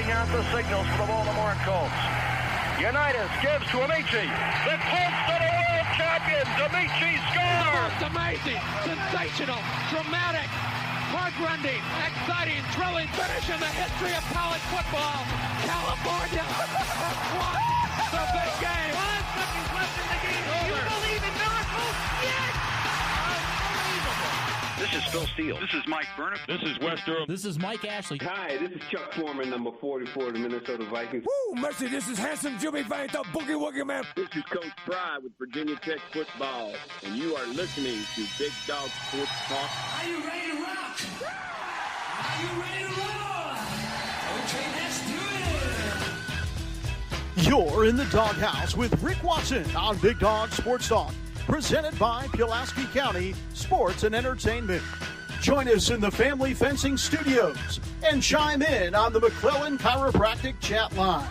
sending out the signals for the Baltimore Colts. Unitas gives to Amici. The Colts are the world champions. Amici scores. It's amazing, sensational, dramatic, heart-rending, exciting, thrilling finish in the history of college football. California has won the big game. 5 seconds left in the game. You believe in miracles? Yes! Unbelievable. This is Phil Steele. This is Mike Burnham. This is Wes Durham. This is Mike Ashley. Hi, this is Chuck Foreman, number 44 of the Minnesota Vikings. Woo, mercy, this is handsome Jimmy Vane, the Boogie Woogie Man. This is Coach Fry with Virginia Tech football, and you are listening to Big Dog Sports Talk. Are you ready to rock? Are you ready to roll? Okay, let's do it. You're in the doghouse with Rick Watson on Big Dog Sports Talk, presented by Pulaski County Sports and Entertainment. Join us in the Family Fencing Studios and chime in on the McClellan Chiropractic chat line.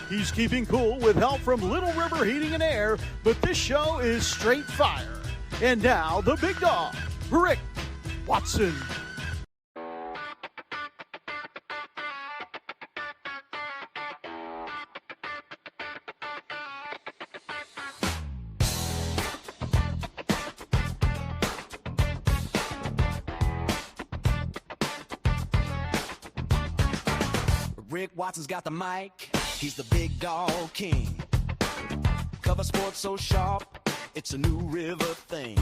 He's keeping cool with help from Little River Heating and Air, but this show is straight fire. And now, the big dog, Rick Watson. Rick Watson's got the mic, he's the big dog king. Cover sports so sharp, it's a New River thing.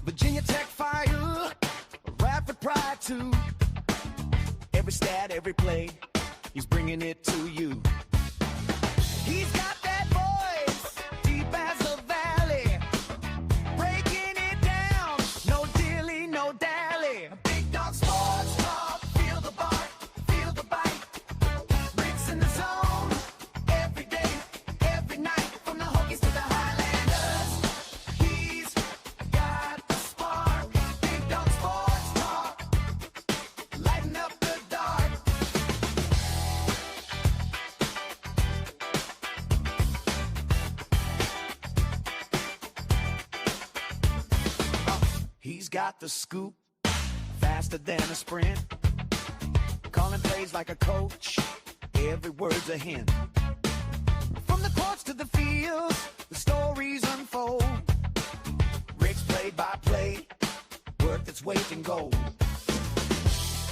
Virginia Tech fire, rapid pride too. Every stat, every play, he's bringing it to you. He's got that voice, deep as the valley, breaking it down, no dilly, no dally. Big dog sports talk, feel the bark, feel the bite. Rick's in the zone, every day, every night, from the Hokies to the Highlanders. He's got the spark, Big dog sports talk, lighten up the dark. He's got the scoop, faster than a sprint. Calling plays like a coach, every word's a hint. From the courts to the fields, the stories unfold. Rick's play-by-play, worth its weight in gold.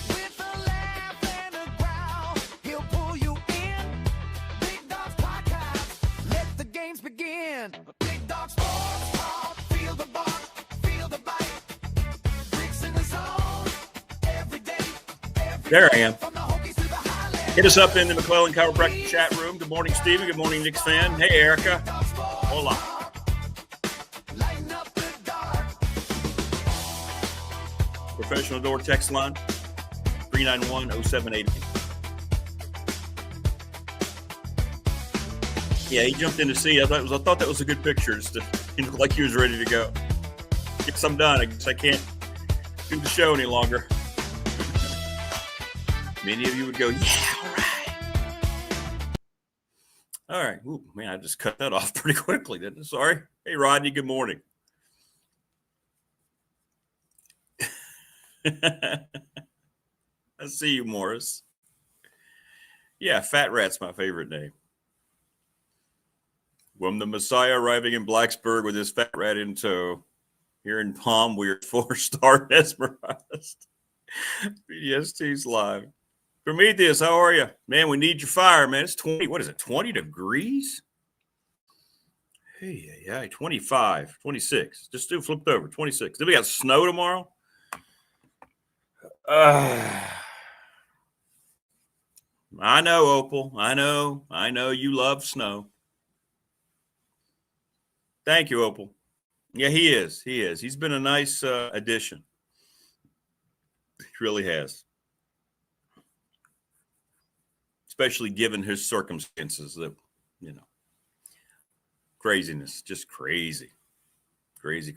With a laugh and a growl, he'll pull you in. Big Dog's podcast, let the games begin. Big Dog Sports Talk, feel the bark, feel the bite. Rick's in the zone, every day, every There I am. from the Hokies to the Highlanders. Hit us up in the McClellan Chiropractic chat room. Good morning, Stevie. Good morning, Knicks fan. Hey, Erica. Hola. Lighten up the dark. Professional door text line 391-0780. Yeah, he jumped in to see. I thought that was a good picture. Just he looked like he was ready to go. Guess I'm done. I guess I can't do the show any longer. Many of you would go, yeah, all right. All right. Ooh, man, I just cut that off pretty quickly, didn't I? Sorry. Hey, Rodney, good morning. I see you, Morris. Yeah, Fat Rat's my favorite name. When the Messiah arriving in Blacksburg with his Fat Rat in tow, here in Palm, we're 4-star mesmerized. BDST's live. Prometheus, how are you? Man, we need your fire, man. It's 20, what is it, 20 degrees? Hey, yeah, 25, 26. Just flipped over, 26. Then we got snow tomorrow. I know, Opal. I know you love snow. Thank you, Opal. Yeah, he is. He's been a nice addition. He really has. Especially given his circumstances that, craziness, just crazy. Crazy.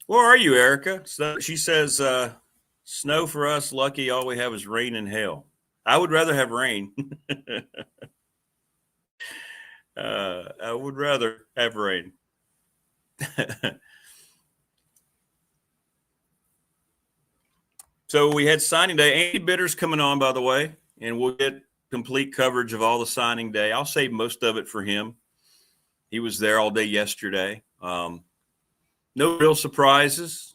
Where are you, Erica? So she says, snow for us, lucky. All we have is rain and hail. I would rather have rain. I would rather have rain. So we had signing day. Andy Bitter's coming on, by the way, and we'll get complete coverage of all the signing day. I'll save most of it for him. He was there all day yesterday. No real surprises.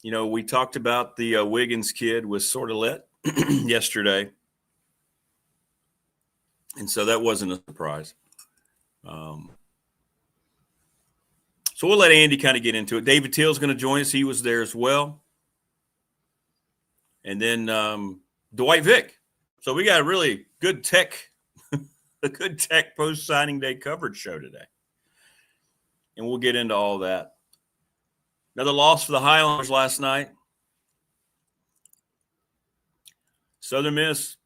You know, we talked about the Wiggins kid was sort of lit yesterday. And so that wasn't a surprise. So we'll let Andy kind of get into it. David Teel's going to join us. He was there as well. And then Dwight Vick. So we got a really good tech, a good tech post-signing day coverage show today. And we'll get into all that. Another loss for the Highlanders last night. Southern Miss,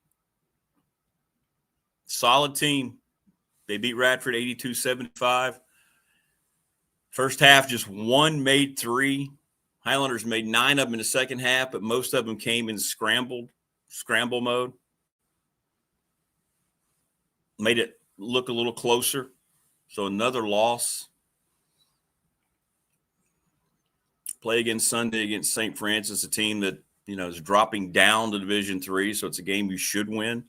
solid team. They beat Radford 82-75. First half, just one made three. Highlanders made 9 of them in the second half, but most of them came in scramble mode. Made it look a little closer. So another loss. Play again Sunday against St. Francis, a team that, you know, is dropping down to Division III, so it's a game you should win.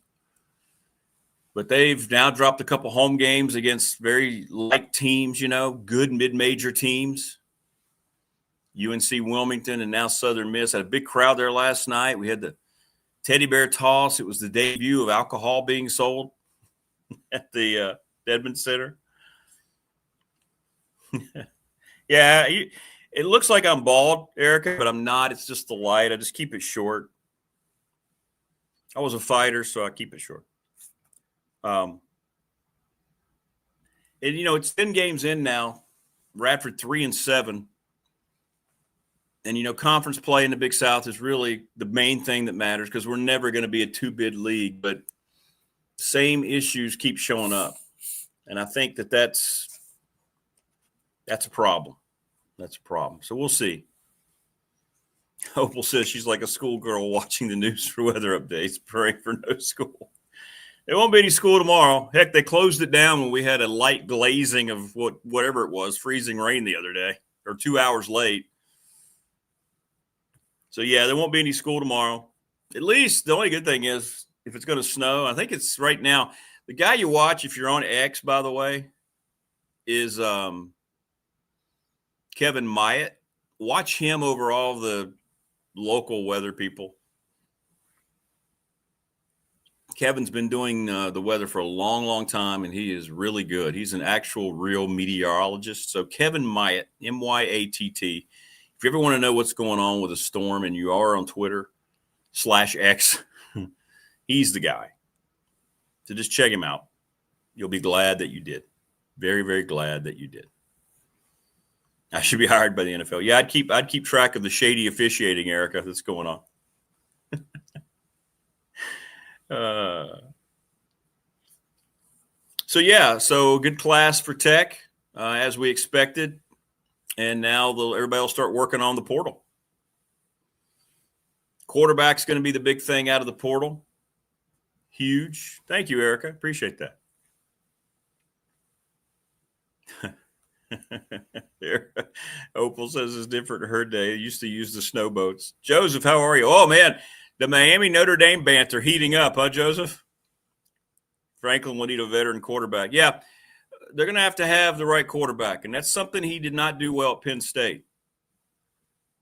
But they've now dropped a couple home games against very light teams, you know, good mid-major teams. UNC Wilmington and now Southern Miss. Had a big crowd there last night. We had the teddy bear toss. It was the debut of alcohol being sold at the Dedmon Center. Yeah, it looks like I'm bald, Erica, but I'm not. It's just the light. I just keep it short. I was a fighter, so I keep it short. And, you know, it's 10 games in now. Radford 3-7. And, you know, conference play in the Big South is really the main thing that matters because we're never going to be a two-bid league. But same issues keep showing up. And I think that's a problem. That's a problem. So we'll see. Opal says she's like a schoolgirl watching the news for weather updates, praying for no school. There won't be any school tomorrow. Heck, they closed it down when we had a light glazing of whatever it was, freezing rain the other day, or 2 hours late. So, yeah, there won't be any school tomorrow. At least the only good thing is if it's going to snow, I think it's right now. The guy you watch, if you're on X, by the way, is Kevin Myatt. Watch him over all the local weather people. Kevin's been doing the weather for a long, long time, and he is really good. He's an actual real meteorologist. So Kevin Myatt, M-Y-A-T-T. If you ever want to know what's going on with a storm and you are on Twitter /X, he's the guy. So just check him out. You'll be glad that you did. Very, very glad that you did. I should be hired by the NFL. Yeah, I'd keep track of the shady officiating, Erica, that's going on. So good class for Tech, as we expected. And now everybody will start working on the portal. Quarterback's going to be the big thing out of the portal. Huge. Thank you, Erica. Appreciate that. Opal says it's different her day. Used to use the snow boats. Joseph, how are you? Oh, man, the Miami Notre Dame banter heating up, huh, Joseph? Franklin will need a veteran quarterback. Yeah, they're going to have the right quarterback, and that's something he did not do well at Penn State.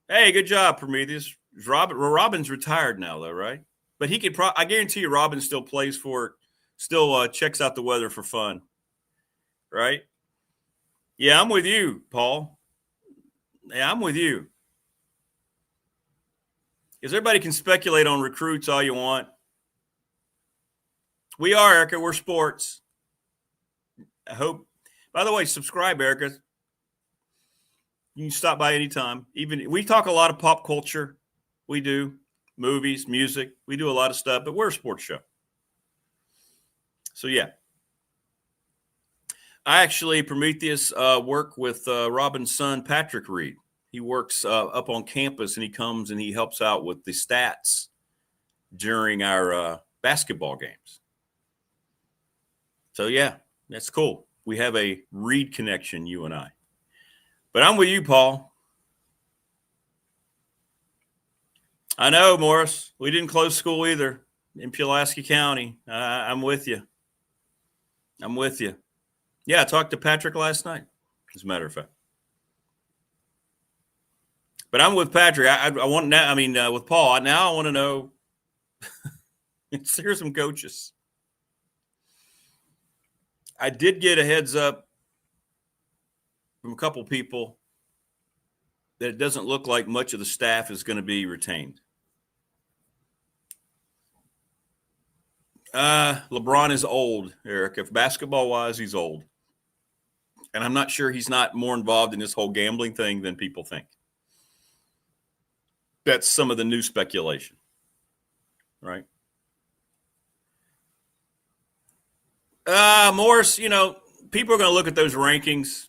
Hey, good job, Prometheus. Robin's retired now, though, right? But he could I guarantee you Robin still plays checks out the weather for fun, right? Yeah, I'm with you, Paul. Yeah, I'm with you. Because everybody can speculate on recruits all you want. We are, Erica. We're sports. I hope. By the way, subscribe, Erica. You can stop by anytime. Even we talk a lot of pop culture. We do. Movies, music. We do a lot of stuff, but we're a sports show. So, yeah. I actually, Prometheus, work with Robin's son, Patrick Reed. He works up on campus, and he comes and he helps out with the stats during our basketball games. So, yeah, that's cool. We have a Reed connection, you and I. But I'm with you, Paul. I know, Morris. We didn't close school either in Pulaski County. I'm with you. Yeah, I talked to Patrick last night, as a matter of fact. But I'm with Patrick. I want now. I mean, with Paul. Now I want to know. Here's some coaches. I did get a heads up from a couple people that it doesn't look like much of the staff is going to be retained. LeBron is old, Eric. If basketball-wise, he's old. And I'm not sure he's not more involved in this whole gambling thing than people think. That's some of the new speculation, right? Morris, people are going to look at those rankings.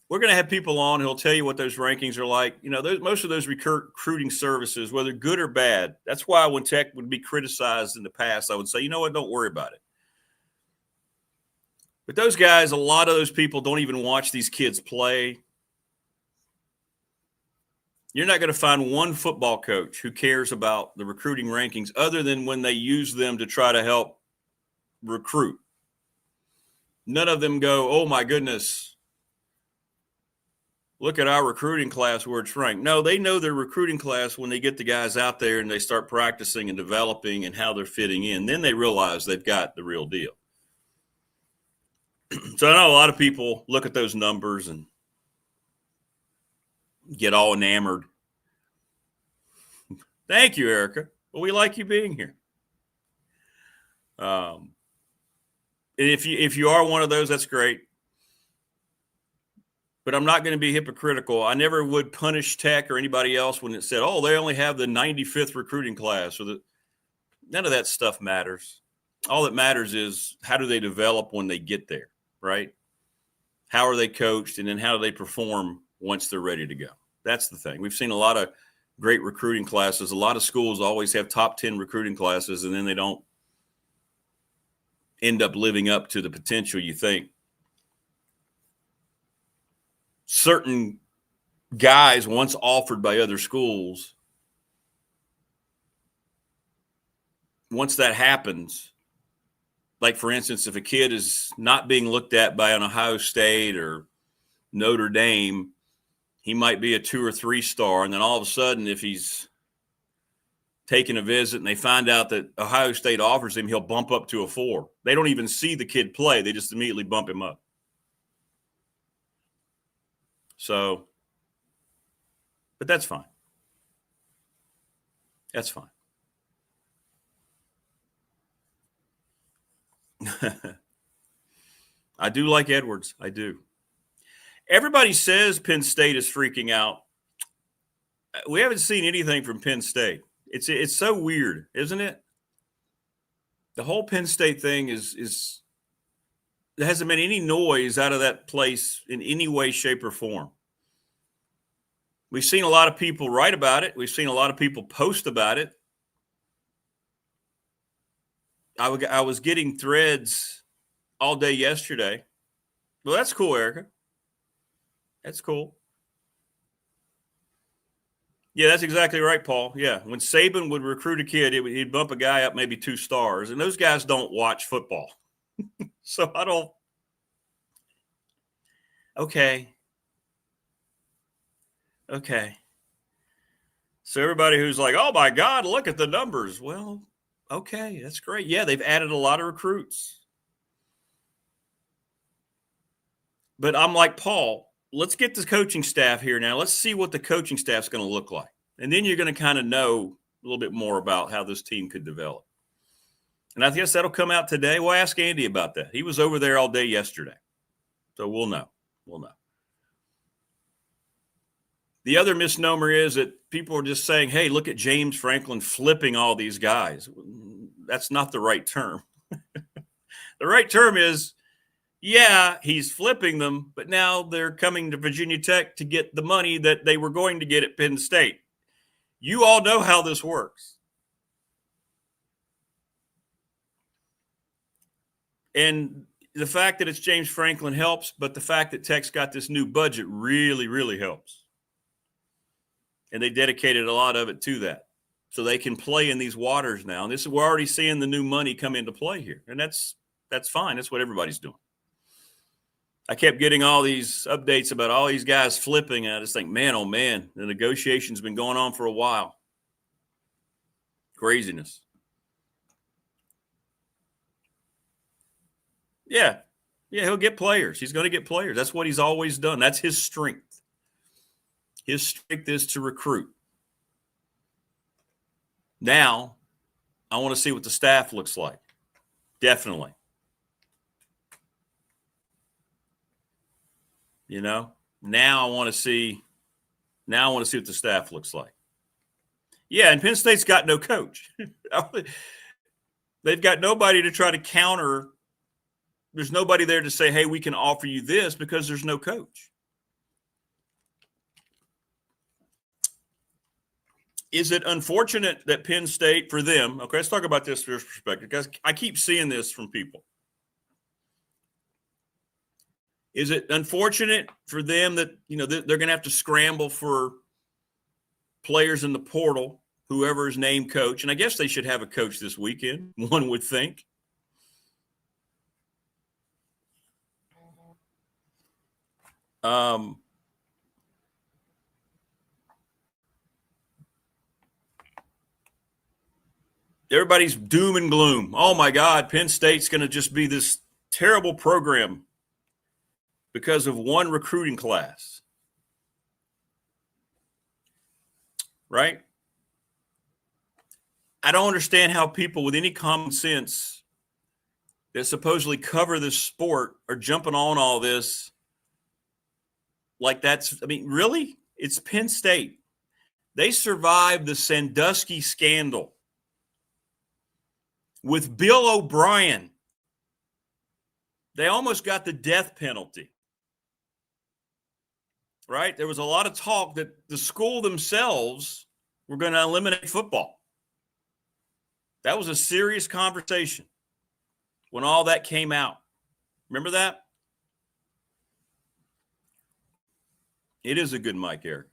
We're going to have people on who'll tell you what those rankings are like. Most of those recruiting services, whether good or bad, that's why when Tech would be criticized in the past, I would say, you know what, don't worry about it. But those guys, a lot of those people don't even watch these kids play. You're not going to find one football coach who cares about the recruiting rankings other than when they use them to try to help recruit. None of them go, oh, my goodness, look at our recruiting class where it's ranked. No, they know their recruiting class when they get the guys out there and they start practicing and developing and how they're fitting in. Then they realize they've got the real deal. So I know a lot of people look at those numbers and get all enamored. Thank you, Erica. Well, we like you being here. And if you are one of those, that's great. But I'm not going to be hypocritical. I never would punish Tech or anybody else when it said, oh, they only have the 95th recruiting class. None of that stuff matters. All that matters is how do they develop when they get there, right? How are they coached, and then how do they perform once they're ready to go? That's the thing. We've seen a lot of great recruiting classes. A lot of schools always have top 10 recruiting classes, and then they don't end up living up to the potential you think. Certain guys once offered by other schools, once that happens, like for instance, if a kid is not being looked at by an Ohio State or Notre Dame, he might be a 2 or 3 star. And then all of a sudden, if he's taking a visit and they find out that Ohio State offers him, he'll bump up to a 4. They don't even see the kid play. They just immediately bump him up. So, but that's fine. That's fine. I do like Edwards. I do. Everybody says Penn State is freaking out. We haven't seen anything from Penn State. It's so weird, isn't it? The whole Penn State thing is there hasn't been any noise out of that place in any way, shape, or form. We've seen a lot of people write about it. We've seen a lot of people post about it. I was getting threads all day yesterday. Well, that's cool, Erica. That's cool. Yeah, that's exactly right, Paul. Yeah, when Saban would recruit a kid, he'd bump a guy up maybe 2 stars, and those guys don't watch football. So I don't. Okay. So everybody who's like, oh, my God, look at the numbers. Well, okay, that's great. Yeah, they've added a lot of recruits. But I'm like, Paul, let's get the coaching staff here now. Let's see what the coaching staff's going to look like. And then you're going to kind of know a little bit more about how this team could develop. And I guess that'll come out today. We'll ask Andy about that. He was over there all day yesterday. So we'll know. The other misnomer is that people are just saying, hey, look at James Franklin flipping all these guys. That's not the right term. The right term is, yeah, he's flipping them, but now they're coming to Virginia Tech to get the money that they were going to get at Penn State. You all know how this works. And the fact that it's James Franklin helps, but the fact that Tech's got this new budget really, really helps. And they dedicated a lot of it to that. So they can play in these waters now. And we're already seeing the new money come into play here. And that's fine. That's what everybody's doing. I kept getting all these updates about all these guys flipping. And I just think, man, oh man, the negotiation's been going on for a while. Craziness. Yeah, he'll get players. He's going to get players. That's what he's always done. That's his strength. His strength is to recruit. Now, I want to see what the staff looks like. Definitely. Now I want to see what the staff looks like. Yeah, and Penn State's got no coach. They've got nobody to try to counter. There's nobody there to say, hey, we can offer you this, because there's no coach. Is it unfortunate that Penn State, for them, okay, let's talk about this from this perspective, because I keep seeing this from people. Is it unfortunate for them that, they're going to have to scramble for players in the portal, whoever is named coach? And I guess they should have a coach this weekend, one would think. Everybody's doom and gloom. Oh my God, Penn State's going to just be this terrible program because of one recruiting class. Right? I don't understand how people with any common sense that supposedly cover this sport are jumping on all this. Like really? It's Penn State. They survived the Sandusky scandal with Bill O'Brien. They almost got the death penalty. Right? There was a lot of talk that the school themselves were going to eliminate football. That was a serious conversation when all that came out. Remember that? It is a good mic, Eric.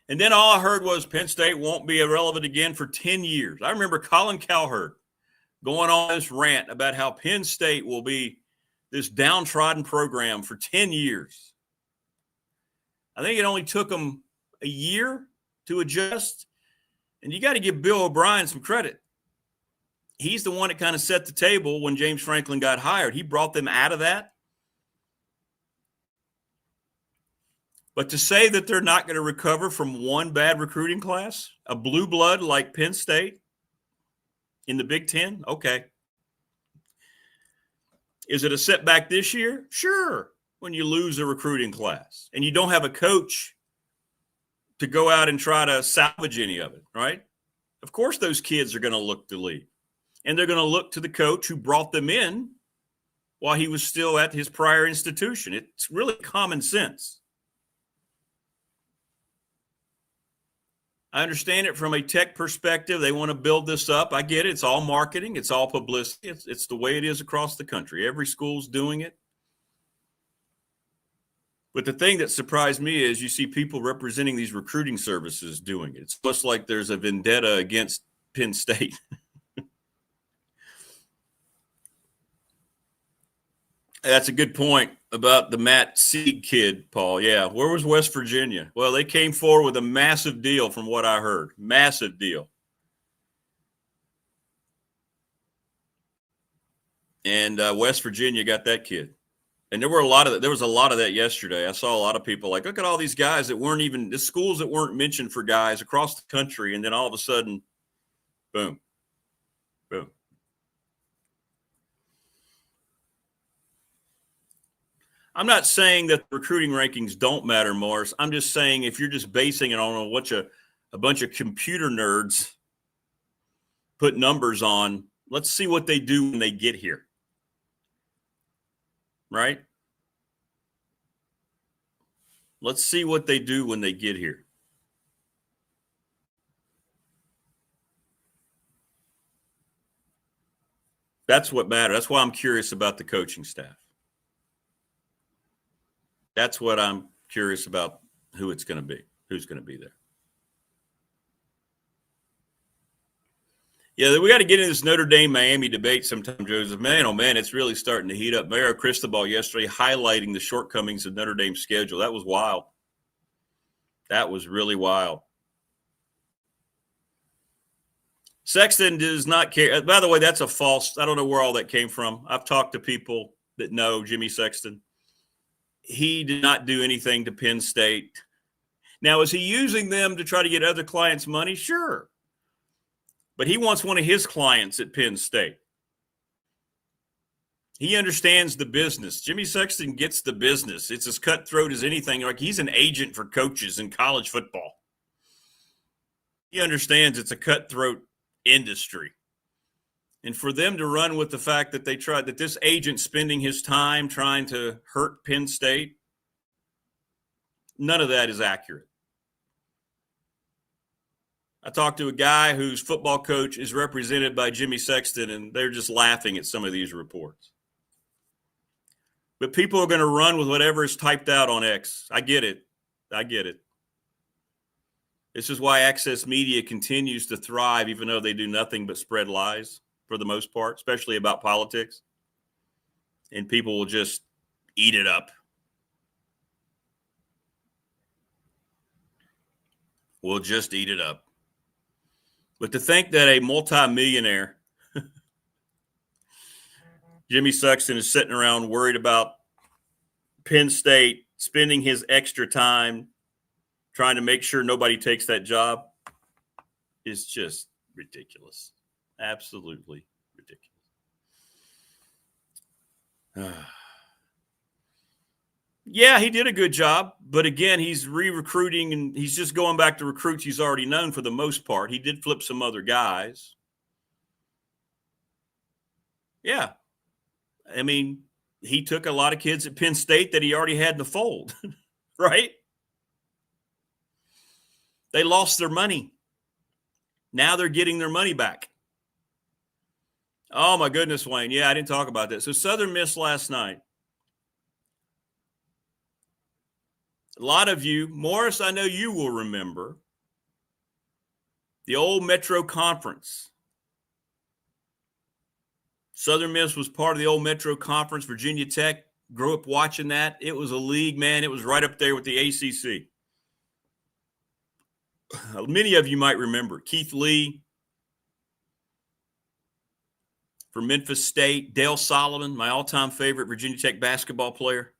And then all I heard was Penn State won't be irrelevant again for 10 years. I remember Colin Cowherd going on this rant about how Penn State will be this downtrodden program for 10 years. I think it only took them a year to adjust. And you got to give Bill O'Brien some credit. He's the one that kind of set the table when James Franklin got hired. He brought them out of that. But to say that they're not going to recover from one bad recruiting class, a blue blood like Penn State in the Big Ten, okay. Is it a setback this year? Sure, when you lose a recruiting class and you don't have a coach to go out and try to salvage any of it, right? Of course those kids are going to look to leave. And they're going to look to the coach who brought them in while he was still at his prior institution. It's really common sense. I understand it from a tech perspective. They want to build this up. I get it. It's all marketing. It's all publicity. It's the way it is across the country. Every school's doing it. But the thing that surprised me is you see people representing these recruiting services doing it. It's almost like there's a vendetta against Penn State. That's a good point about the Matt Sieg kid, Paul. Yeah, where was West Virginia? Well, they came forward with a massive deal from what I heard. Massive deal. And West Virginia got that kid. And there was a lot of that yesterday. I saw a lot of people like, look at all these guys that weren't even, the schools that weren't mentioned for guys across the country. And then all of a sudden, boom, boom. I'm not saying that the recruiting rankings don't matter, Morris. I'm just saying if you're just basing it on what a bunch of computer nerds put numbers on, let's see what they do when they get here. Right? Let's see what they do when they get here. That's what matters. That's why I'm curious about the coaching staff. That's what I'm curious about, who it's going to be. who's going to be there. Yeah, we got to get into this Notre Dame-Miami debate sometime, Joseph. Man, oh, man, it's really starting to heat up. Mayor Cristobal yesterday highlighting the shortcomings of Notre Dame's schedule. That was wild. That was really wild. Sexton does not care. By the way, that's a false – I don't know where all that came from. I've talked to people that know Jimmy Sexton. He did not do anything to Penn State. Now, is he using them to try to get other clients money? Sure. But he wants one of his clients at Penn State. He understands the business. Jimmy Sexton gets the business. It's as cutthroat as anything. Like, he's an agent for coaches in college football. He understands it's a cutthroat industry. And for them to run with the fact that they tried, that this agent spending his time trying to hurt Penn State, none of that is accurate. I talked to a guy whose football coach is represented by Jimmy Sexton, and they're just laughing at some of these reports. But people are going to run with whatever is typed out on X. I get it. I get it. This is why Access Media continues to thrive, even though they do nothing but spread lies for the most part, especially about politics. And people will just eat it up. We'll just eat it up. But to think that a multimillionaire, Jimmy Sexton, is sitting around worried about Penn State spending his extra time trying to make sure nobody takes that job is just ridiculous. Absolutely ridiculous. Yeah, he did a good job, but again, he's re-recruiting and he's just going back to recruits he's already known for the most part. He did flip some other guys. Yeah. I mean, he took a lot of kids at Penn State that he already had in the fold, right? They lost their money. Now they're getting their money back. Oh, my goodness, Wayne. Yeah, I didn't talk about that. So Southern Miss last night. A lot of you, Morris, I know you will remember the old Metro Conference. Southern Miss was part of the old Metro Conference. Virginia Tech grew up watching that. It was a league, man. It was right up there with the ACC. Many of you might remember Keith Lee from Memphis State, Dale Solomon, my all-time favorite Virginia Tech basketball player.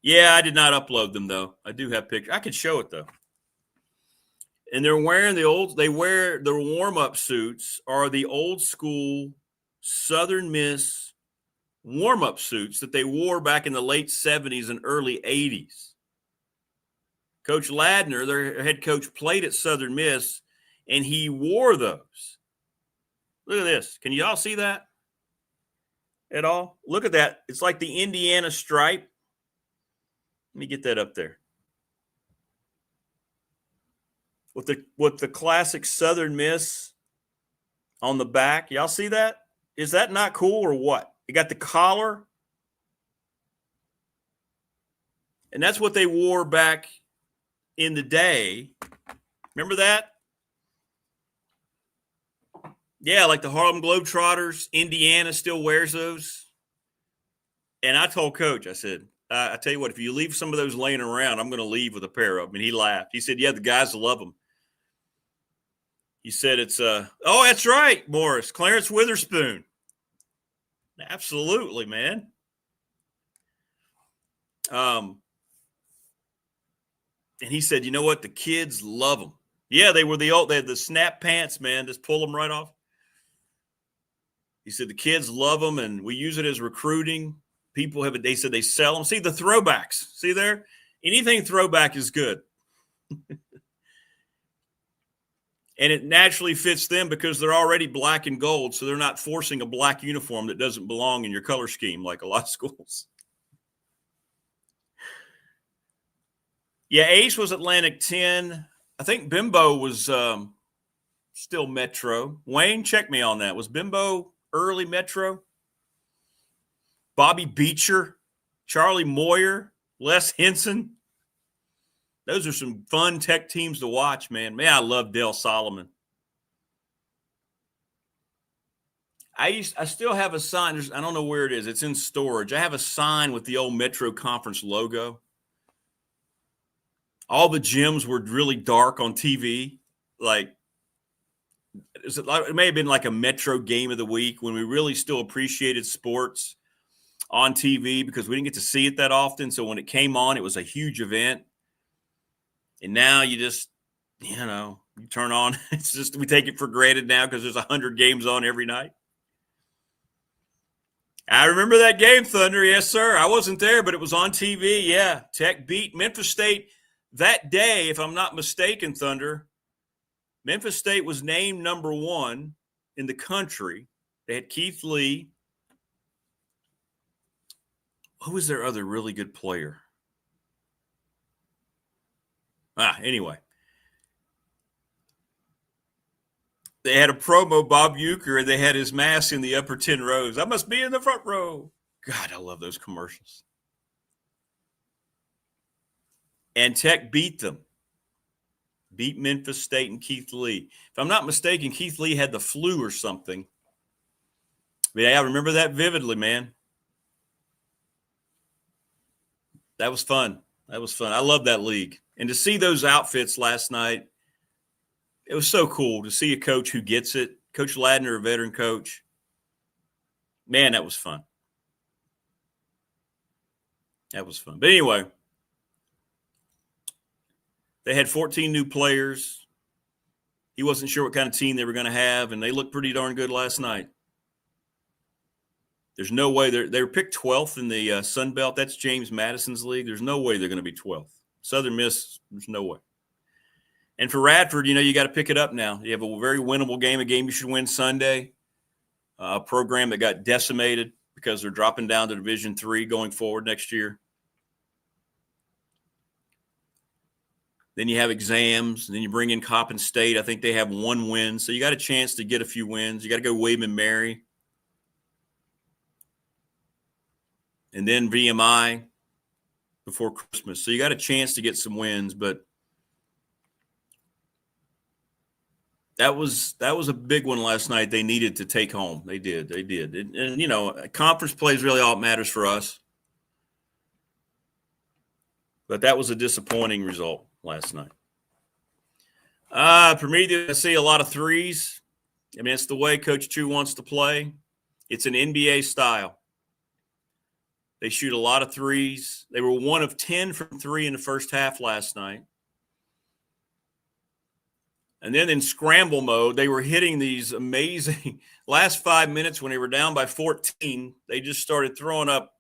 Yeah, I did not upload them, though. I do have pictures. I could show it, though. And they're wearing they wear their warm-up suits are the old school Southern Miss warm-up suits that they wore back in the late 70s and early 80s. Coach Ladner, their head coach, played at Southern Miss, and he wore those. Look at this. Can you all see that at all? Look at that. It's like the Indiana stripe. Let me get that up there. With the classic Southern Miss on the back. Y'all see that? Is that not cool or what? You got the collar. And that's what they wore back in the day. Remember that? Yeah, like the Harlem Globetrotters. Indiana still wears those. And I told Coach, I said, I tell you what, if you leave some of those laying around, I'm going to leave with a pair of them. And he laughed. He said, yeah, the guys love them. He said it's, oh, that's right, Morris, Clarence Witherspoon. Absolutely, man. And he said, you know what? The kids love them. Yeah, they had the snap pants, man. Just pull them right off. He said the kids love them, and we use it as recruiting. They said they sell them. See the throwbacks. See there? Anything throwback is good. And it naturally fits them because they're already black and gold, so they're not forcing a black uniform that doesn't belong in your color scheme like a lot of schools. Yeah, Ace was Atlantic 10. I think Bimbo was still Metro. Wayne, check me on that. Was Bimbo early Metro? Bobby Beecher, Charlie Moyer, Les Henson. Those are some fun Tech teams to watch, man. Man, I love Dale Solomon. I still have a sign. I don't know where it is. It's in storage. I have a sign with the old Metro Conference logo. All the gyms were really dark on TV. It may have been like a Metro game of the week when we really still appreciated sports on TV because we didn't get to see it that often. So when it came on, it was a huge event. And now you just, you turn on. It's just we take it for granted now because there's 100 games on every night. I remember that game, Thunder. Yes, sir. I wasn't there, but it was on TV. Yeah, Tech beat Memphis State that day, if I'm not mistaken, Thunder. Memphis State was named number 1 in the country. They had Keith Lee. Who was their other really good player? Anyway. They had a promo, Bob Uecker, and they had his mask in the upper 10 rows. I must be in the front row. God, I love those commercials. And Tech beat them. Beat Memphis State and Keith Lee. If I'm not mistaken, Keith Lee had the flu or something. But yeah, I remember that vividly, man. That was fun. I love that league. And to see those outfits last night, it was so cool to see a coach who gets it. Coach Ladner, a veteran coach. Man, that was fun. But anyway, they had 14 new players. He wasn't sure what kind of team they were going to have, and they looked pretty darn good last night. There's no way they were picked 12th in the Sun Belt. That's James Madison's league. There's no way they're going to be 12th. Southern Miss, there's no way. And for Radford, you got to pick it up now. You have a very winnable game, a game you should win Sunday. A program that got decimated because they're dropping down to Division III going forward next year. Then you have exams. And then you bring in Coppin State. I think they have 1 win. So you got a chance to get a few wins. You got to go William and Mary. And then VMI before Christmas. So you got a chance to get some wins, but that was a big one last night. They needed to take home. They did. And conference play is really all that matters for us. But that was a disappointing result last night. For me, I see a lot of threes. I mean, it's the way Coach Chu wants to play. It's an NBA style. They shoot a lot of threes. They were 1 of 10 from 3 in the first half last night. And then in scramble mode, they were hitting these amazing last 5 minutes when they were down by 14. They just started throwing up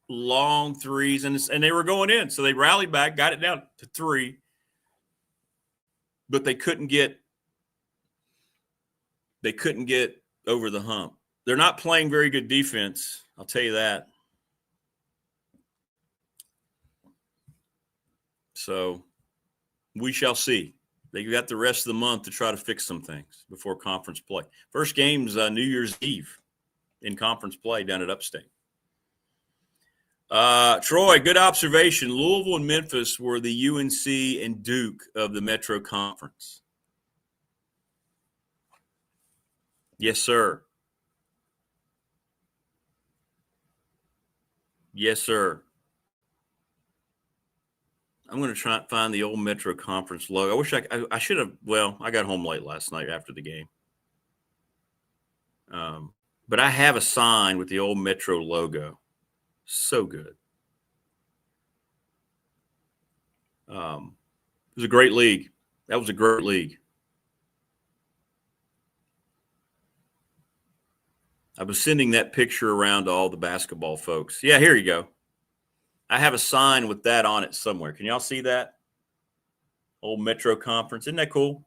long threes, and they were going in. So they rallied back, got it down to 3, but they couldn't get over the hump. They're not playing very good defense, I'll tell you that. So we shall see. They got the rest of the month to try to fix some things before conference play. First game's New Year's Eve in conference play down at Upstate. Troy, good observation. Louisville and Memphis were the UNC and Duke of the Metro Conference. Yes, sir. Yes, sir. I'm going to try and find the old Metro Conference logo. I wish I should have. Well, I got home late last night after the game. But I have a sign with the old Metro logo. So good. It was a great league. That was a great league. I was sending that picture around to all the basketball folks. Yeah, here you go. I have a sign with that on it somewhere. Can y'all see that? Old Metro Conference. Isn't that cool?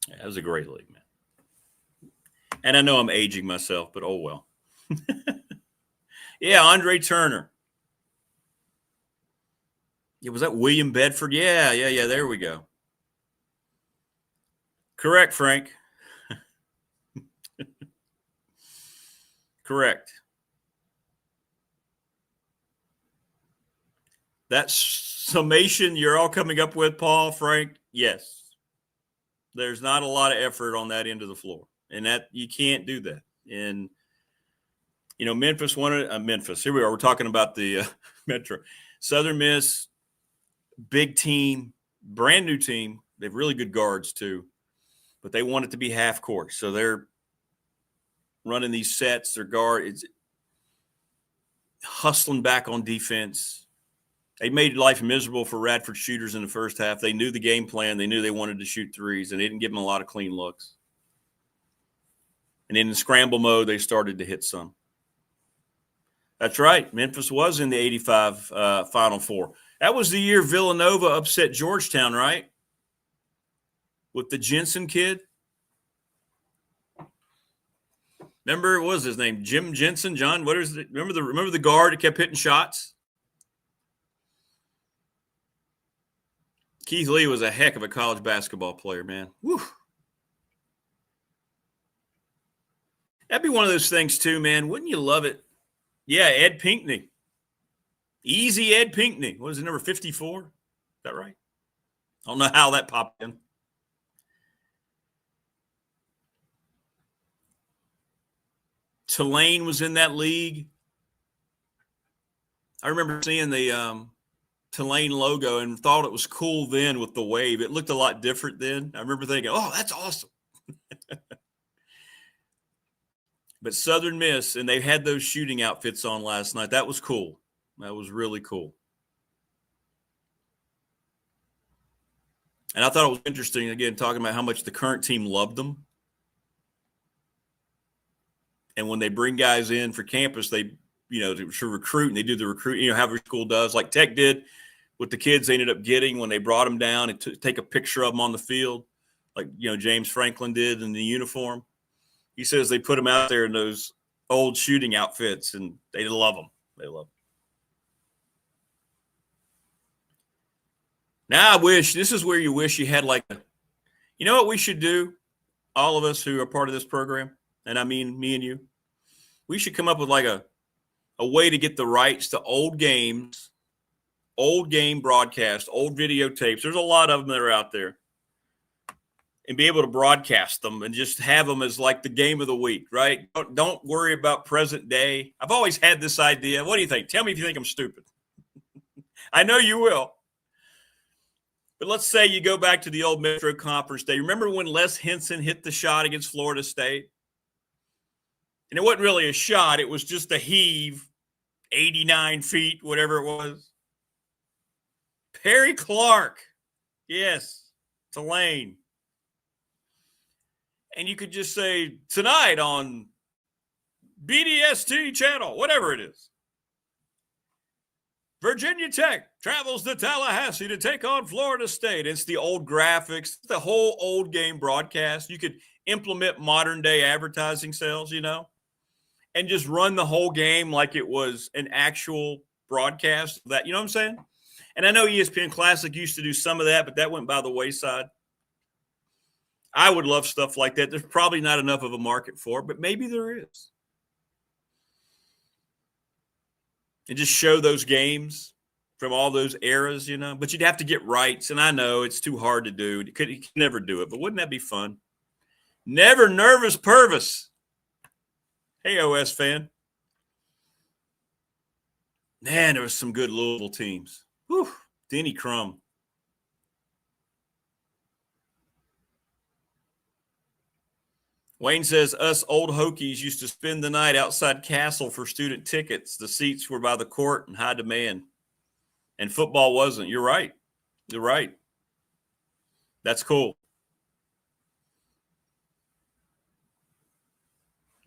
Yeah, that was a great league, man. And I know I'm aging myself, but oh well. Yeah, Andre Turner. Yeah, was that William Bedford? Yeah, there we go. Correct, Frank. Correct. That summation you're all coming up with, Paul, Frank, yes. There's not a lot of effort on that end of the floor, and that you can't do that. And, Memphis wanted Memphis. Here we are. We're talking about the Metro. Southern Miss, big team, brand new team. They have really good guards too, but they want it to be half court. So they're running these sets. Their guard is hustling back on defense. They made life miserable for Radford shooters in the first half. They knew the game plan. They knew they wanted to shoot threes, and they didn't give them a lot of clean looks. And in scramble mode, they started to hit some. That's right. Memphis was in the 85 Final Four. That was the year Villanova upset Georgetown, right? With the Jensen kid. Remember, what was his name? Jim Jensen? John? What is it? Remember the guard that kept hitting shots? Keith Lee was a heck of a college basketball player, man. Woo. That'd be one of those things too, man. Wouldn't you love it? Yeah, Ed Pinckney. Easy Ed Pinckney. What is it, number 54? Is that right? I don't know how that popped in. Tulane was in that league. I remember seeing the Tulane logo and thought it was cool then with the wave. It looked a lot different then. I remember thinking, oh, that's awesome. But Southern Miss, and they had those shooting outfits on last night. That was cool. That was really cool. And I thought it was interesting, again, talking about how much the current team loved them. And when they bring guys in for campus, they, to recruit, and they do the recruit, how every school does, like Tech did with the kids they ended up getting when they brought them down and take a picture of them on the field, like, James Franklin did in the uniform. He says they put them out there in those old shooting outfits, and they love them. They love them. Now this is where you wish you had what we should do, all of us who are part of this program, and I mean me and you, we should come up with a way to get the rights to old games, old game broadcasts, old videotapes. There's a lot of them that are out there. And be able to broadcast them and just have them as the game of the week, right? Don't worry about present day. I've always had this idea. What do you think? Tell me if you think I'm stupid. I know you will. But let's say you go back to the old Metro Conference day. Remember when Les Henson hit the shot against Florida State? And it wasn't really a shot. It was just a heave, 89 feet, whatever it was. Perry Clark. Yes, Tulane. And you could just say, tonight on BDST channel, whatever it is, Virginia Tech travels to Tallahassee to take on Florida State. It's the old graphics, the whole old game broadcast. You could implement modern day advertising sales, and just run the whole game like it was an actual broadcast. That, you know what I'm saying? And I know ESPN Classic used to do some of that, but that went by the wayside. I would love stuff like that. There's probably not enough of a market for it, but maybe there is. And just show those games from all those eras, But you'd have to get rights, and I know it's too hard to do. You could never do it, but wouldn't that be fun? Never Nervous Purvis. Hey, OS fan. Man, there was some good Louisville teams. Whew, Denny Crum. Wayne says, us old Hokies used to spend the night outside Castle for student tickets. The seats were by the court and high demand. And football wasn't. You're right. You're right. That's cool.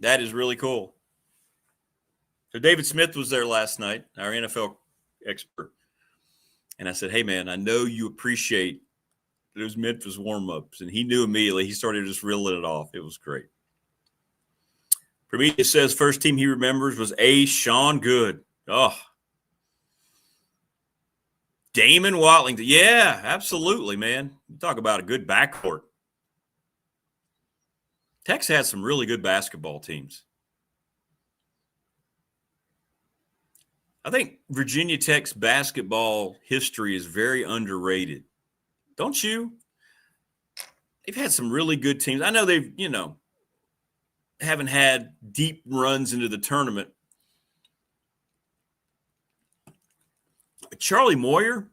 That is really cool. So David Smith was there last night, our NFL expert. And I said, hey, man, I know you appreciate those Memphis warm-ups. And he knew immediately. He started just reeling it off. It was great. Prometheus says first team he remembers was Sean Good. Oh. Damon Watlington. Yeah, absolutely, man. You talk about a good backcourt. Tex had some really good basketball teams. I think Virginia Tech's basketball history is very underrated. Don't you? They've had some really good teams. I know they've, haven't had deep runs into the tournament. But Charlie Moyer,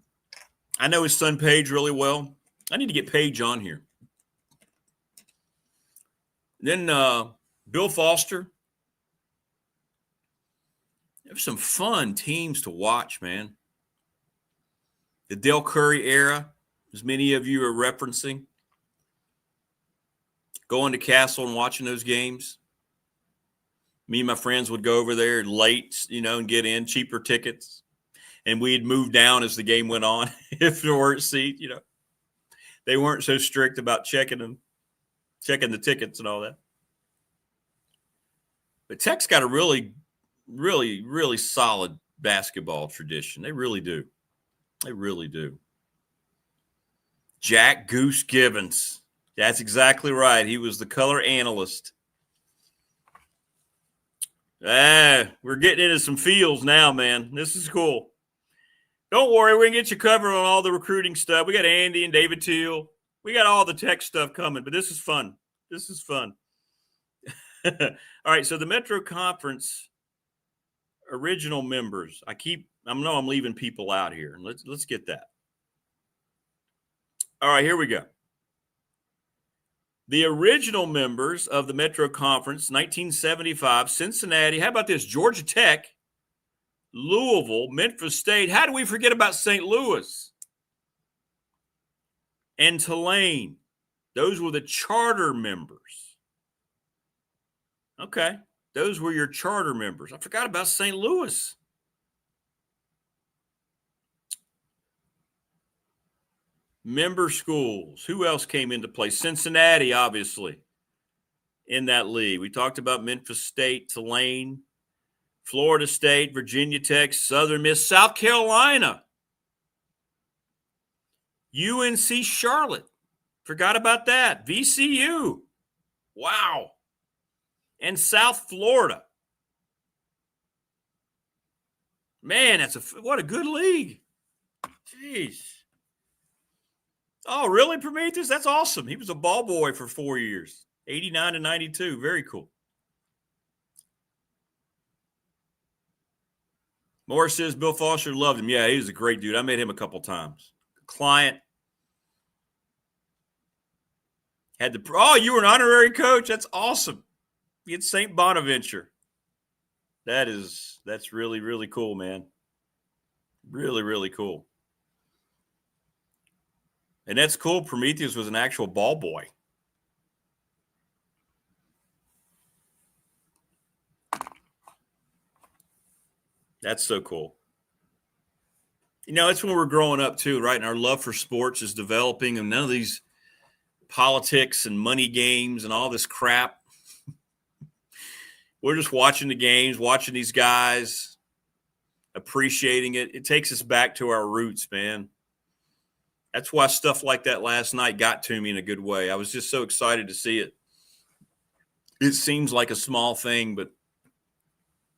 I know his son Paige really well. I need to get Paige on here. Then Bill Foster. There's some fun teams to watch, man. The Del Curry era, as many of you are referencing. Going to Castle and watching those games. Me and my friends would go over there late, and get in cheaper tickets. And we'd move down as the game went on if there weren't seats, They weren't so strict about checking the tickets and all that. But Tech's got a really, really, really solid basketball tradition. They really do. They really do. Jack Goose Gibbons. That's exactly right. He was the color analyst. We're getting into some feels now, man. This is cool. Don't worry, we can get you covered on all the recruiting stuff. We got Andy and David Teel. We got all the Tech stuff coming, but this is fun. This is fun. All right, so the Metro Conference original members. I know I'm leaving people out here. Let's get that. All right, here we go. The original members of the Metro Conference, 1975, Cincinnati. How about this? Georgia Tech, Louisville, Memphis State. How do we forget about St. Louis? And Tulane. Those were the charter members. Okay. Those were your charter members. I forgot about St. Louis. Member schools. Who else came into play? Cincinnati, obviously, in that league. We talked about Memphis State, Tulane, Florida State, Virginia Tech, Southern Miss, South Carolina, UNC Charlotte. Forgot about that. VCU. Wow. And South Florida. Man, what a good league. Jeez. Oh, really, Prometheus? That's awesome. He was a ball boy for 4 years, 89 to 92. Very cool. Morris says Bill Foster loved him. Yeah, he was a great dude. I met him a couple times. Client. You were an honorary coach? That's awesome. At St. Bonaventure. That's really, really cool, man. Really, really cool. And that's cool. Prometheus was an actual ball boy. That's so cool. It's when we're growing up too, right? And our love for sports is developing, and none of these politics and money games and all this crap. We're just watching the games, watching these guys, appreciating it. It takes us back to our roots, man. That's why stuff like that last night got to me in a good way. I was just so excited to see it. It seems like a small thing, but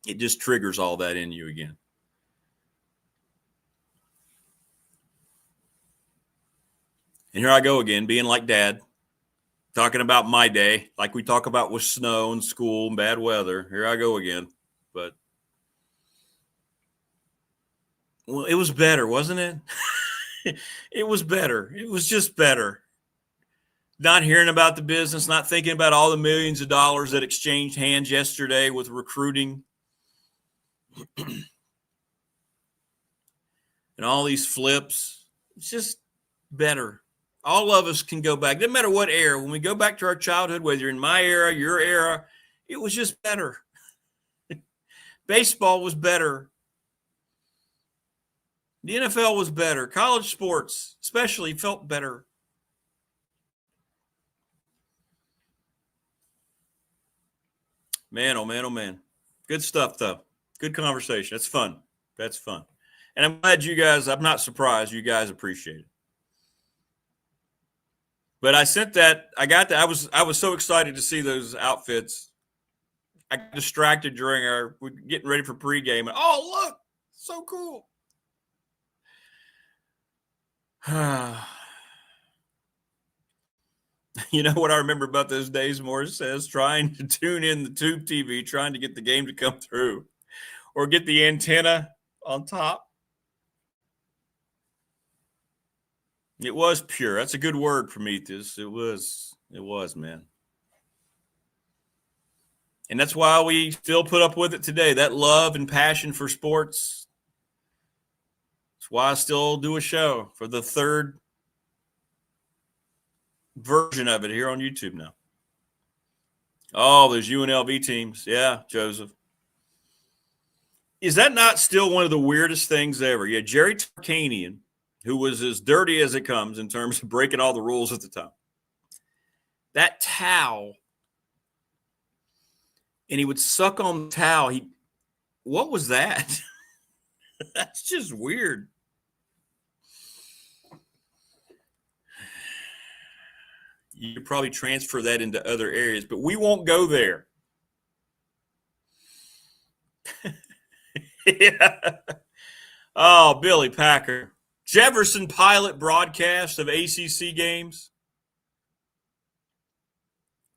it just triggers all that in you again. And here I go again, being like Dad, talking about my day, like we talk about with snow and school and bad weather. Here I go again. But, well, it was better, wasn't it? It was better. It was just better. Not hearing about the business, not thinking about all the millions of dollars that exchanged hands yesterday with recruiting. And all these flips. It's just better. All of us can go back. Doesn't matter what era. When we go back to our childhood, whether you're in my era, your era, it was just better. Baseball was better. The NFL was better. College sports especially felt better. Man, oh man, oh man. Good stuff, though. Good conversation. That's fun. That's fun. And I'm glad I'm not surprised you guys appreciate it. But I sent that. I got that. I was so excited to see those outfits. I got distracted during we're getting ready for pregame. And, oh, look, So cool. You know what I remember about those days, Morris says, trying to tune in the tube TV, trying to get the game to come through or get the antenna on top. It was pure. That's a good word, Prometheus. It was, man. And that's why we still put up with it today. That love and passion for sports. That's why I still do a show for the third version of it here on YouTube now. Oh, those UNLV teams. Yeah, Joseph. Is that not still one of the weirdest things ever? Yeah, Jerry Tarkanian, who was as dirty as it comes in terms of breaking all the rules at the time. That towel, and he would suck on the towel. What was that? That's just weird. You could probably transfer that into other areas, but we won't go there. Yeah. Oh, Billy Packer. Jefferson Pilot broadcast of ACC games.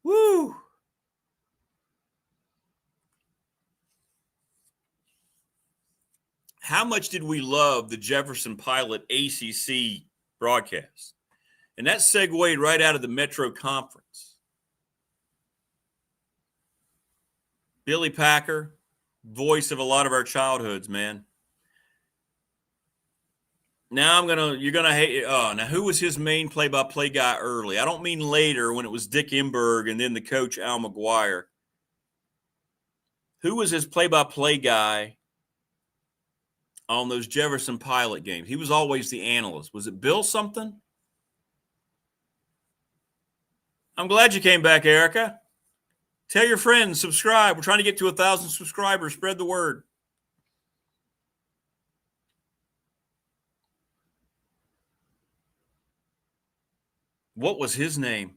Woo. How much did we love the Jefferson Pilot ACC broadcast? And that segued right out of the Metro Conference. Billy Packer, voice of a lot of our childhoods, man. Now you're gonna hate it. Oh, now who was his main play-by-play guy early? I don't mean later when it was Dick Imberg and then the coach Al McGuire. Who was his play-by-play guy on those Jefferson Pilot games? He was always the analyst. Was it Bill something? I'm glad you came back, Erica. Tell your friends, subscribe. We're trying to get to 1,000 subscribers. Spread the word. What was his name?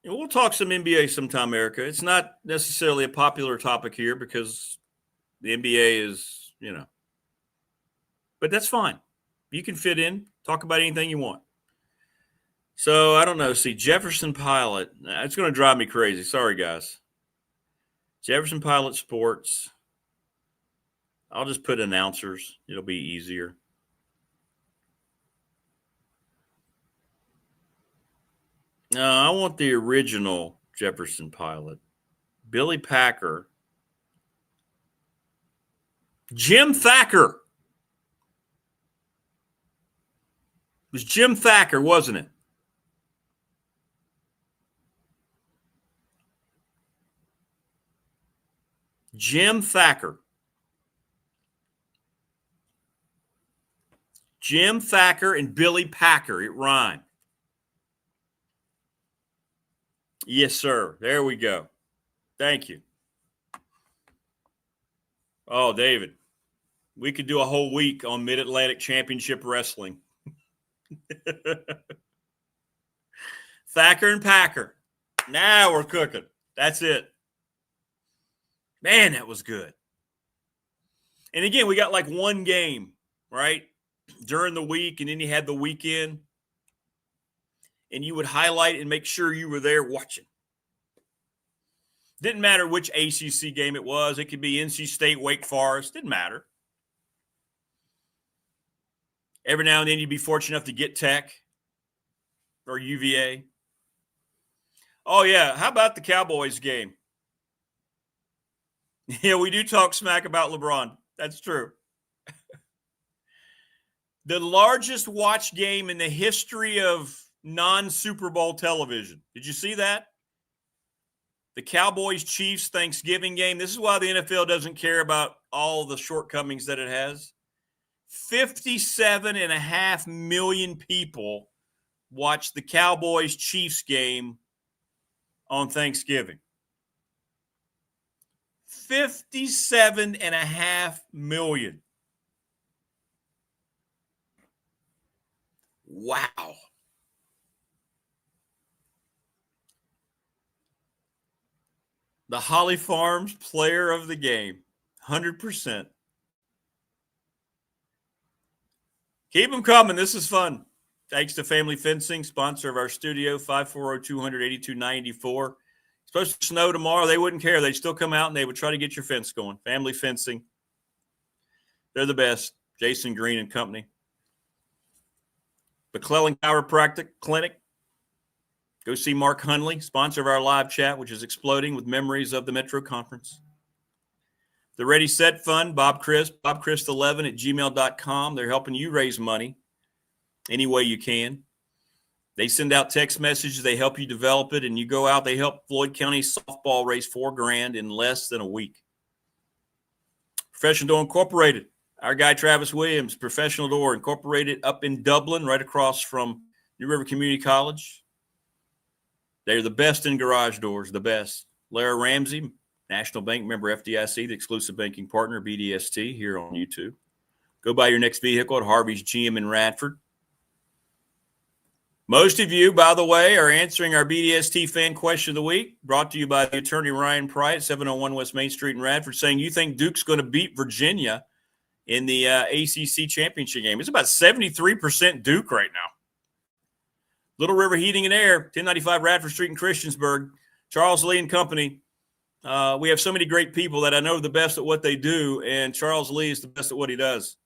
We'll talk some NBA sometime, Erica. It's not necessarily a popular topic here because the NBA is, but that's fine. You can fit in, talk about anything you want. So, I don't know. See, Jefferson Pilot, it's going to drive me crazy. Sorry, guys. Jefferson Pilot Sports. I'll just put announcers. It'll be easier. No, I want the original Jefferson Pilot. Billy Packer. Jim Thacker. It was Jim Thacker, wasn't it? Jim Thacker. Jim Thacker and Billy Packer. It rhymed. Yes, sir. There we go. Thank you. Oh, David, we could do a whole week on Mid-Atlantic Championship Wrestling. Thacker and Packer. Now we're cooking. That's it. Man, that was good. And again, we got like one game, right, during the week, and then you had the weekend. And you would highlight and make sure you were there watching. Didn't matter which ACC game it was. It could be NC State, Wake Forest. Didn't matter. Every now and then you'd be fortunate enough to get Tech or UVA. Oh, yeah. How about the Cowboys game? Yeah, we do talk smack about LeBron. That's true. The largest watch game in the history of non-Super Bowl television. Did you see that? The Cowboys-Chiefs Thanksgiving game. This is why the NFL doesn't care about all the shortcomings that it has. 57.5 million people watched the Cowboys-Chiefs game on Thanksgiving. 57.5 million. Wow. The Holly Farms player of the game. 100%. Keep them coming. This is fun. Thanks to Family Fencing, sponsor of our studio, 540-200-8294. Supposed to snow tomorrow. They wouldn't care. They'd still come out and they would try to get your fence going. Family Fencing. They're the best. Jason Green and Company. McClellan Chiropractic Clinic. Go see Mark Hunley, sponsor of our live chat, which is exploding with memories of the Metro Conference. The Ready Set Fund, Bob Christ 11 at gmail.com. They're helping you raise money any way you can. They send out text messages. They help you develop it, and you go out. They help Floyd County softball raise $4,000 in less than a week. Professional Door Incorporated. Our guy Travis Williams, Professional Door Incorporated up in Dublin, right across from New River Community College. They're the best in garage doors, the best. Lara Ramsey, National Bank member FDIC, the exclusive banking partner, BDST, here on YouTube. Go buy your next vehicle at Harvey's GM in Radford. Most of you, by the way, are answering our BDST fan question of the week, brought to you by the attorney Ryan Pride, 701 West Main Street in Radford, saying you think Duke's going to beat Virginia in the ACC championship game. It's about 73% Duke right now. Little River Heating and Air, 1095 Radford Street in Christiansburg. Charles Lee and Company. We have so many great people that I know the best at what they do, and Charles Lee is the best at what he does.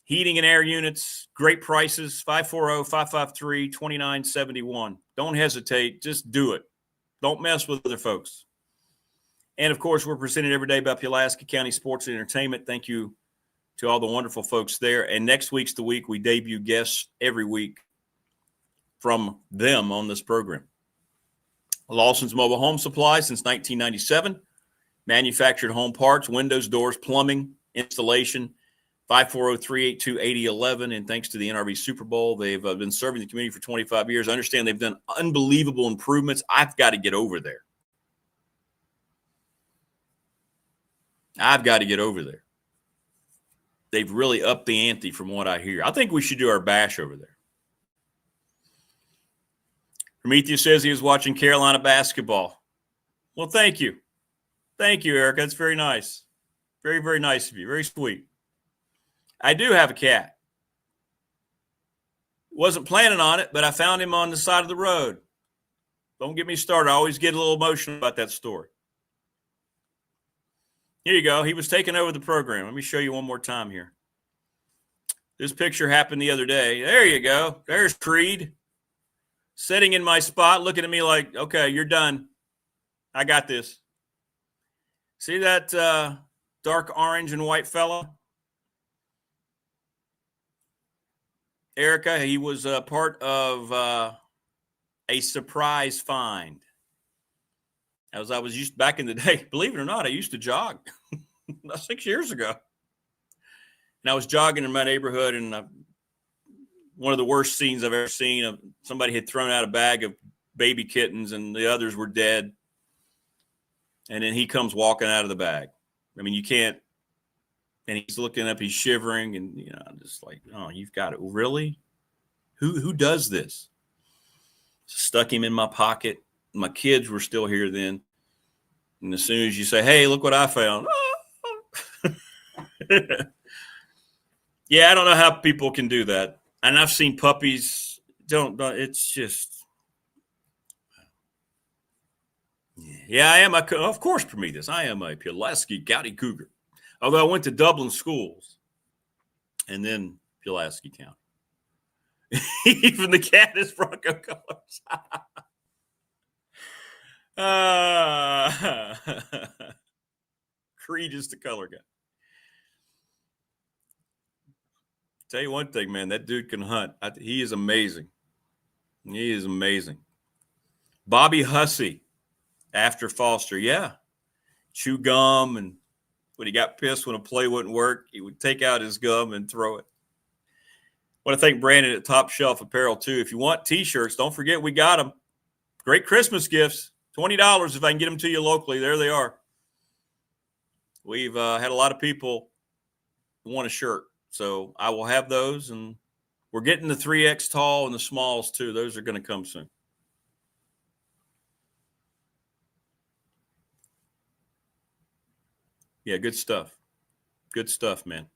Heating and air units, great prices, 540-553-2971. Don't hesitate. Just do it. Don't mess with other folks. And, of course, we're presented every day by Pulaski County Sports and Entertainment. Thank you to all the wonderful folks there. And next week's the week we debut guests every week from them on this program. Lawson's Mobile Home Supply since 1997. Manufactured home parts, windows, doors, plumbing, installation, 540-382-8011. And thanks to the NRV Super Bowl, they've been serving the community for 25 years. I understand they've done unbelievable improvements. I've got to get over there. They've really upped the ante from what I hear. I think we should do our bash over there. Prometheus says he was watching Carolina basketball. Well, thank you. Thank you, Eric. That's very nice. Very, very nice of you. Very sweet. I do have a cat. Wasn't planning on it, but I found him on the side of the road. Don't get me started. I always get a little emotional about that story. Here you go. He was taking over the program. Let me show you one more time here. This picture happened the other day. There you go. There's Creed. Sitting in my spot, looking at me like, okay, you're done. I got this. See that dark orange and white fella? Erica, he was part of a surprise find. As I was used back in the day, believe it or not, I used to jog 6 years ago. And I was jogging in my neighborhood, and one of the worst scenes I've ever seen. Somebody had thrown out a bag of baby kittens, and the others were dead. And then he comes walking out of the bag. I mean, you can't. And he's looking up, he's shivering, and I'm just like, oh, you've got it. Really? Who does this? Stuck him in my pocket. My kids were still here then. And as soon as you say, hey, look what I found. Yeah, I don't know how people can do that. And I've seen puppies. It's just. Yeah, I am. Of course, Prometheus. I am a Pulaski County Cougar. Although I went to Dublin schools and then Pulaski County. Even the cat is Bronco colors. Creed is the color guy. Tell you one thing, man, that dude can hunt. He is amazing. He is amazing. Bobby Hussey after Foster. Yeah. Chew gum, and when he got pissed when a play wouldn't work, he would take out his gum and throw it. I want to thank Brandon at Top Shelf Apparel, too. If you want T-shirts, don't forget we got them. Great Christmas gifts. $20 if I can get them to you locally. There they are. We've had a lot of people want a shirt. So I will have those, and we're getting the 3X tall and the smalls, too. Those are going to come soon. Yeah, good stuff. Good stuff, man.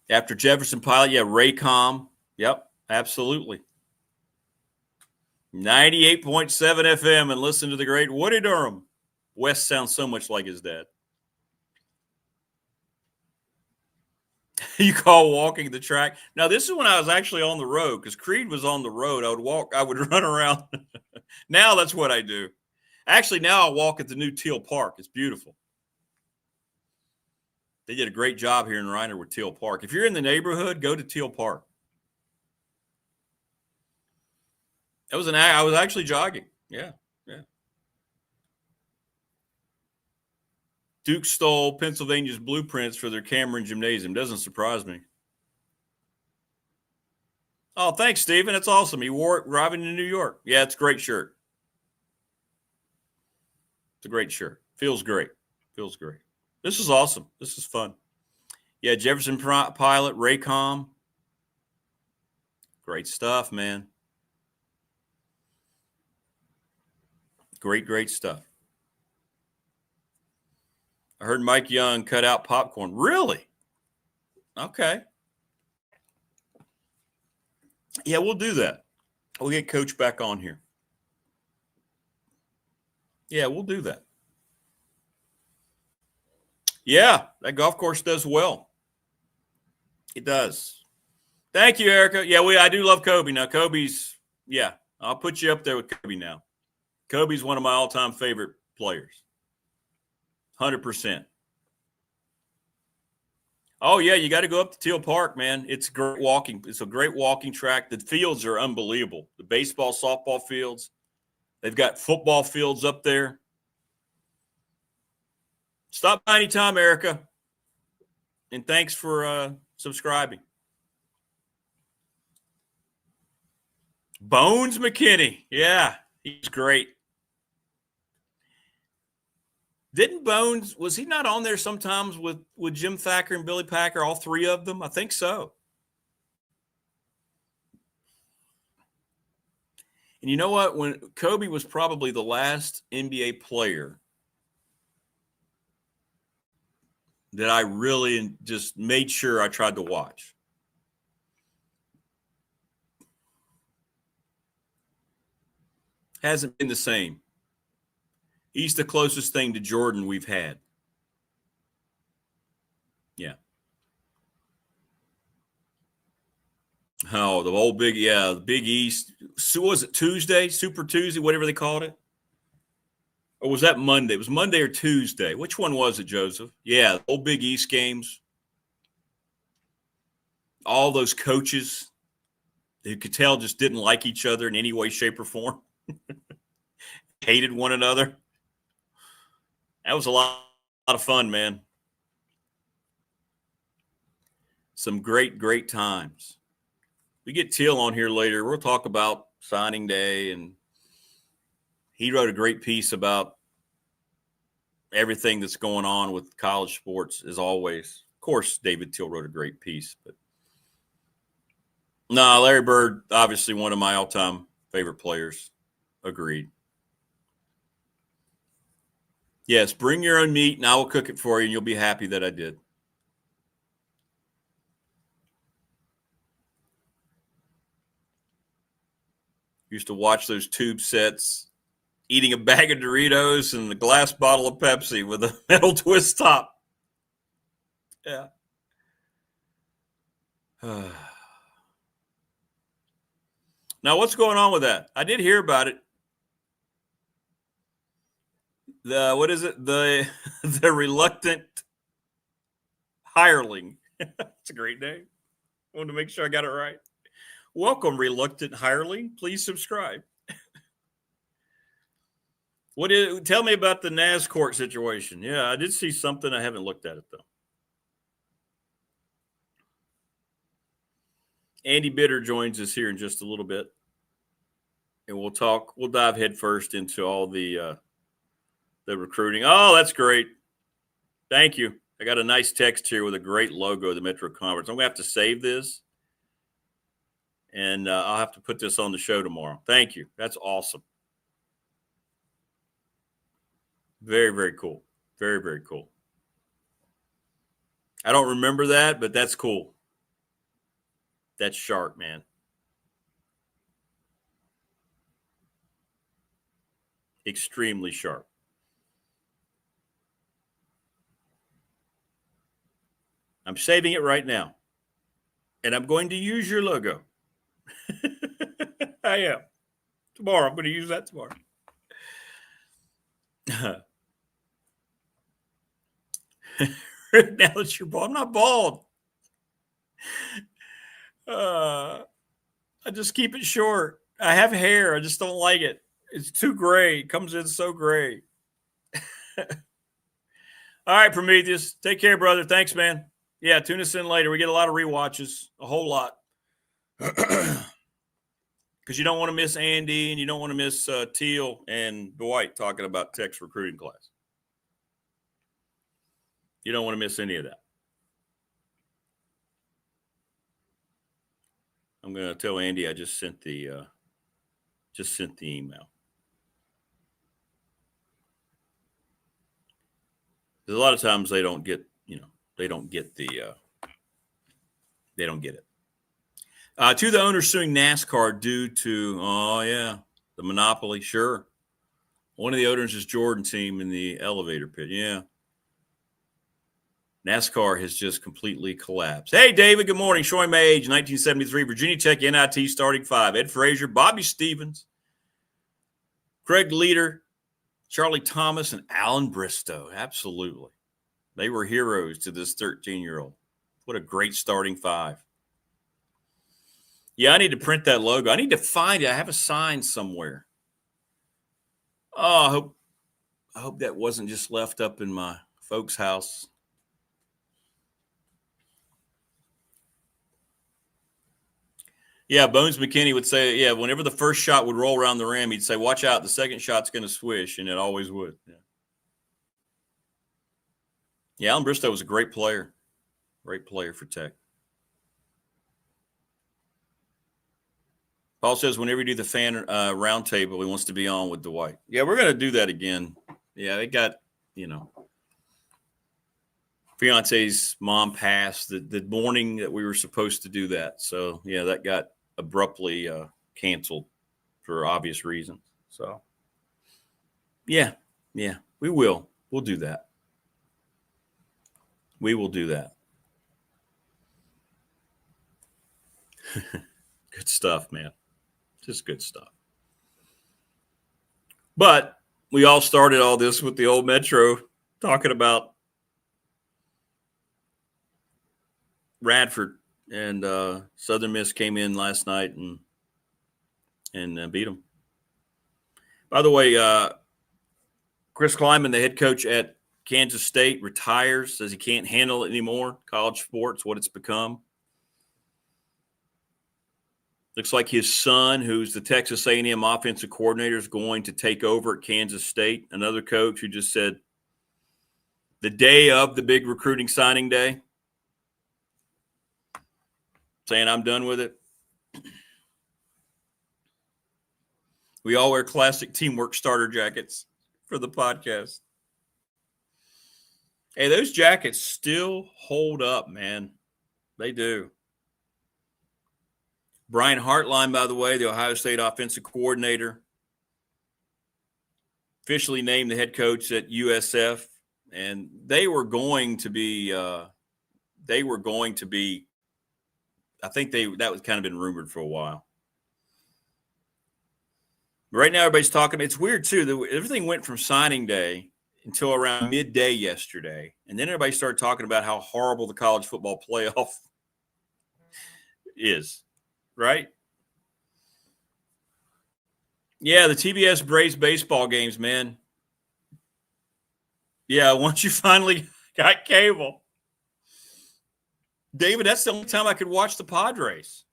After Jefferson Pilot, yeah, Raycom. Yep, absolutely. 98.7 FM, and listen to the great Woody Durham. Wes sounds so much like his dad. You call walking the track. Now, this is when I was actually on the road, because Creed was on the road. I would run around. Now that's what I do. Actually, now I walk at the new Teel Park. It's beautiful. They did a great job here in Reiner with Teel Park. If you're in the neighborhood, go to Teel Park. I was actually jogging. Yeah. Duke stole Pennsylvania's blueprints for their Cameron Gymnasium. Doesn't surprise me. Oh, thanks, Steven. That's awesome. He wore it driving to New York. Yeah, it's a great shirt. It's a great shirt. Feels great. Feels great. This is awesome. This is fun. Yeah, Jefferson Pilot, Raycom. Great stuff, man. Great stuff. I heard Mike Young cut out popcorn. Really? Okay. Yeah, we'll do that. We'll get Coach back on here. Yeah, we'll do that. Yeah, that golf course does well. It does. Thank you, Erica. Yeah, I do love Kobe. Now, Kobe's, yeah, I'll put you up there with Kobe now. Kobe's one of my all-time favorite players. 100%. Oh, yeah, you got to go up to Teel Park, man. It's great walking. It's a great walking track. The fields are unbelievable. The baseball, softball fields. They've got football fields up there. Stop by anytime, Erica. And thanks for subscribing. Bones McKinney. Yeah, he's great. Didn't Bones, was he not on there sometimes with Jim Thacker and Billy Packer, all three of them? I think so. And you know what? When Kobe was probably the last NBA player that I really just made sure I tried to watch. Hasn't been the same. He's the closest thing to Jordan we've had. Yeah. Oh, the old Big East. So was it Tuesday, Super Tuesday, whatever they called it? Or was that Monday? It was Monday or Tuesday. Which one was it, Joseph? Yeah, the old Big East games. All those coaches who could tell just didn't like each other in any way, shape, or form. Hated one another. That was a lot of fun, man. Some great times. We get Teel on here later. We'll talk about signing day, and he wrote a great piece about everything that's going on with college sports, as always. Of course, David Teel wrote a great piece, but no, Larry Bird, obviously one of my all-time favorite players. Agreed. Yes, bring your own meat, and I will cook it for you, and you'll be happy that I did. Used to watch those tube sets, eating a bag of Doritos and a glass bottle of Pepsi with a metal twist top. Yeah. Now, what's going on with that? I did hear about it. What is it? The reluctant hireling. That's a great name. I wanted to make sure I got it right. Welcome, reluctant hireling. Please subscribe. Tell me about the NAS court situation. Yeah, I did see something. I haven't looked at it, though. Andy Bitter joins us here in just a little bit. And we'll dive headfirst into all the recruiting. Oh, that's great. Thank you. I got a nice text here with a great logo of the Metro Conference. I'm going to have to save this. And I'll have to put this on the show tomorrow. Thank you. That's awesome. Very, very cool. Very, very cool. I don't remember that, but that's cool. That's sharp, man. Extremely sharp. I'm saving it right now. And I'm going to use your logo. I am. Tomorrow. I'm going to use that tomorrow. Now that you're bald. I'm not bald. I just keep it short. I have hair. I just don't like it. It's too gray. It comes in so gray. All right, Prometheus. Take care, brother. Thanks, man. Yeah, tune us in later. We get a lot of rewatches, a whole lot. Because you don't want to miss Andy and you don't want to miss Teel and Dwight talking about Tech's recruiting class. You don't want to miss any of that. I'm going to tell Andy I just sent the email. There's a lot of times they don't get, they don't get it. To the owners suing NASCAR due to, the monopoly. Sure. One of the owners is Jordan team in the elevator pit. Yeah. NASCAR has just completely collapsed. Hey, David, good morning. Showing my age, 1973, Virginia Tech NIT starting 5. Ed Frazier, Bobby Stevens, Craig Leader, Charlie Thomas, and Alan Bristow. Absolutely. They were heroes to this 13-year-old. What a great starting 5. Yeah, I need to print that logo. I need to find it. I have a sign somewhere. Oh, I hope that wasn't just left up in my folks' house. Yeah, Bones McKinney would say, whenever the first shot would roll around the rim, he'd say, watch out, the second shot's going to swish, and it always would. Yeah, Alan Bristow was a great player for Tech. Paul says, whenever you do the fan roundtable, he wants to be on with Dwight. Yeah, we're going to do that again. Yeah, they got, fiance's mom passed the morning that we were supposed to do that. So, yeah, that got abruptly canceled for obvious reasons. So, yeah, we will. We'll do that. We will do that. Good stuff, man. Just good stuff. But we all started all this with the old Metro talking about Radford, and Southern Miss came in last night and beat them. By the way, Chris Kleiman, the head coach at Kansas State, retires, says he can't handle it anymore. College sports, what it's become. Looks like his son, who's the Texas A&M offensive coordinator, is going to take over at Kansas State. Another coach who just said the day of the big recruiting signing day, saying I'm done with it. We all wear classic teamwork starter jackets for the podcast. Hey, those jackets still hold up, man. They do. Brian Hartline, by the way, the Ohio State offensive coordinator, officially named the head coach at USF, and they were going to be I think that was kind of been rumored for a while. Right now, everybody's talking. It's weird, too. Everything went from signing day until around midday yesterday. And then everybody started talking about how horrible the college football playoff is, right? Yeah, the TBS Braves baseball games, man. Yeah, once you finally got cable. David, that's the only time I could watch the Padres.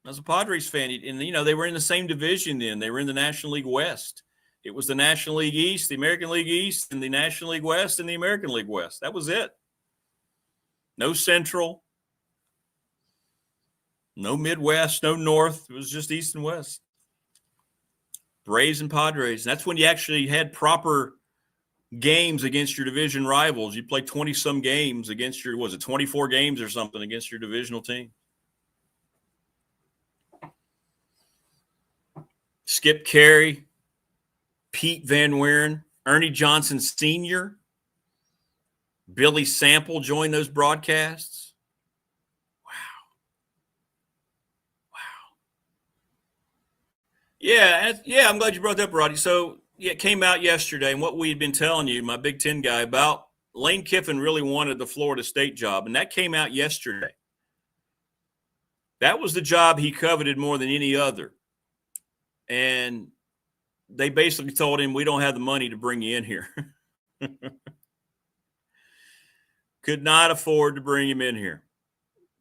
I was a Padres fan, and, they were in the same division then. They were in the National League West. It was the National League East, the American League East, and the National League West, and the American League West. That was it. No Central. No Midwest, no North. It was just East and West. Braves and Padres. And that's when you actually had proper games against your division rivals. You play 20-some games against your, was it 24 games or something against your divisional team? Skip Carey, Pete Van Wieren, Ernie Johnson Sr., Billy Sample joined those broadcasts. Wow. Yeah, I'm glad you brought that up, Roddy. So, yeah, it came out yesterday, and what we had been telling you, my Big Ten guy, about Lane Kiffin really wanted the Florida State job, and that came out yesterday. That was the job he coveted more than any other. And they basically told him, we don't have the money to bring you in here. Could not afford to bring him in here.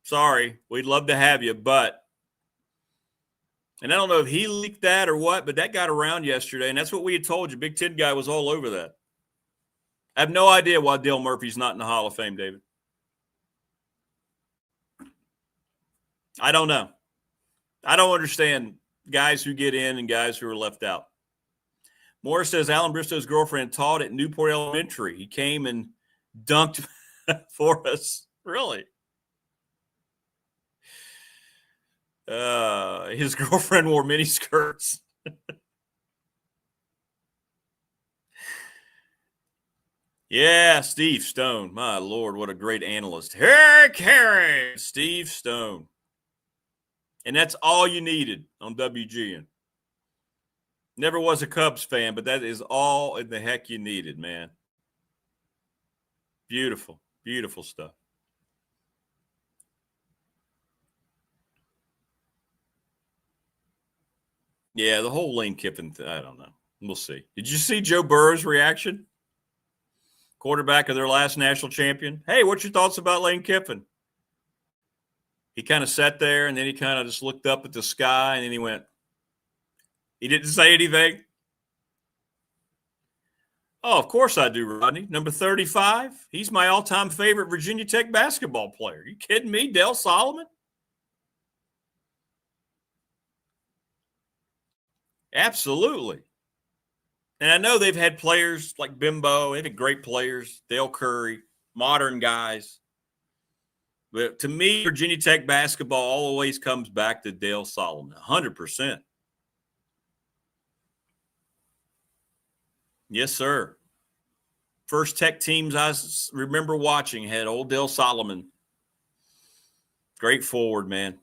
Sorry, we'd love to have you, but – and I don't know if he leaked that or what, but that got around yesterday, and that's what we had told you. Big Ten guy was all over that. I have no idea why Dale Murphy's not in the Hall of Fame, David. I don't know. I don't understand guys who get in and guys who are left out. Morris says Alan Bristow's girlfriend taught at Newport Elementary. He came and dunked for us. Really? His girlfriend wore mini skirts. Yeah, Steve Stone. My Lord, what a great analyst. Hey, Carey! Steve Stone. And that's all you needed on WGN. Never was a Cubs fan, but that is all in the heck you needed, man. Beautiful, beautiful stuff. Yeah, the whole Lane Kiffin I don't know. We'll see. Did you see Joe Burrow's reaction? Quarterback of their last national champion. Hey, what's your thoughts about Lane Kiffin? He kind of sat there, and then he kind of just looked up at the sky, and then he went. He didn't say anything. Oh, of course I do, Rodney. Number 35. He's my all-time favorite Virginia Tech basketball player. Are you kidding me, Dale Solomon? Absolutely. And I know they've had players like Bimbo. They've had great players, Dale Curry, modern guys. But to me, Virginia Tech basketball always comes back to Dale Solomon, 100%. Yes, sir. First Tech teams I remember watching had old Dale Solomon. Great forward, man.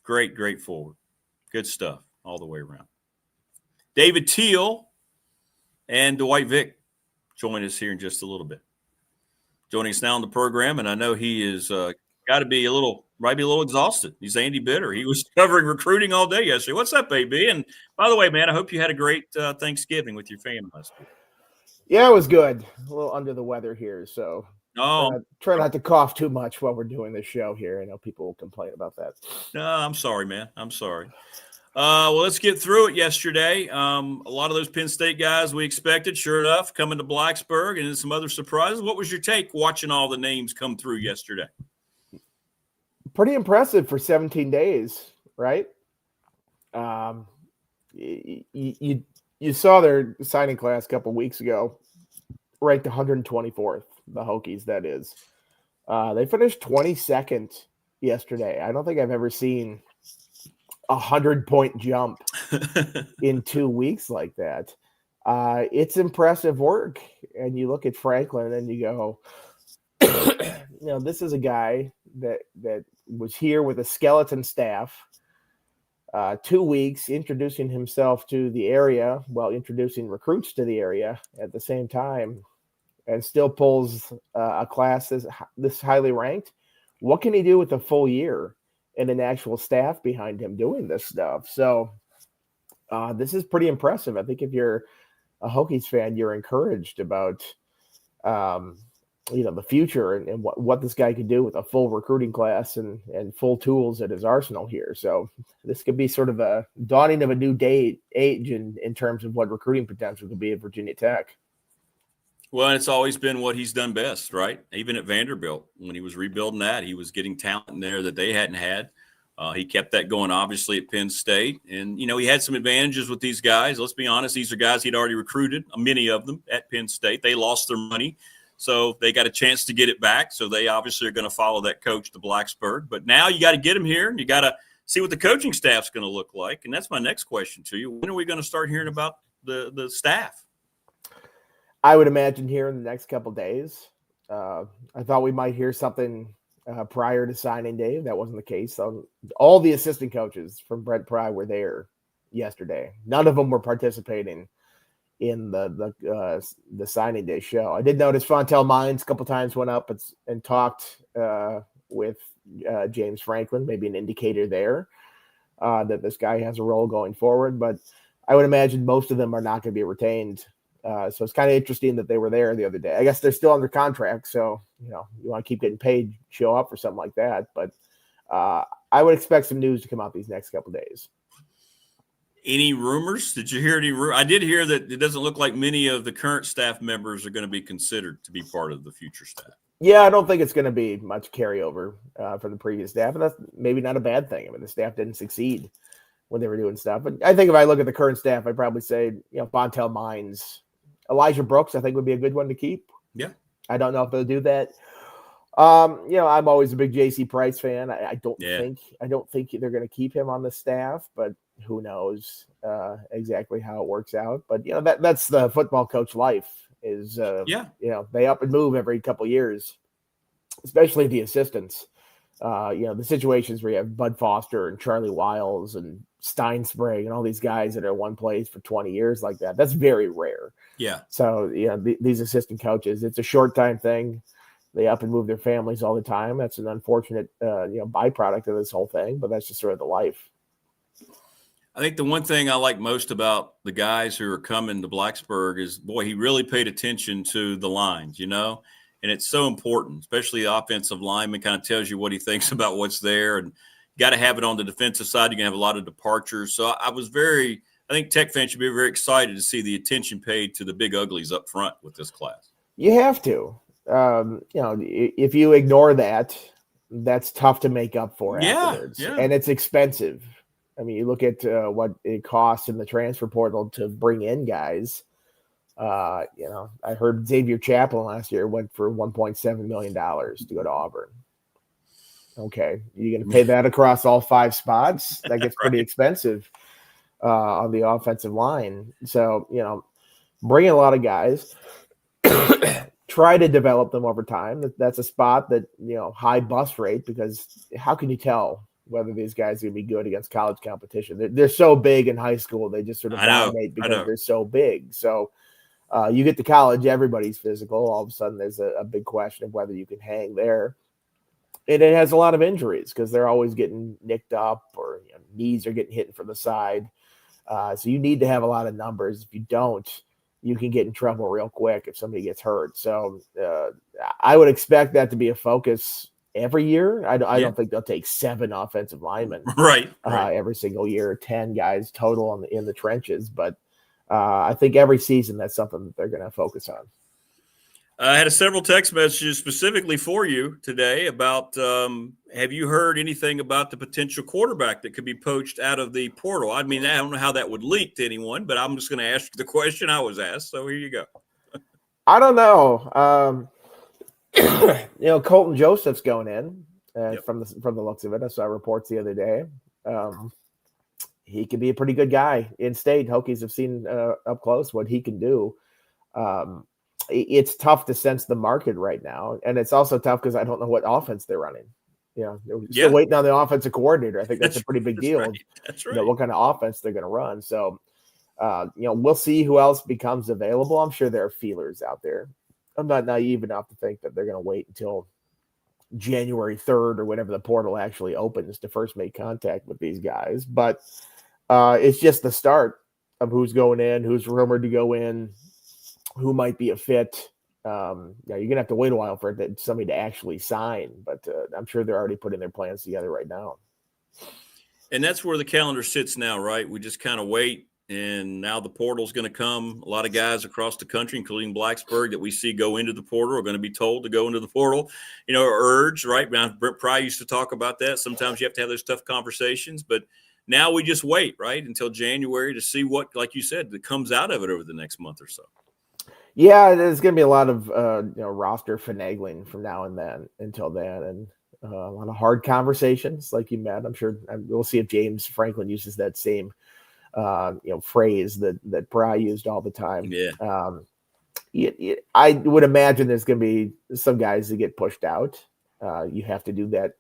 Great forward. Good stuff all the way around. David Teel and Dwight Vick join us here in just a little bit. Joining us now on the program, and I know he is got to be might be a little exhausted. He's Andy Bitter. He was covering recruiting all day yesterday. What's up, AB? And by the way, man, I hope you had a great Thanksgiving with your family last week. Yeah, it was good. A little under the weather here, so try not to cough too much while we're doing this show here. I know people will complain about that. No, I'm sorry, man. I'm sorry. Well, let's get through it yesterday. A lot of those Penn State guys we expected, sure enough, coming to Blacksburg, and then some other surprises. What was your take watching all the names come through yesterday? Pretty impressive for 17 days, right? You saw their signing class a couple weeks ago, ranked 124th, the Hokies, that is. They finished 22nd yesterday. I don't think I've ever seen – 100-point jump in 2 weeks like that. It's impressive work. And you look at Franklin and you go, this is a guy that was here with a skeleton staff, 2 weeks, introducing himself to the area while introducing recruits to the area at the same time, and still pulls a class this highly ranked. What can he do with a full year and an actual staff behind him doing this stuff? So this is pretty impressive. I think if you're a Hokies fan, you're encouraged about, the future and what this guy could do with a full recruiting class and full tools at his arsenal here. So this could be sort of a dawning of a new age in terms of what recruiting potential could be at Virginia Tech. Well, it's always been what he's done best, right? Even at Vanderbilt, when he was rebuilding that, he was getting talent in there that they hadn't had. He kept that going, obviously, at Penn State. And, you know, he had some advantages with these guys. Let's be honest. These are guys he'd already recruited, many of them at Penn State. They lost their money, so they got a chance to get it back. So they obviously are going to follow that coach to Blacksburg. But now you got to get him here, and you got to see what the coaching staff's going to look like. And that's my next question to you. When are we going to start hearing about the staff? I would imagine here in the next couple of days. I thought we might hear something prior to signing day. That wasn't the case. So all the assistant coaches from Brent Pry were there yesterday. None of them were participating in the signing day show. I did notice Fontel Mines a couple times went up and talked with James Franklin, maybe an indicator there that this guy has a role going forward. But I would imagine most of them are not going to be retained. So it's kind of interesting that they were there the other day. I guess they're still under contract, so you want to keep getting paid, show up or something like that. But I would expect some news to come out these next couple of days. Any rumors? Did you hear any? I did hear that it doesn't look like many of the current staff members are going to be considered to be part of the future staff. Yeah, I don't think it's going to be much carryover from the previous staff, and that's maybe not a bad thing. I mean, the staff didn't succeed when they were doing stuff. But I think if I look at the current staff, I'd probably say, Fontel Mines, Elijah Brooks, I think would be a good one to keep. Yeah. I don't know if they'll do that. I'm always a big JC Price fan. I don't think they're going to keep him on the staff, but who knows exactly how it works out. But that's the football coach life is they up and move every couple years, especially the assistants. The situations where you have Bud Foster and Charlie Wiles and Steinsprang and all these guys that are in one place for 20 years like that. That's very rare. Yeah. So, these assistant coaches, it's a short time thing. They up and move their families all the time. That's an unfortunate, byproduct of this whole thing, but that's just sort of the life. I think the one thing I like most about the guys who are coming to Blacksburg is, boy, he really paid attention to the lines, and it's so important, especially the offensive lineman kind of tells you what he thinks about what's there, and you got to have it on the defensive side. You're going to have a lot of departures. So I think Tech fans should be very excited to see the attention paid to the big uglies up front with this class. You have to. If you ignore that, that's tough to make up for afterwards. Yeah. And it's expensive. I mean, you look at what it costs in the transfer portal to bring in guys. I heard Xavier Chaplin last year went for $1.7 million to go to Auburn. Okay, you're going to pay that across all 5 spots? That gets pretty expensive on the offensive line. So, bring in a lot of guys. Try to develop them over time. That's a spot that, high bust rate, because how can you tell whether these guys are going to be good against college competition? They're so big in high school. They just sort of dominate because they're so big. So you get to college, everybody's physical. All of a sudden there's a big question of whether you can hang there. And it has a lot of injuries because they're always getting nicked up or knees are getting hit from the side. So you need to have a lot of numbers. If you don't, you can get in trouble real quick if somebody gets hurt. So I would expect that to be a focus every year. I don't think they'll take 7 offensive linemen right. Every single year, 10 guys total in the trenches. But I think every season that's something that they're going to focus on. I had several text messages specifically for you today about have you heard anything about the potential quarterback that could be poached out of the portal? I mean, I don't know how that would leak to anyone, but I'm just going to ask you the question I was asked. So here you go. I don't know. Colton Joseph's going in from the looks of it. I saw reports the other day. He could be a pretty good guy in state. Hokies have seen up close what he can do. It's tough to sense the market right now. And it's also tough because I don't know what offense they're running. They're still waiting on the offensive coordinator. I think that's a pretty big deal. Right. That's right. What kind of offense they're going to run. So, we'll see who else becomes available. I'm sure there are feelers out there. I'm not naive enough to think that they're going to wait until January 3rd or whenever the portal actually opens to first make contact with these guys. But it's just the start of who's going in, who's rumored to go in, who might be a fit. You're going to have to wait a while for somebody to actually sign, but I'm sure they're already putting their plans together right now. And that's where the calendar sits now, right? We just kind of wait And now the portal is going to come. A lot of guys across the country, including Blacksburg, that we see go into the portal are going to be told to go into the portal, or urged, right? Now, Brent Pry used to talk about that. Sometimes you have to have those tough conversations, but now we just wait, right, until January to see what, like you said, that comes out of it over the next month or so. Yeah, there's going to be a lot of roster finagling from now and then until then, and a lot of hard conversations, like you met. I'm sure we'll see if James Franklin uses that same phrase that Pry used all the time. Yeah. I would imagine there's going to be some guys that get pushed out. You have to do that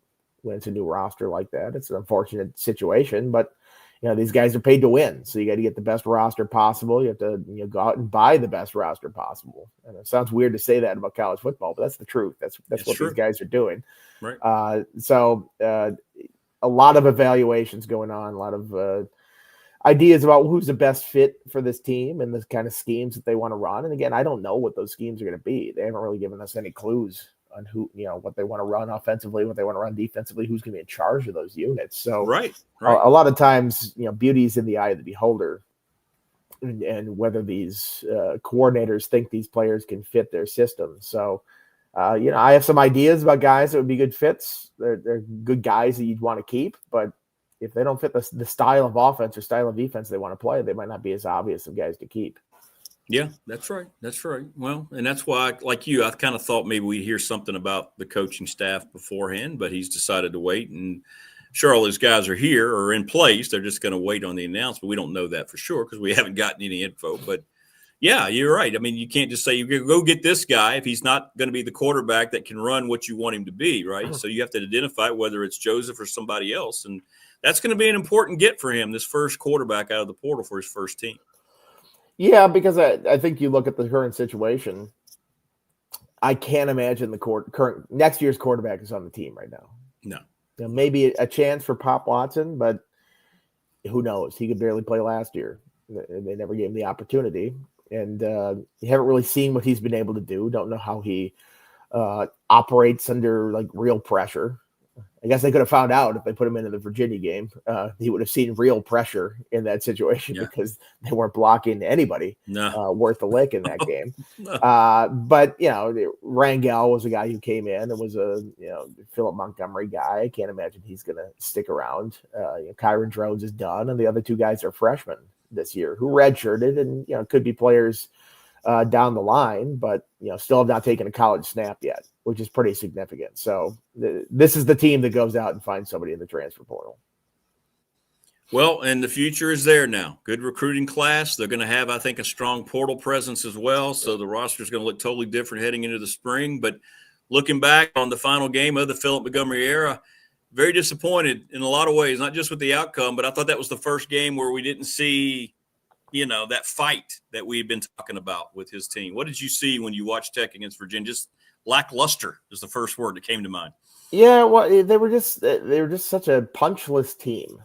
when it's a new roster like that. It's an unfortunate situation, but these guys are paid to win, so you got to get the best roster possible. You have to go out and buy the best roster possible. And it sounds weird to say that about college football, but that's the truth. That's what true. These guys are doing. Right. So a lot of evaluations going on, a lot of ideas about who's the best fit for this team and the kind of schemes that they want to run. And again, I don't know what those schemes are going to be. They haven't really given us any clues on who, what they want to run offensively, what they want to run defensively, who's going to be in charge of those units. So right. A lot of times, beauty is in the eye of the beholder, and whether these coordinators think these players can fit their system. So, I have some ideas about guys that would be good fits. They're good guys that you'd want to keep, but if they don't fit the style of offense or style of defense they want to play, they might not be as obvious of guys to keep. Yeah, that's right. That's right. Well, and that's why, like you, I kind of thought maybe we'd hear something about the coaching staff beforehand, but he's decided to wait. And sure, all these guys are here or in place. They're just going to wait on the announcement. We don't know that for sure because we haven't gotten any info. But, yeah, you're right. I mean, you can't just say you go get this guy if he's not going to be the quarterback that can run what you want him to be, right? So you have to identify whether it's Joseph or somebody else. And that's going to be an important get for him, this first quarterback out of the portal for his first team. Yeah, because I think you look at the current situation, I can't imagine the current next year's quarterback is on the team right now. No. Maybe a chance for Pop Watson, but who knows? He could barely play last year. They never gave him the opportunity. And you haven't really seen what he's been able to do. Don't know how he operates under real pressure. I guess they could have found out if they put him into the Virginia game. He would have seen real pressure in that situation because they weren't blocking anybody worth a lick in that game. But, Rangel was a guy who came in and was a, Philip Montgomery guy. I can't imagine he's going to stick around. Kyron Drones is done, and the other two guys are freshmen this year who redshirted and, could be players down the line, but, still have not taken a college snap yet, which is pretty significant. So this is the team that goes out and finds somebody in the transfer portal. Well, and the future is there now. Good recruiting class. They're going to have, I think, a strong portal presence as well. So the roster is going to look totally different heading into the spring. But looking back on the final game of the Philip Montgomery era, very disappointed in a lot of ways, not just with the outcome, but I thought that was the first game where we didn't see, that fight that we had been talking about with his team. What did you see when you watched Tech against Virginia? Just lackluster is the first word that came to mind. Yeah, well, they were just such a punchless team.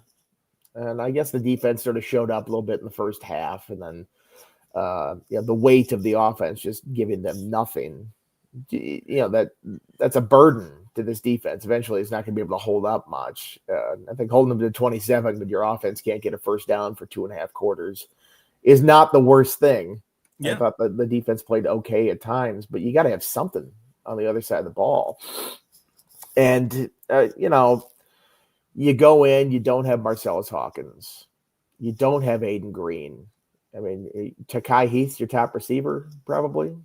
And I guess the defense sort of showed up a little bit in the first half, and then the weight of the offense just giving them nothing. That's a burden to this defense. Eventually, it's not going to be able to hold up much. I think holding them to 27, but your offense can't get a first down for 2.5 quarters is not the worst thing. Yeah. I thought the defense played okay at times, but you got to have something on the other side of the ball. And, you go in, you don't have Marcellus Hawkins. You don't have Aiden Green. I mean, Takai Heath's your top receiver, probably.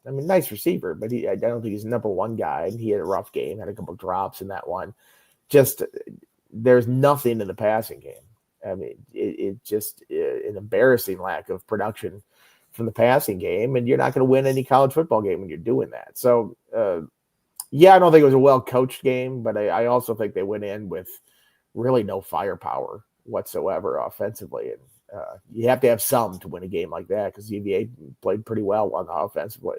Nice receiver, but I don't think he's the number one guy. And he had a rough game, had a couple drops in that one. Just there's nothing in the passing game. I mean, it's just an embarrassing lack of production from the passing game, and you're not going to win any college football game when you're doing that. So, I don't think it was a well-coached game, but I also think they went in with really no firepower whatsoever offensively. And you have to have some to win a game like that because UVA played pretty well on the offensively.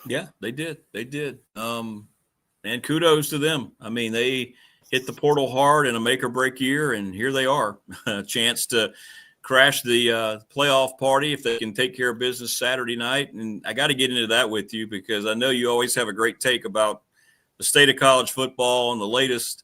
Yeah, they did. They did. And kudos to them. I mean, they hit the portal hard in a make-or-break year, and here they are, a chance to crash the playoff party if they can take care of business Saturday night. And I got to get into that with you because I know you always have a great take about the state of college football and the latest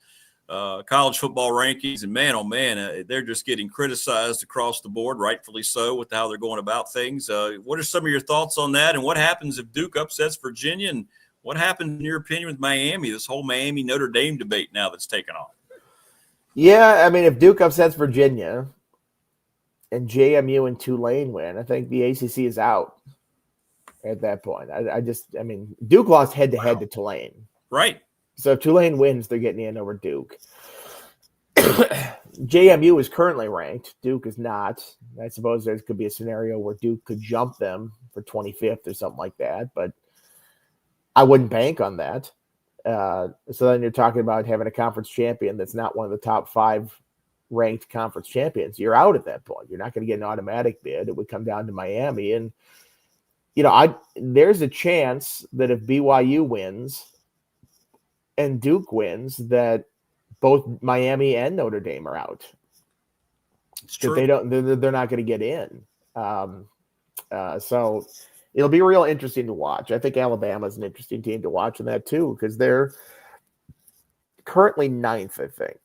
college football rankings, and man, oh man, they're just getting criticized across the board, rightfully so, with how they're going about things. What are some of your thoughts on that, and what happens if Duke upsets Virginia, and what happens, in your opinion, with Miami, this whole Miami-Notre Dame debate now that's taken off? Yeah, I mean, if Duke upsets Virginia and JMU and Tulane win, I think the ACC is out at that point. I mean, Duke lost head-to-head to Tulane. Right. So if Tulane wins, they're getting in over Duke. JMU is currently ranked. Duke is not. I suppose there could be a scenario where Duke could jump them for 25th or something like that, but I wouldn't bank on that. So then you're talking about having a conference champion that's not one of the top 5 ranked conference champions. You're out at that point. You're not going to get an automatic bid. It would come down to Miami. And, there's a chance that if BYU wins and Duke wins, that both Miami and Notre Dame are out. It's true. They're not going to get in. So it'll be real interesting to watch. I think Alabama's an interesting team to watch in that too, because they're currently 9th, I think,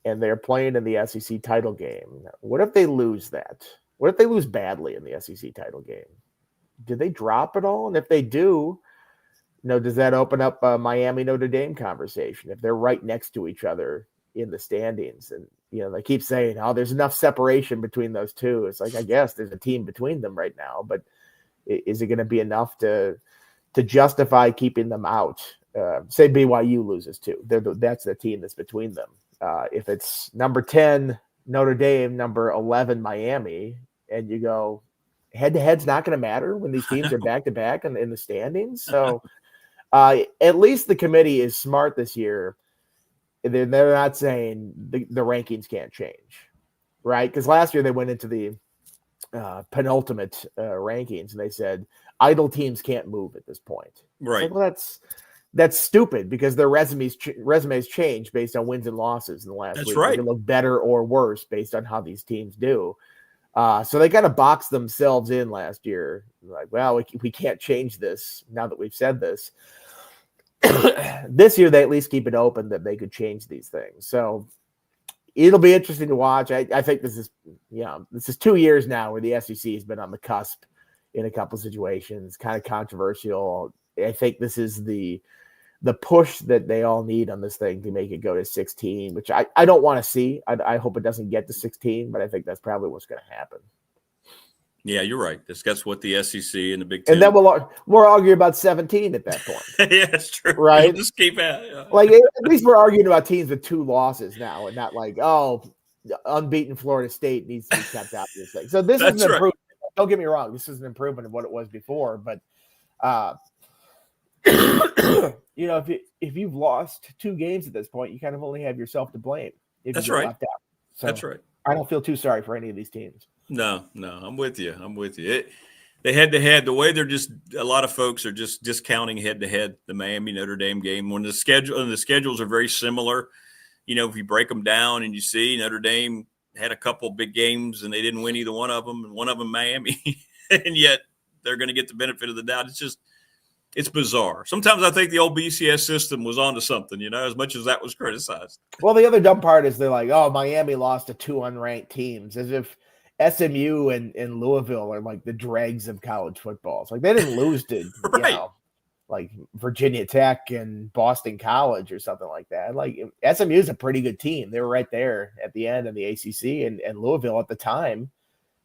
and they're playing in the SEC title game. What if they lose that? What if they lose badly in the SEC title game? Do they drop it all? And if they do, does that open up a Miami Notre Dame conversation if they're right next to each other in the standings? And they keep saying, "Oh, there's enough separation between those two." It's like, I guess there's a team between them right now, but is it going to be enough to justify keeping them out? Say BYU loses too. That's the team that's between them. If it's number 10 Notre Dame, number 11 Miami, and you go head-to-head's not going to matter when these teams are back-to-back in the standings. So at least the committee is smart this year. They're not saying the rankings can't change, right? Because last year they went into the penultimate rankings and they said idle teams can't move at this point. Right. Like, well, that's stupid because their resumes change based on wins and losses in the last week. That's right. They can look better or worse based on how these teams do. So they kind of boxed themselves in last year. Like, well, we can't change this now that we've said this. This year, they at least keep it open that they could change these things. So it'll be interesting to watch. I think this is 2 years now where the SEC has been on the cusp in a couple of situations, kind of controversial. I think this is the push that they all need on this thing to make it go to 16, which I don't want to see. I hope it doesn't get to 16, but I think that's probably what's going to happen. Yeah, you're right. That's what the SEC and the Big Ten. And then we're arguing about 17 at that point. Yeah, it's true. Right? We'll just keep at it. Like, at least we're arguing about teams with 2 losses now and not like, unbeaten Florida State needs to be kept out of this thing. So this is an improvement. Don't get me wrong. This is an improvement of what it was before. But, if you've lost 2 games at this point, you kind of only have yourself to blame. That's right. Left out. So that's right. I don't feel too sorry for any of these teams. No, I'm with you. They head-to-head, the way they're just – a lot of folks are just discounting head-to-head the Miami-Notre Dame game when the schedules are very similar. If you break them down and you see Notre Dame had a couple big games and they didn't win either one of them, and one of them Miami, and yet they're going to get the benefit of the doubt. It's bizarre. Sometimes I think the old BCS system was onto something, as much as that was criticized. Well, the other dumb part is they're like, oh, Miami lost to 2 unranked teams, as if SMU and Louisville are like the dregs of college football. It's like they didn't lose to, right. Like Virginia Tech and Boston College or something like that. Like SMU is a pretty good team. They were right there at the end of the ACC, and Louisville at the time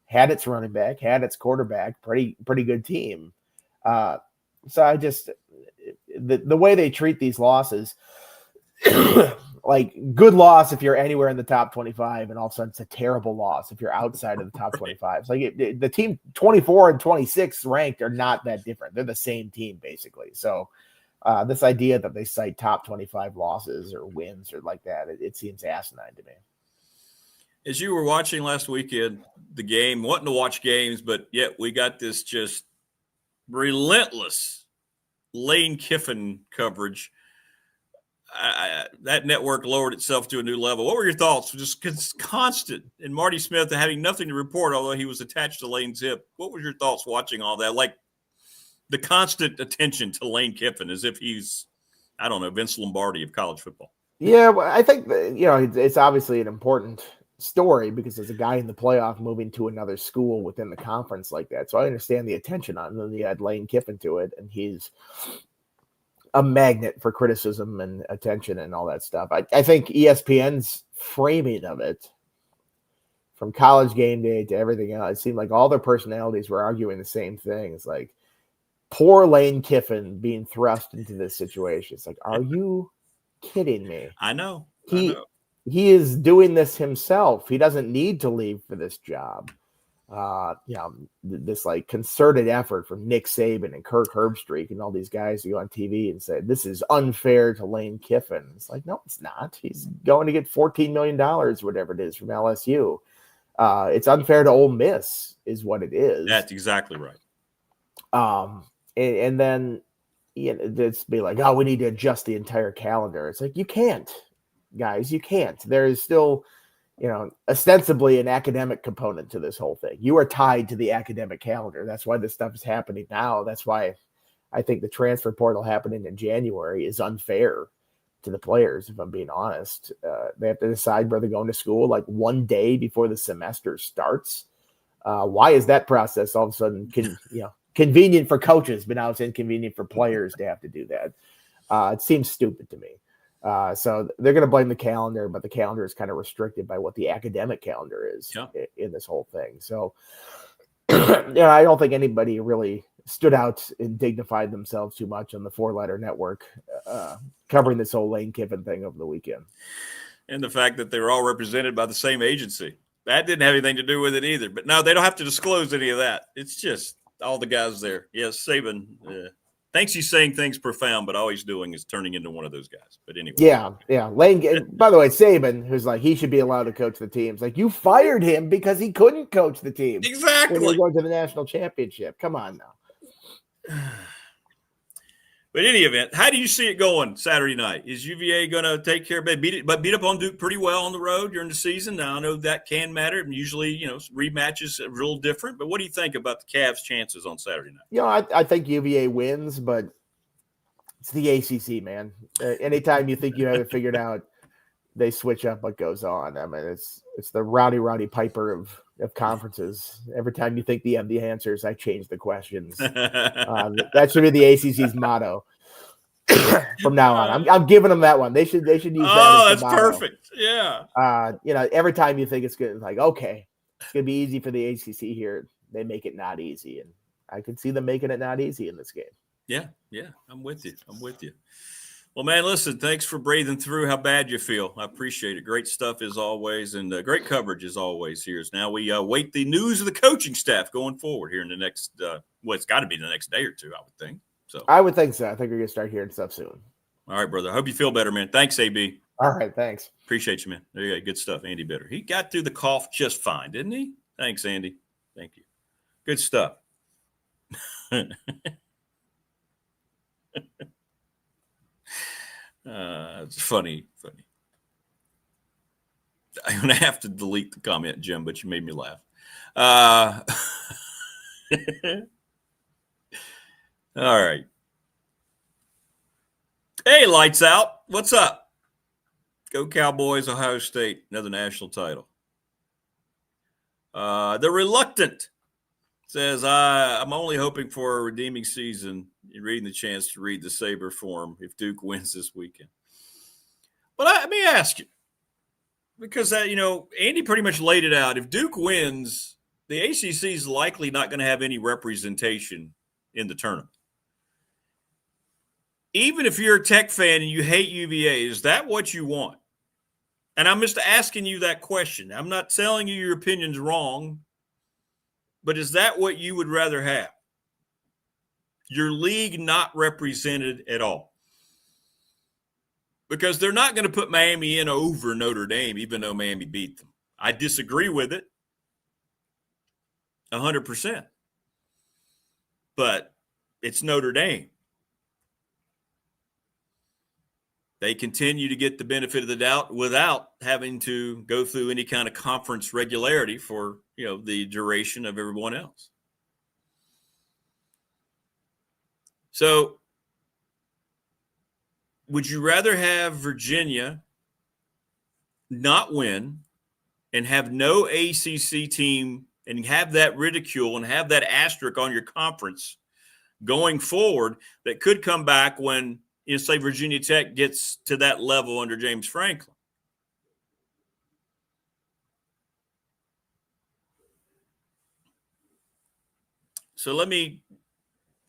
had its running back, had its quarterback, pretty good team. So I just the way they treat these losses, like good loss if you're anywhere in the top 25, and all of a sudden it's a terrible loss if you're outside of the top 25. It's like the team 24 and 26 ranked are not that different. They're the same team basically. So this idea that they cite top 25 losses or wins or like that, it seems asinine to me. As you were watching last weekend, the game, wanting to watch games, but yet we got this just relentless Lane Kiffin coverage. That network lowered itself to a new level. What were your thoughts? Just constant. And Marty Smith having nothing to report, although he was attached to Lane's hip. What were your thoughts watching all that? Like the constant attention to Lane Kiffin as if he's, I don't know, Vince Lombardi of college football. Yeah, well, I think that, it's obviously an important story because there's a guy in the playoff moving to another school within the conference like that. So I understand the attention on him. You had Lane Kiffin to it, and he's a magnet for criticism and attention and all that stuff. I think ESPN's framing of it, from College Game Day to everything else, it seemed like all their personalities were arguing the same thing. It's like, poor Lane Kiffin being thrust into this situation. It's like, are you kidding me? I know. He is doing this himself. He doesn't need to leave for this job. This like concerted effort from Nick Saban and Kirk Herbstreit and all these guys who go on TV and say this is unfair to Lane Kiffin. It's like, no, it's not. He's going to get $14 million, whatever it is, from LSU. It's unfair to Ole Miss, is what it is. That's exactly right. And then it's be like, oh, we need to adjust the entire calendar. It's like, you can't, guys, you can't. There is still, ostensibly an academic component to this whole thing. You are tied to the academic calendar. That's why this stuff is happening now. That's why I think the transfer portal happening in January is unfair to the players, if I'm being honest. They have to decide where they're going to school like one day before the semester starts. Why is that process all of a sudden convenient for coaches, but now it's inconvenient for players to have to do that? It seems stupid to me. So they're going to blame the calendar, but the calendar is kind of restricted by what the academic calendar is in this whole thing. So, I don't think anybody really stood out and dignified themselves too much on the 4-letter network covering this whole Lane Kiffin thing over the weekend. And the fact that they were all represented by the same agency. That didn't have anything to do with it either. But no, they don't have to disclose any of that. It's just all the guys there. Yes, Saban thinks he's saying things profound, but all he's doing is turning into one of those guys. But anyway. Yeah. Lane, by the way, Saban, who's like, he should be allowed to coach the teams. Like, you fired him because he couldn't coach the team. Exactly. When they're going to the national championship. Come on now. But in any event, how do you see it going Saturday night? Is UVA going to take care of it? Beat up on Duke pretty well on the road during the season. Now, I know that can matter. And usually, rematches are real different. But what do you think about the Cavs' chances on Saturday night? I think UVA wins, but it's the ACC, man. Anytime you think you have it figured out, they switch up what goes on. I mean, it's the Rowdy Piper of conferences. Every time you think you have the answers, I change the questions. That should be the ACC's motto from now on. I'm giving them that one. They should use that. Oh, that's perfect. Yeah. Every time you think it's good, it's like, okay, it's gonna be easy for the ACC here. They make it not easy, and I can see them making it not easy in this game. Yeah, I'm with you. Well, man, listen, thanks for breathing through how bad you feel. I appreciate it. Great stuff as always, and great coverage as always here. Now we await the news of the coaching staff going forward here in the next, it's got to be the next day or two, I would think. So I would think so. I think we're going to start hearing stuff soon. All right, brother. I hope you feel better, man. Thanks, AB. All right, thanks. Appreciate you, man. There you go. Good stuff, Andy Bitter. He got through the cough just fine, didn't he? Thanks, Andy. Thank you. Good stuff. It's funny. I'm going to have to delete the comment, Jim, but you made me laugh. All right. Hey, lights out. What's up? Go Cowboys, Ohio State, another national title. The Reluctant says, I'm only hoping for a redeeming season in reading the chance to read the Sabre form if Duke wins this weekend. But let me ask you, because, Andy pretty much laid it out. If Duke wins, the ACC is likely not going to have any representation in the tournament. Even if you're a Tech fan and you hate UVA, is that what you want? And I'm just asking you that question. I'm not telling you your opinion's wrong, but is that what you would rather have? Your league not represented at all. Because they're not going to put Miami in over Notre Dame, even though Miami beat them. I disagree with it 100%. But it's Notre Dame. They continue to get the benefit of the doubt without having to go through any kind of conference regularity for, the duration of everyone else. So would you rather have Virginia not win and have no ACC team and have that ridicule and have that asterisk on your conference going forward that could come back when, say, Virginia Tech gets to that level under James Franklin. So let me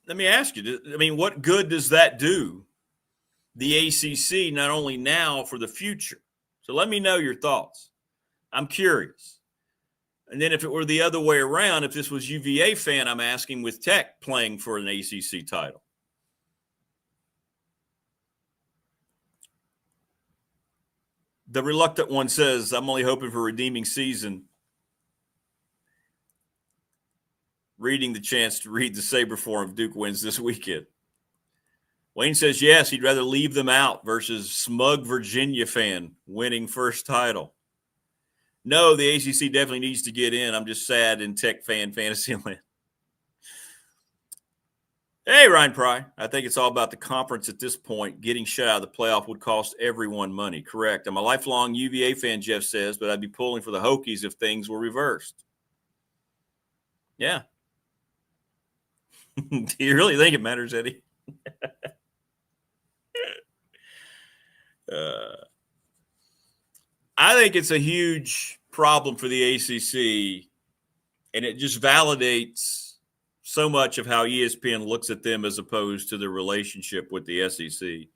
ask you, what good does that do the ACC, not only now, for the future? So let me know your thoughts. I'm curious. And then if it were the other way around, if this was UVA fan, I'm asking, with Tech playing for an ACC title. The reluctant one says, I'm only hoping for a redeeming season. Reading the chance to read the Sabre Forum if Duke wins this weekend. Wayne says, yes, he'd rather leave them out versus smug Virginia fan winning first title. No, the ACC definitely needs to get in. I'm just sad in Tech fan fantasy land. Hey, Ryan Pry. I think it's all about the conference at this point. Getting shut out of the playoff would cost everyone money. Correct. I'm a lifelong UVA fan, Jeff says, but I'd be pulling for the Hokies if things were reversed. Yeah. Do you really think it matters, Eddie? I think it's a huge problem for the ACC, and it just validates so much of how ESPN looks at them as opposed to their relationship with the SEC.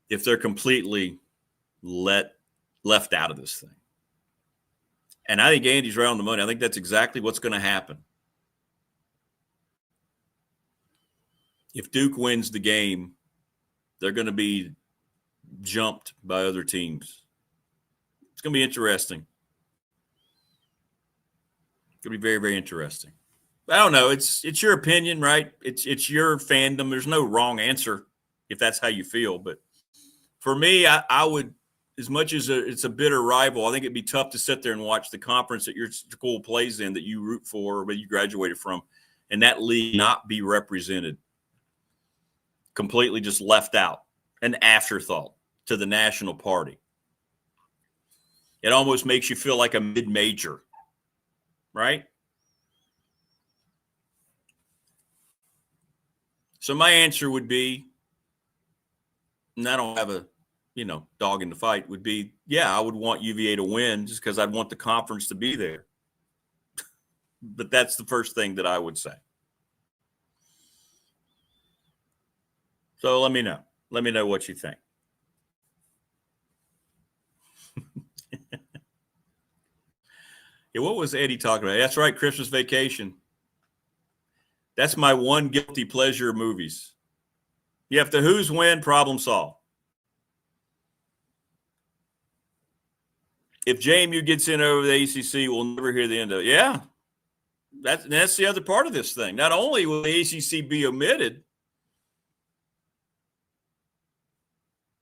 If they're completely left out of this thing. And I think Andy's right on the money. I think that's exactly what's going to happen. If Duke wins the game, they're going to be jumped by other teams. It's going to be interesting. It's going to be very, very interesting. I don't know. It's your opinion, right? It's your fandom. There's no wrong answer if that's how you feel. But for me, I would, as much as it's a bitter rival, I think it'd be tough to sit there and watch the conference that your school plays in, that you root for or that you graduated from, and that league not be represented. Completely just left out, an afterthought to the national party. It almost makes you feel like a mid-major, right? So my answer would be, and I don't have a, dog in the fight, would be, yeah, I would want UVA to win just because I'd want the conference to be there. But that's the first thing that I would say. So let me know. Let me know what you think. Yeah, what was Eddie talking about? That's right, Christmas Vacation. That's my one guilty pleasure of movies. Yeah, if the Who's win, problem solved. If JMU gets in over the ACC, we'll never hear the end of it. Yeah, that's the other part of this thing. Not only will the ACC be omitted,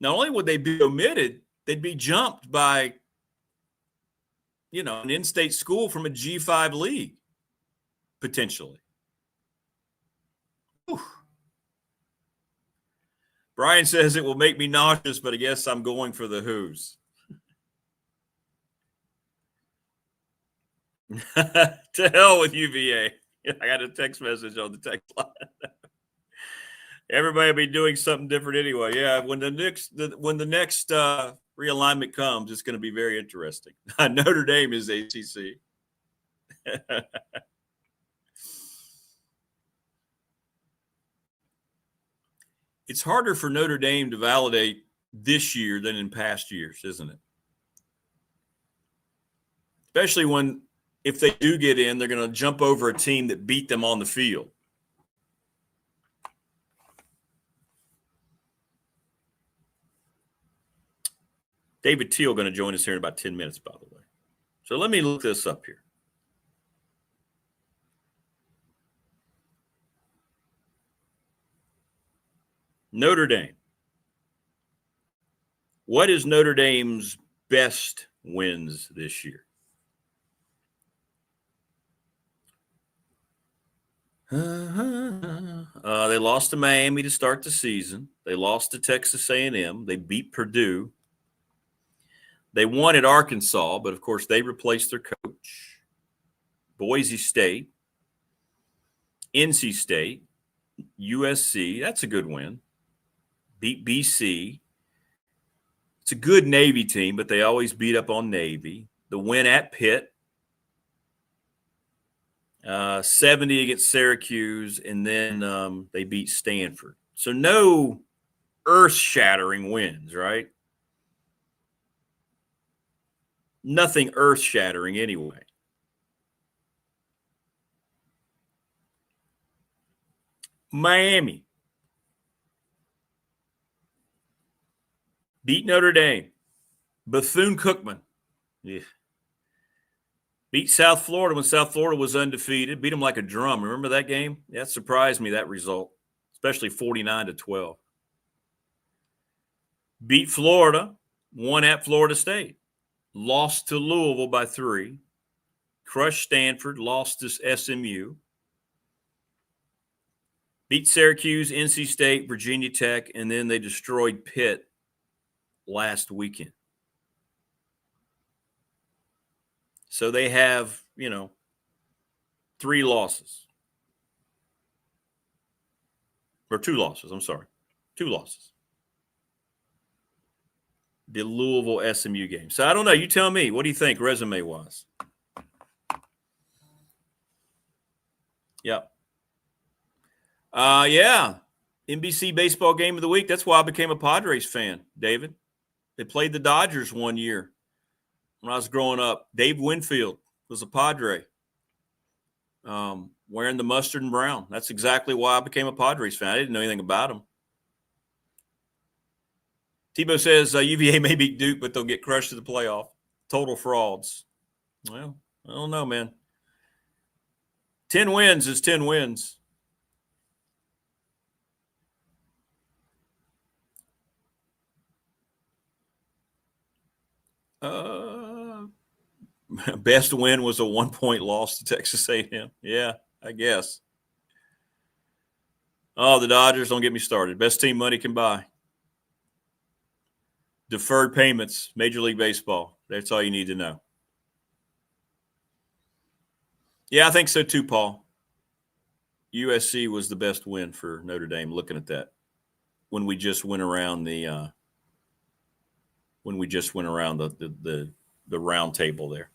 not only would they be omitted, they'd be jumped by, an in-state school from a G5 league, potentially. Whew. Brian says it will make me nauseous, but I guess I'm going for the Who's. To hell with UVA. I got a text message on the text line. Everybody will be doing something different anyway. Yeah, when the next realignment comes, it's going to be very interesting. Notre Dame is ACC. It's harder for Notre Dame to validate this year than in past years, isn't it? Especially if they do get in, they're going to jump over a team that beat them on the field. David Teel going to join us here in about 10 minutes, by the way. So let me look this up here. Notre Dame. What is Notre Dame's best wins this year? They lost to Miami to start the season. They lost to Texas A&M. They beat Purdue. They won at Arkansas, but of course they replaced their coach. Boise State, NC State, USC. That's a good win. Beat BC. It's a good Navy team, but they always beat up on Navy. The win at Pitt. 70 against Syracuse, and then they beat Stanford. So no earth-shattering wins, right? Nothing earth-shattering anyway. Miami beat Notre Dame. Bethune-Cookman. Yeah. Beat South Florida when South Florida was undefeated. Beat them like a drum. Remember that game? That surprised me, that result, especially 49-12. Beat Florida, won at Florida State. Lost to Louisville by 3. Crushed Stanford, lost to SMU. Beat Syracuse, NC State, Virginia Tech, and then they destroyed Pitt last weekend. So they have, 3 losses. Or 2 losses, I'm sorry. 2 losses. The Louisville SMU game. So I don't know. You tell me. What do you think resume-wise? Yep. Yeah. NBC baseball game of the week. That's why I became a Padres fan, David. They played the Dodgers one year when I was growing up. Dave Winfield was a Padre, wearing the mustard and brown. That's exactly why I became a Padres fan. I didn't know anything about him. Tebow says UVA may beat Duke, but they'll get crushed to the playoff. Total frauds. Well, I don't know, man. 10 wins is 10 wins. Best win was a 1-point loss to Texas A&M. Yeah, I guess. Oh, the Dodgers, don't get me started. Best team money can buy. Deferred payments, Major League Baseball. That's all you need to know. Yeah, I think so too, Paul. USC was the best win for Notre Dame, looking at that. When we just went around the round table there.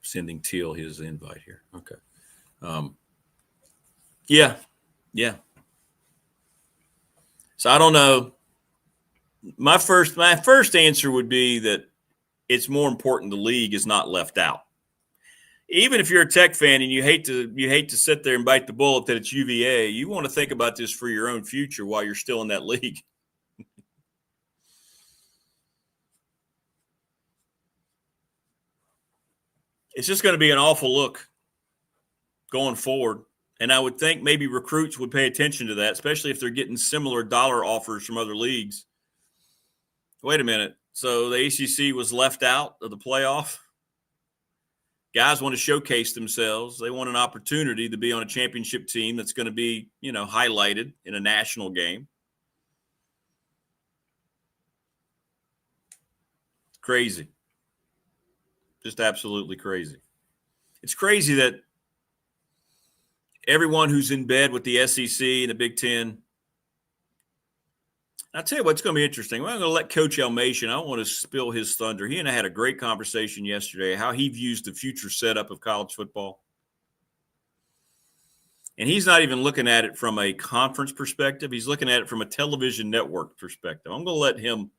Sending Teel his invite here. Okay. Yeah. So I don't know. My first answer would be that it's more important the league is not left out. Even if you're a Tech fan and you hate to sit there and bite the bullet that it's UVA, you want to think about this for your own future while you're still in that league. It's just going to be an awful look going forward. And I would think maybe recruits would pay attention to that, especially if they're getting similar dollar offers from other leagues. Wait a minute. So the ACC was left out of the playoff? Guys want to showcase themselves. They want an opportunity to be on a championship team that's going to be, highlighted in a national game. Crazy. Just absolutely crazy. It's crazy that everyone who's in bed with the SEC and the Big Ten, I'll tell you what's going to be interesting. Well, I'm going to let Coach Almation, I don't want to spill his thunder. He and I had a great conversation yesterday, how he views the future setup of college football. And he's not even looking at it from a conference perspective. He's looking at it from a television network perspective. I'm going to let him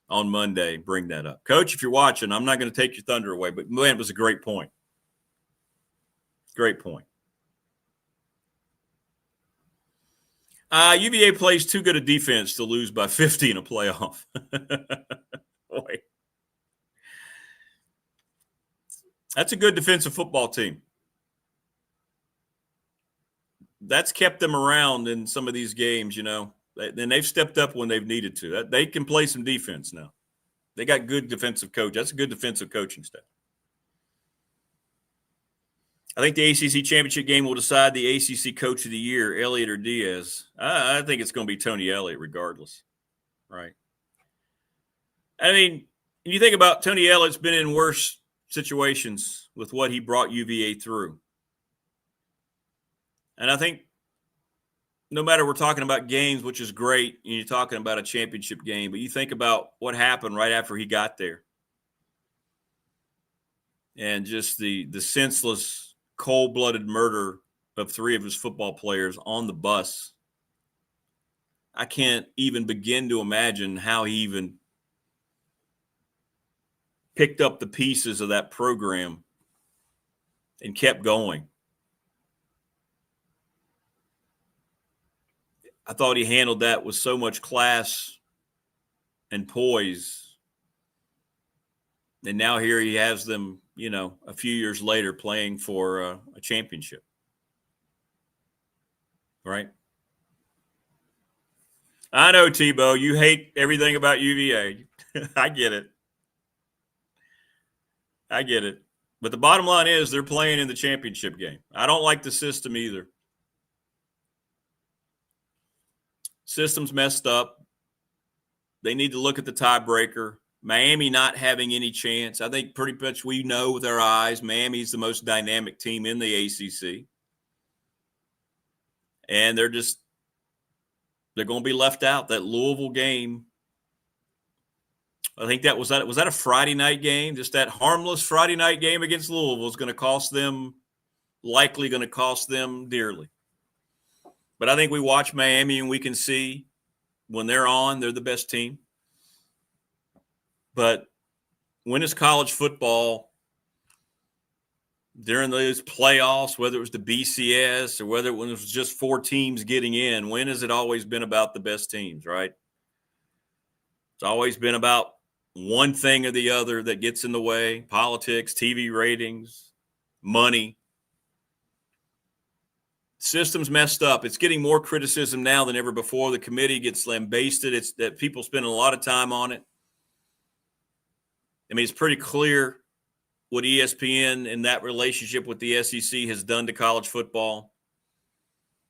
on Monday bring that up. Coach, if you're watching, I'm not going to take your thunder away, but man, it was a great point. Great point. UVA plays too good a defense to lose by 50 in a playoff. Boy. That's a good defensive football team. That's kept them around in some of these games, And they've stepped up when they've needed to. They can play some defense now. They got good defensive coach. That's a good defensive coaching staff. I think the ACC championship game will decide the ACC Coach of the Year, Elliott or Diaz. I think it's going to be Tony Elliott regardless, right? I mean, when you think about Tony Elliott's been in worse situations with what he brought UVA through. And I think no matter we're talking about games, which is great, and you're talking about a championship game, but you think about what happened right after he got there. And just the senseless, cold-blooded murder of 3 of his football players on the bus. I can't even begin to imagine how he even picked up the pieces of that program and kept going. I thought he handled that with so much class and poise. And now here he has them, a few years later playing for a championship. Right? I know, Tebow, you hate everything about UVA. I get it. But the bottom line is they're playing in the championship game. I don't like the system either. System's messed up. They need to look at the tiebreaker. Miami not having any chance. I think pretty much we know with our eyes Miami's the most dynamic team in the ACC. And they're going to be left out. That Louisville game, I think was that a Friday night game? Just that harmless Friday night game against Louisville is going to likely going to cost them dearly. But I think we watch Miami and we can see when they're on, they're the best team. But when is college football during those playoffs, whether it was the BCS or whether it was just 4 teams getting in, when has it always been about the best teams, right? It's always been about one thing or the other that gets in the way: politics, TV ratings, money. System's messed up. It's getting more criticism now than ever before. The committee gets lambasted. It's that people spending a lot of time on it. I mean, it's pretty clear what ESPN and that relationship with the SEC has done to college football.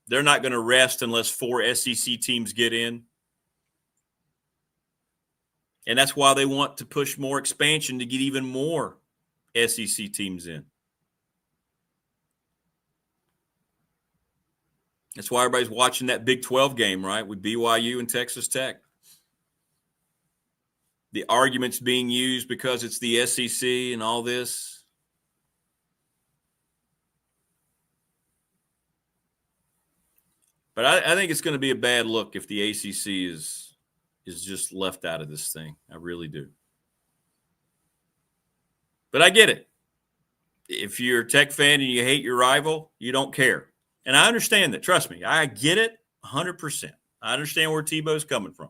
They're not going to rest unless 4 SEC teams get in. And that's why they want to push more expansion to get even more SEC teams in. That's why everybody's watching that Big 12 game, right, with BYU and Texas Tech. The arguments being used because it's the SEC and all this. But I think it's going to be a bad look if the ACC is just left out of this thing. I really do. But I get it. If you're a Tech fan and you hate your rival, you don't care. And I understand that. Trust me, I get it 100%. I understand where Tebow's coming from.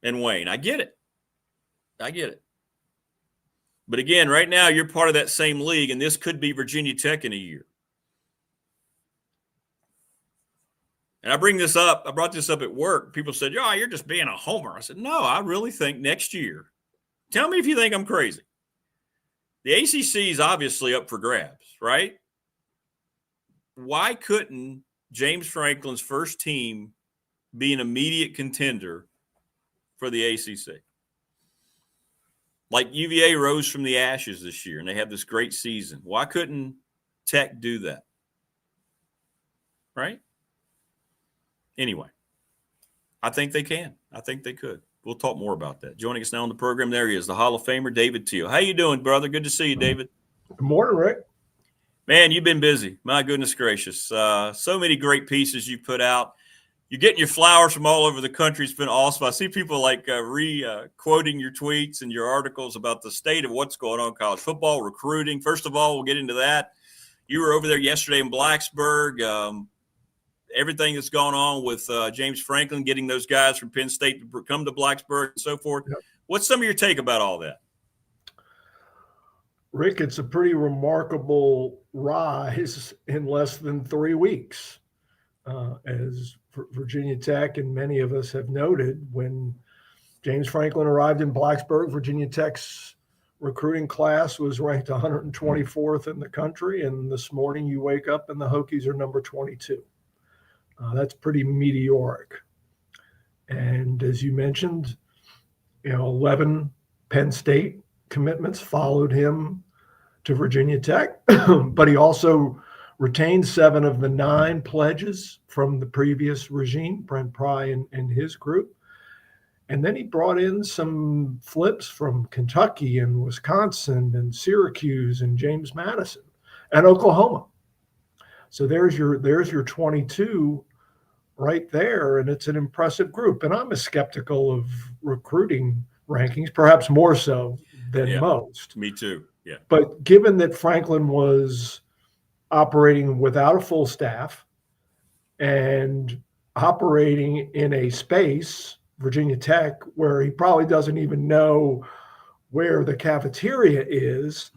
And Wayne, I get it. But again, right now, you're part of that same league, and this could be Virginia Tech in a year. And I bring this up. I brought this up at work. People said, "Oh, you're just being a homer." I said, "No, I really think next year. Tell me if you think I'm crazy. The ACC is obviously up for grabs, right? Why couldn't James Franklin's first team be an immediate contender for the ACC? Like UVA rose from the ashes this year, and they have this great season. Why couldn't Tech do that? Right? Anyway, I think they can. I think they could. We'll talk more about that. Joining us now on the program, there he is, the Hall of Famer, David Teel. How you doing, brother? Good to see you, David. Good morning, Rick. Man, you've been busy. My goodness gracious. So many great pieces you put out. You're getting your flowers from all over the country. It's been awesome. I see people like quoting your tweets and your articles about the state of what's going on in college football, recruiting. First of all, we'll get into that. You were over there yesterday in Blacksburg. Everything that's gone on with James Franklin, getting those guys from Penn State to come to Blacksburg and so forth. Yep. What's some of your take about all that? Rick, it's a pretty remarkable rise in less than 3 weeks. As Virginia Tech and many of us have noted, when James Franklin arrived in Blacksburg, Virginia Tech's recruiting class was ranked 124th in the country, and this morning you wake up and the Hokies are number 22. That's pretty meteoric. And as you mentioned, 11 Penn State commitments followed him to Virginia Tech, but he also retained 7 of the 9 pledges from the previous regime, Brent Pry and his group. And then he brought in some flips from Kentucky and Wisconsin and Syracuse and James Madison and Oklahoma. So there's your 22 right there, and it's an impressive group. And I'm as skeptical of recruiting rankings, perhaps more so than most. Me too. Yeah. But given that Franklin was operating without a full staff and operating in a space, Virginia Tech, where he probably doesn't even know where the cafeteria is,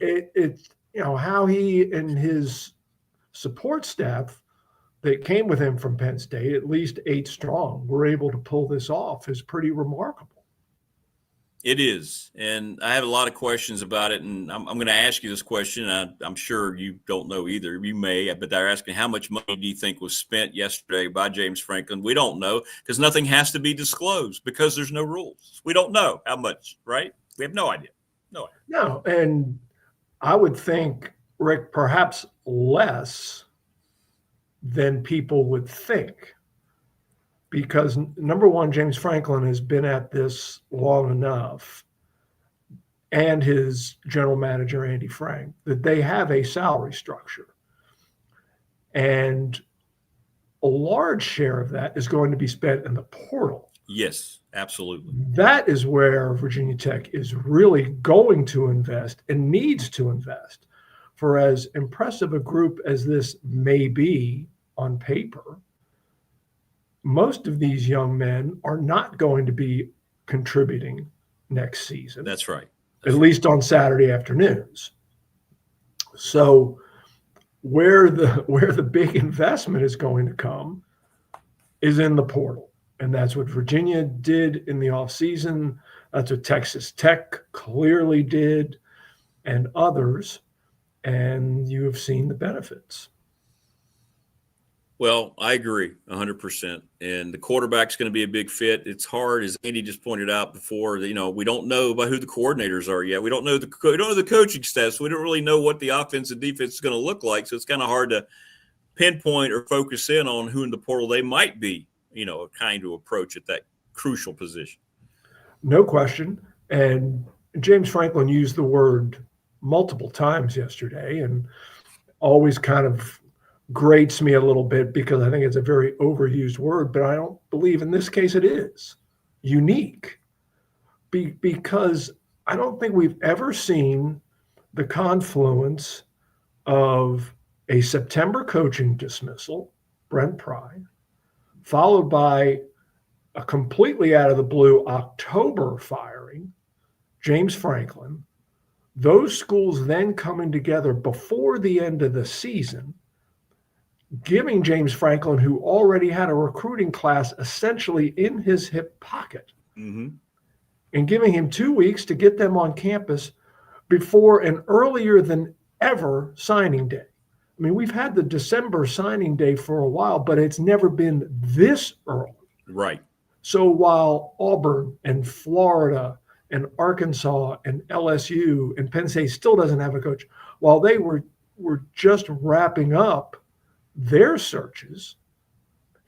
it's how he and his support staff that came with him from Penn State, at least 8 strong, were able to pull this off is pretty remarkable. It is. And I have a lot of questions about it. And I'm going to ask you this question. I'm sure you don't know either. You may, but they're asking, how much money do you think was spent yesterday by James Franklin? We don't know, because nothing has to be disclosed because there's no rules. We don't know how much, right? We have no idea. No idea. No. And I would think, Rick, perhaps less than people would think. Because number one, James Franklin has been at this long enough, and his general manager, Andy Frank, that they have a salary structure. And a large share of that is going to be spent in the portal. Yes, absolutely. That is where Virginia Tech is really going to invest and needs to invest. For as impressive a group as this may be on paper, most of these young men are not going to be contributing next season. That's right. At least on Saturday afternoons. So where the big investment is going to come is in the portal. And that's what Virginia did in the offseason. That's what Texas Tech clearly did, and others. And you have seen the benefits. Well, I agree 100%. And the quarterback's going to be a big fit. It's hard, as Andy just pointed out before, that, we don't know about who the coordinators are yet. We don't know the coaching staff. So we don't really know what the offense and defense is going to look like. So it's kind of hard to pinpoint or focus in on who in the portal they might be, kind of approach at that crucial position. No question. And James Franklin used the word multiple times yesterday, and always kind of grates me a little bit because I think it's a very overused word, but I don't believe in this case it is unique, because I don't think we've ever seen the confluence of a September coaching dismissal, Brent Pry, followed by a completely out of the blue October firing, James Franklin, those schools then coming together before the end of the season, giving James Franklin, who already had a recruiting class essentially in his hip pocket, and giving him 2 weeks to get them on campus before an earlier than ever signing day. I mean, we've had the December signing day for a while, but it's never been this early. Right. So while Auburn and Florida and Arkansas and LSU and Penn State still doesn't have a coach, while they were just wrapping up their searches,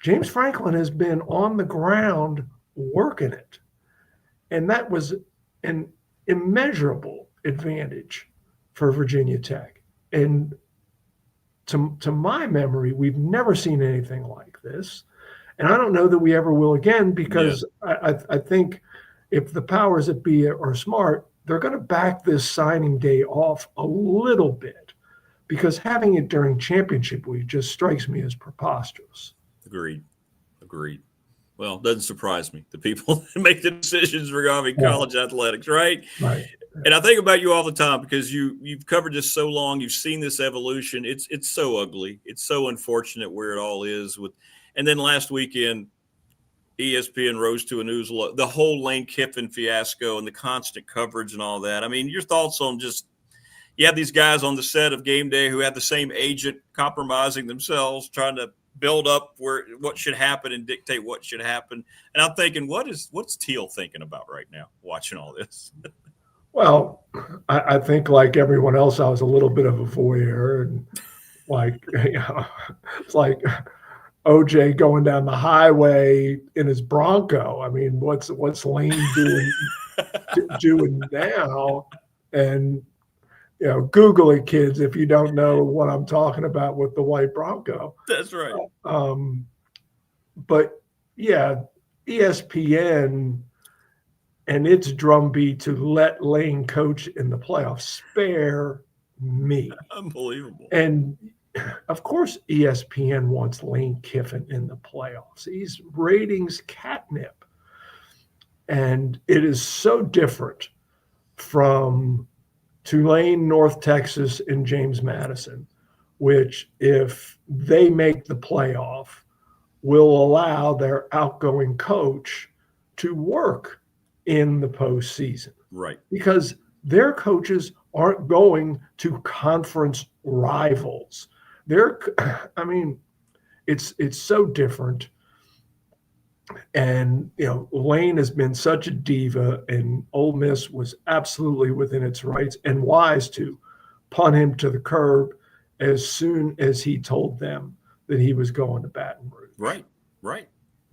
James Franklin has been on the ground working it. And that was an immeasurable advantage for Virginia Tech. And to my memory, we've never seen anything like this. And I don't know that we ever will again, because I think if the powers that be are smart, they're going to back this signing day off a little bit, because having it during championship week just strikes me as preposterous. Agreed. Well, it doesn't surprise me. The people that make the decisions regarding college athletics, right? Right. And I think about you all the time, because you've covered this so long. You've seen this evolution. It's so ugly. It's so unfortunate where it all is. And then last weekend, ESPN rose to a news low. The whole Lane Kiffin fiasco and the constant coverage and all that. I mean, your thoughts on just you have these guys on the set of Game Day who have the same agent compromising themselves, trying to build up what should happen and dictate what should happen. And I'm thinking, what's Teel thinking about right now, watching all this? Well, I think like everyone else, I was a little bit of a voyeur, and it's like OJ going down the highway in his Bronco. I mean, what's Lane doing now? And Google it, kids, if you don't know what I'm talking about with the white Bronco. That's right. But yeah, ESPN and its drumbeat to let Lane coach in the playoffs. Spare me. Unbelievable. And of course, ESPN wants Lane Kiffin in the playoffs. He's ratings catnip. And it is so different from Tulane, North Texas, and James Madison, which, if they make the playoff, will allow their outgoing coach to work in the postseason. Right. Because their coaches aren't going to conference rivals. It's so different. And, Lane has been such a diva, and Ole Miss was absolutely within its rights and wise to punt him to the curb as soon as he told them that he was going to Baton Rouge. Right.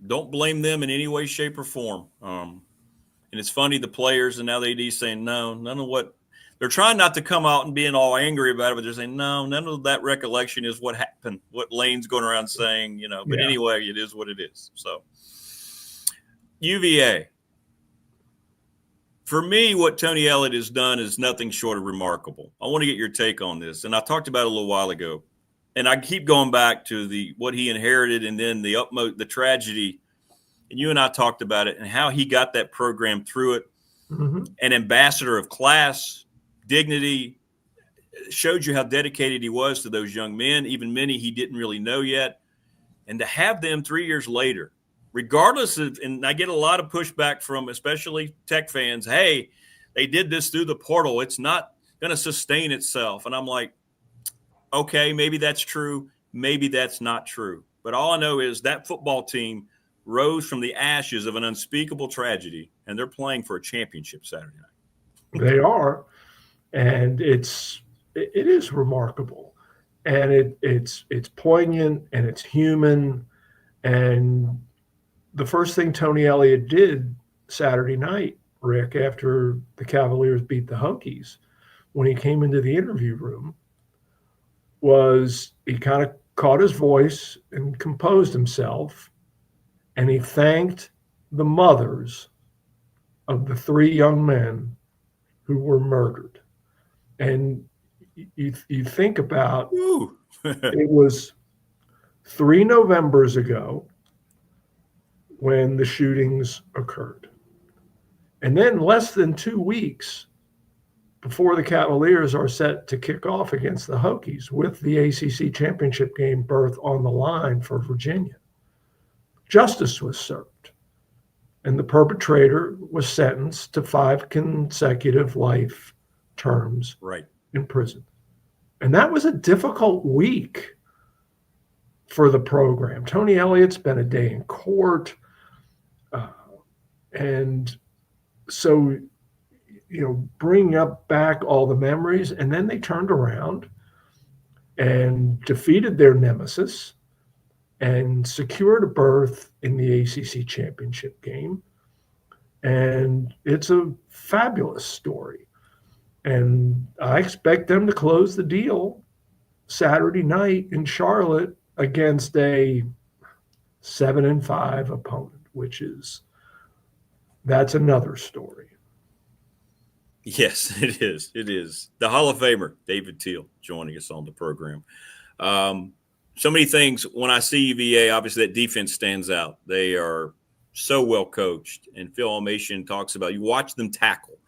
Don't blame them in any way, shape, or form. And it's funny, the players and now the AD saying, no, none of what they're trying not to come out and being all angry about it, but they're saying, no, none of that recollection is what happened, what Lane's going around saying, but anyway, it is what it is. So UVA. For me, what Tony Elliott has done is nothing short of remarkable. I want to get your take on this. And I talked about it a little while ago. And I keep going back to what he inherited and then the tragedy. And you and I talked about it and how he got that program through it. Mm-hmm. An ambassador of class, dignity, showed you how dedicated he was to those young men, even many he didn't really know yet. And to have them 3 years later, regardless of, and I get a lot of pushback from especially Tech fans, hey, they did this through the portal. It's not going to sustain itself. And I'm like, okay, maybe that's true. Maybe that's not true. But all I know is that football team rose from the ashes of an unspeakable tragedy, and they're playing for a championship Saturday night. They are. And it is remarkable. And it's poignant and it's human. And the first thing Tony Elliott did Saturday night, Rick, after the Cavaliers beat the Hokies, when he came into the interview room, was he kind of caught his voice and composed himself, and he thanked the mothers of the 3 young men who were murdered. And you think about it was 3 Novembers ago when the shootings occurred. And then less than 2 weeks before the Cavaliers are set to kick off against the Hokies with the ACC championship game berth on the line for Virginia, justice was served. And the perpetrator was sentenced to 5 consecutive life terms in prison. And that was a difficult week for the program. Tony Elliott spent a day in court. And so, bringing up back all the memories, and then they turned around and defeated their nemesis and secured a berth in the ACC championship game. And it's a fabulous story. And I expect them to close the deal Saturday night in Charlotte against a 7-5 opponent, that's another story. Yes, it is. It is. The Hall of Famer, David Teel, joining us on the program. So many things. When I see UVA, obviously that defense stands out. They are so well coached. And Phil Almatian talks about, you watch them tackle,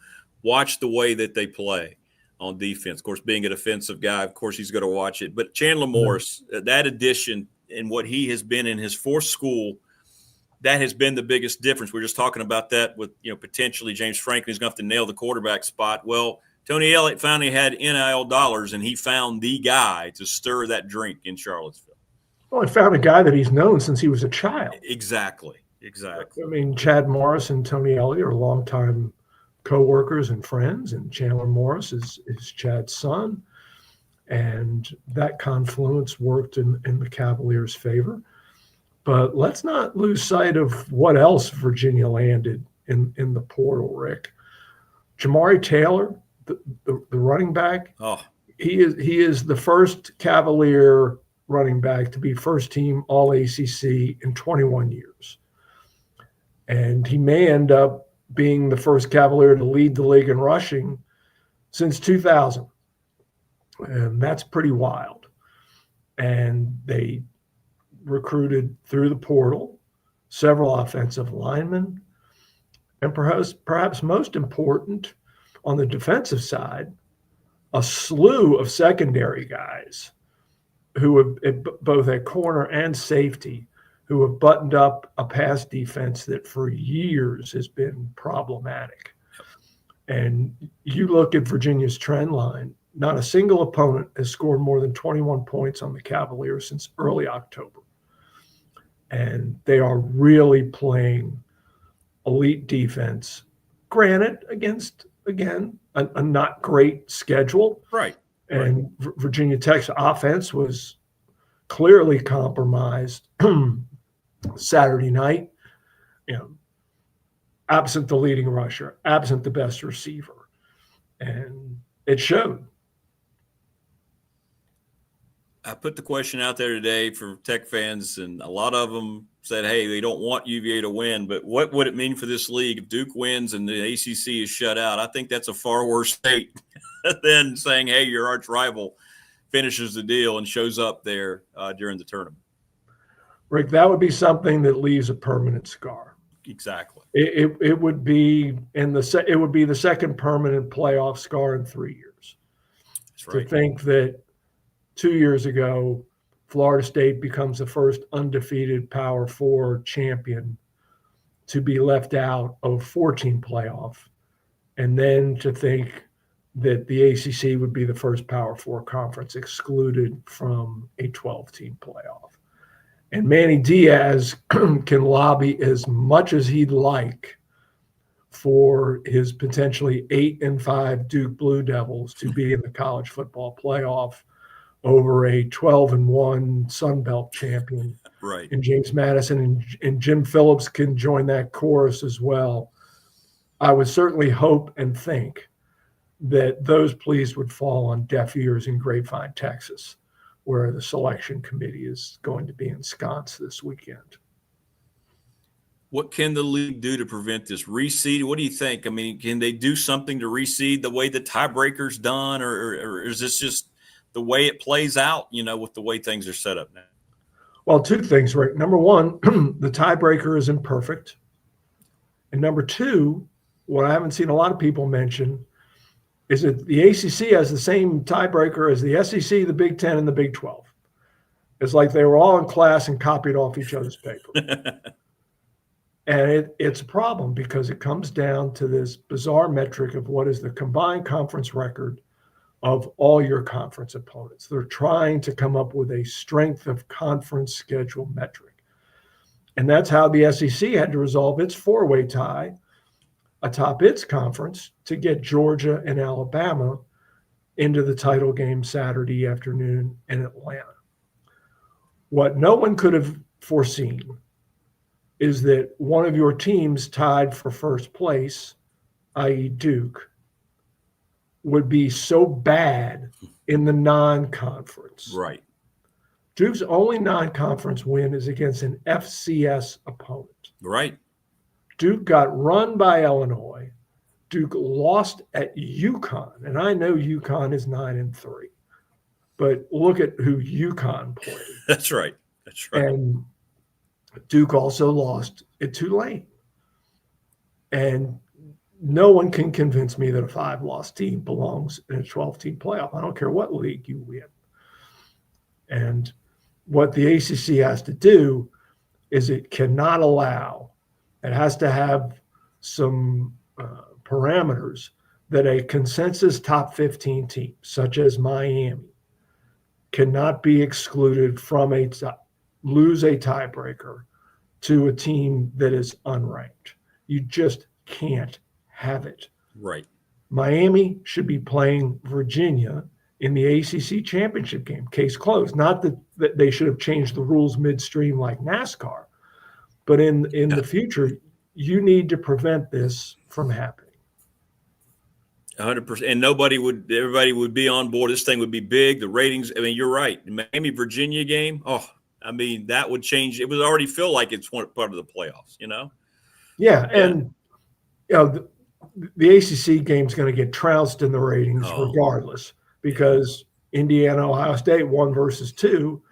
watch the way that they play on defense. Of course, being a defensive guy, of course, he's going to watch it. But Chandler Morris, that addition and what he has been in his 4th school, that has been the biggest difference. We're just talking about that with, potentially James Franklin's going to have to nail the quarterback spot. Well, Tony Elliott finally had NIL dollars, and he found the guy to stir that drink in Charlottesville. Well, I found a guy that he's known since he was a child. Exactly. I mean, Chad Morris and Tony Elliott are longtime co-workers and friends, and Chandler Morris is Chad's son. And that confluence worked in the Cavaliers' favor. But let's not lose sight of what else Virginia landed in the portal, Rick. Jamari Taylor, the running back, he is the first Cavalier running back to be first team All ACC in 21 years. And he may end up being the first Cavalier to lead the league in rushing since 2000. And that's pretty wild. And they recruited through the portal several offensive linemen, and perhaps most important on the defensive side, a slew of secondary guys who have both at corner and safety, who have buttoned up a pass defense that for years has been problematic. And you look at Virginia's trend line, not a single opponent has scored more than 21 points on the Cavaliers since early October. And they are really playing elite defense, granted, against, again, a not great schedule. Right. And Virginia Tech's offense was clearly compromised Saturday night, absent the leading rusher, absent the best receiver. And it showed. I put the question out there today for Tech fans, and a lot of them said, hey, they don't want UVA to win, but what would it mean for this league if Duke wins and the ACC is shut out? I think that's a far worse state than saying, hey, your arch rival finishes the deal and shows up there during the tournament. Rick, that would be something that leaves a permanent scar. Exactly. It would be it would be the second permanent playoff scar in 3 years. That's right. To think that 2 years ago, Florida State becomes the first undefeated Power Four champion to be left out of 14 playoff. And then to think that the ACC would be the first Power Four conference excluded from a 12-team playoff. And Manny Diaz can lobby as much as he'd like for his potentially 8-5 Duke Blue Devils to be in the college football playoff over a 12-1 Sun Belt champion. Right. And James Madison and Jim Phillips can join that chorus as well. I would certainly hope and think that those pleas would fall on deaf ears in Grapevine, Texas, where the selection committee is going to be ensconced this weekend. What can the league do to prevent this reseed? What do you think? I mean, can they do something to reseed the way the tiebreaker's done, or is this just the way it plays out, with the way things are set up now? Well, two things, Rick. Number one, the tiebreaker is imperfect. And number two, what I haven't seen a lot of people mention is that the ACC has the same tiebreaker as the SEC, the Big Ten, and the Big 12. It's like they were all in class and copied off each other's paper. And it's a problem because it comes down to this bizarre metric of what is the combined conference record of all your conference opponents. They're trying to come up with a strength of conference schedule metric. And that's how the SEC had to resolve its four-way tie atop its conference to get Georgia and Alabama into the title game Saturday afternoon in Atlanta. What no one could have foreseen is that one of your teams tied for first place, i.e. Duke, would be so bad in the non-conference. Right. Duke's only non-conference win is against an FCS opponent. Right. Duke got run by Illinois. Duke lost at UConn, and I know UConn is 9-3, but look at who UConn played. That's right. That's right. And Duke also lost at Tulane. And no one can convince me that a 5-loss team belongs in a 12-team playoff. I don't care what league you win. And what the ACC has to do, is it cannot allow, it has to have some parameters that a consensus top 15 team, such as Miami, cannot be excluded from lose a tiebreaker to a team that is unranked. You just can't have it. Right. Miami should be playing Virginia in the ACC championship game. Case closed. Not that they should have changed the rules midstream like NASCAR, but in the future, you need to prevent this from happening. 100%. And everybody would be on board. This thing would be big. The ratings, I mean, you're right. The Miami Virginia game, that would change. It would already feel like it's part of the playoffs, Yeah. And, the ACC game is going to get trounced in the ratings regardless, because Indiana, Ohio State 1 versus 2.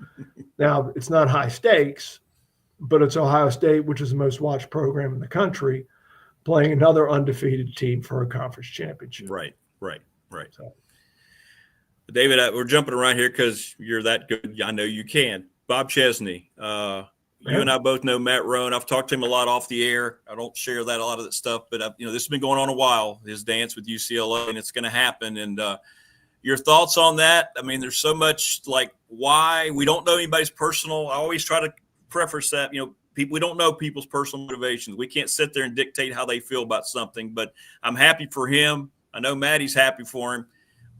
Now, it's not high stakes, but it's Ohio State, which is the most watched program in the country, playing another undefeated team for a conference championship. Right. So. David, we're jumping around here because you're that good. I know you can. Bob Chesney, you and I both know Matt Roan. I've talked to him a lot off the air. I don't share a lot of that stuff, but this has been going on a while, his dance with UCLA, and it's going to happen. And your thoughts on that? I mean, there's so much why we don't know anybody's personal. I always try to preface that, we don't know people's personal motivations. We can't sit there and dictate how they feel about something, but I'm happy for him. I know Maddie's happy for him,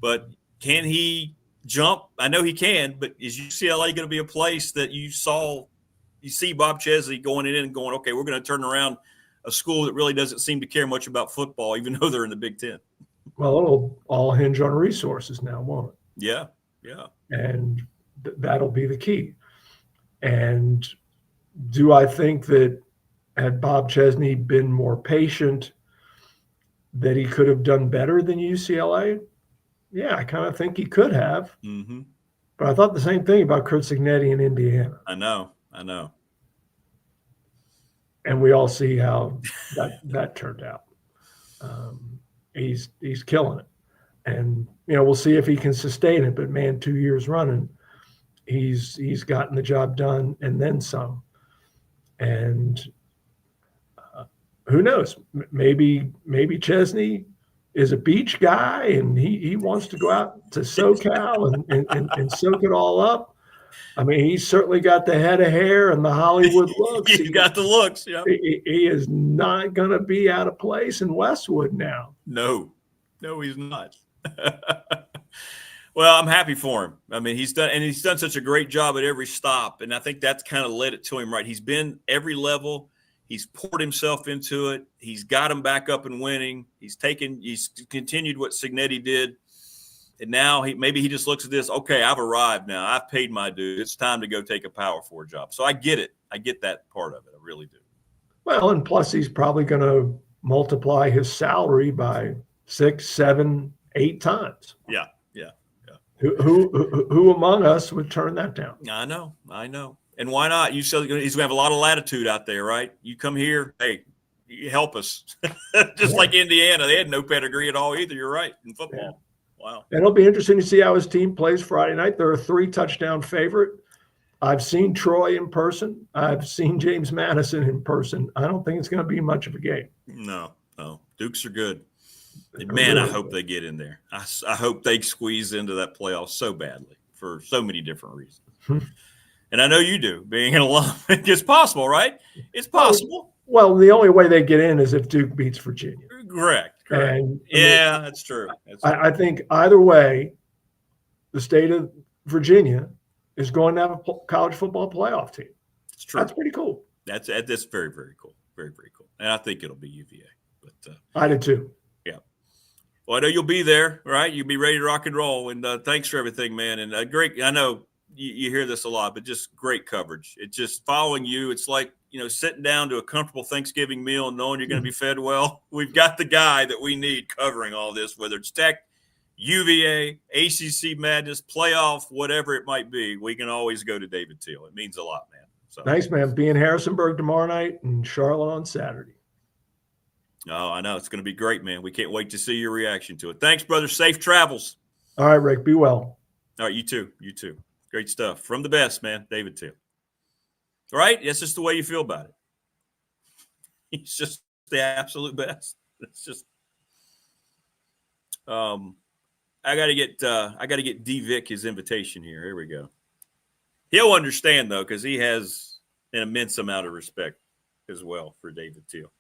but can he jump? I know he can, but is UCLA going to be a place that you see Bob Chesney going in and going, okay, we're going to turn around a school that really doesn't seem to care much about football, even though they're in the Big Ten? Well, it'll all hinge on resources now, won't it? Yeah. And that'll be the key. And do I think that had Bob Chesney been more patient, that he could have done better than UCLA? Yeah, I kind of think he could have. Mm-hmm. But I thought the same thing about Kurt Cignetti in Indiana. I know. And we all see how that turned out. He's killing it. And, we'll see if he can sustain it. But, man, 2 years running, he's gotten the job done and then some. And who knows? Maybe Chesney is a beach guy and he wants to go out to SoCal and soak it all up. I mean, he's certainly got the head of hair and the Hollywood looks. He's got the looks. Yeah. He is not going to be out of place in Westwood now. No, he's not. Well, I'm happy for him. I mean, he's done such a great job at every stop, and I think that's kind of led it to him, right? He's been every level. He's poured himself into it. He's got him back up and winning. He's continued what Cignetti did. And now maybe he just looks at this, okay, I've arrived now. I've paid my due. It's time to go take a Power 4 job. So I get it. I get that part of it. I really do. Well, and plus he's probably going to multiply his salary by 6, 7, 8 times. Yeah. Who among us would turn that down? I know. And why not? He's going to have a lot of latitude out there, right? You come here, hey, you help us. Just like Indiana. They had no pedigree at all either. You're right, in football. Yeah. Wow. And it'll be interesting to see how his team plays Friday night. They're a 3-touchdown favorite. I've seen Troy in person. I've seen James Madison in person. I don't think it's going to be much of a game. No. Dukes are good. And man, I hope they get in there. I hope they squeeze into that playoff so badly for so many different reasons. And I know you do, being an alum. It's possible, right? It's possible. Well, the only way they get in is if Duke beats Virginia. Correct. And that's true. I think either way, the state of Virginia is going to have a college football playoff team. It's true. That's pretty cool. That's very, very cool. Very, very cool. And I think it'll be UVA. But I did too. Yeah. Well, I know you'll be there, right? You'll be ready to rock and roll. And thanks for everything, man. And great. I know you hear this a lot, but just great coverage. It's just following you. It's like, sitting down to a comfortable Thanksgiving meal and knowing you're going to be fed well. We've got the guy that we need covering all this, whether it's Tech, UVA, ACC Madness, playoff, whatever it might be. We can always go to David Teel. It means a lot, man. So. Thanks, man. Be in Harrisonburg tomorrow night and Charlotte on Saturday. Oh, I know. It's going to be great, man. We can't wait to see your reaction to it. Thanks, brother. Safe travels. All right, Rick. Be well. All right, you too. Great stuff. From the best, man, David Teel. Right? That's just the way you feel about it. He's just the absolute best. It's just I gotta get D Vick his invitation here. Here we go. He'll understand though, because he has an immense amount of respect as well for David Teel.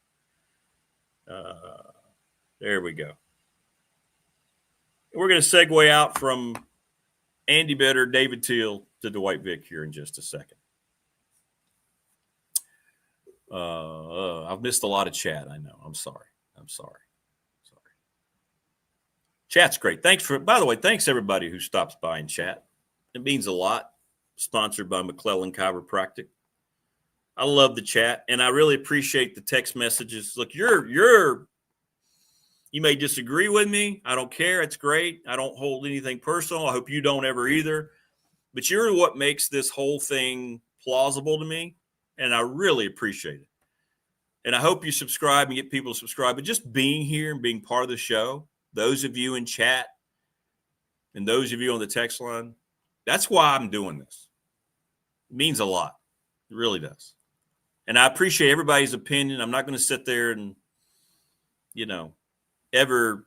There we go. We're going to segue out from Andy Bitter, David Teel to Dwight Vick here in just a second. I've missed a lot of chat. I know. I'm sorry. Chat's great. By the way, thanks everybody who stops by and chat. It means a lot. Sponsored by McClellan Chiropractic. I love the chat, and I really appreciate the text messages. Look, you may disagree with me. I don't care. It's great. I don't hold anything personal. I hope you don't ever either. But you're what makes this whole thing plausible to me, and I really appreciate it. And I hope you subscribe and get people to subscribe. But just being here and being part of the show, those of you in chat and those of you on the text line, that's why I'm doing this. It means a lot. It really does. And I appreciate everybody's opinion. I'm not going to sit there and, ever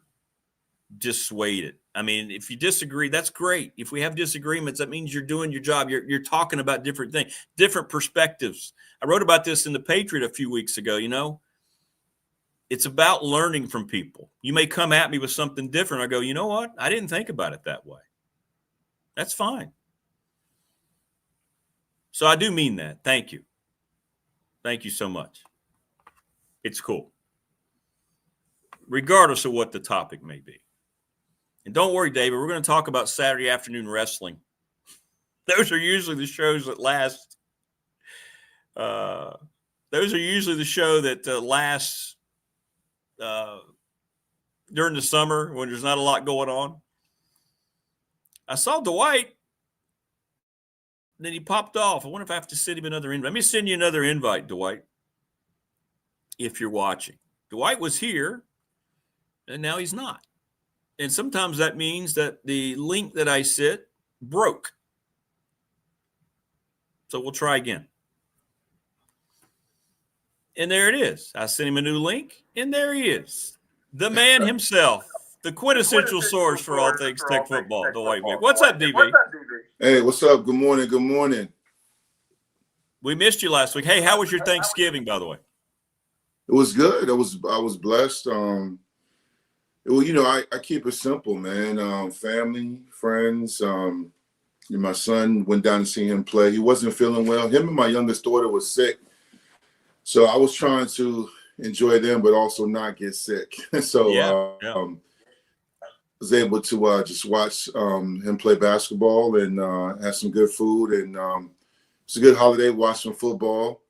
dissuade it. I mean, if you disagree, that's great. If we have disagreements, that means you're doing your job. You're talking about different things, different perspectives. I wrote about this in the Patriot a few weeks ago, It's about learning from people. You may come at me with something different. I go, you know what? I didn't think about it that way. That's fine. So I do mean that. Thank you. Thank you so much. It's cool. Regardless of what the topic may be. And don't worry, David, we're going to talk about Saturday afternoon wrestling. Those are usually the shows that last. Those are usually the show that lasts during the summer when there's not a lot going on. I saw Dwight. Then he popped off. I wonder if I have to send him another invite. Let me send you another invite, Dwight, if you're watching. Dwight was here, and now he's not. And sometimes that means that the link that I sent broke. So we'll try again. And there it is. I sent him a new link, and there he is. The man himself, the quintessential source for all things Tech football, Dwight Vick. What's up, DB? Hey, what's up? Good morning. Good morning. We missed you last week. Hey, how was your Thanksgiving, by the way? It was good. I was blessed. I keep it simple, man. Family, friends. My son went down to see him play. He wasn't feeling well. Him and my youngest daughter was sick. So I was trying to enjoy them, but also not get sick. So was able to just watch him play basketball and have some good food. And it's a good holiday, watch some football.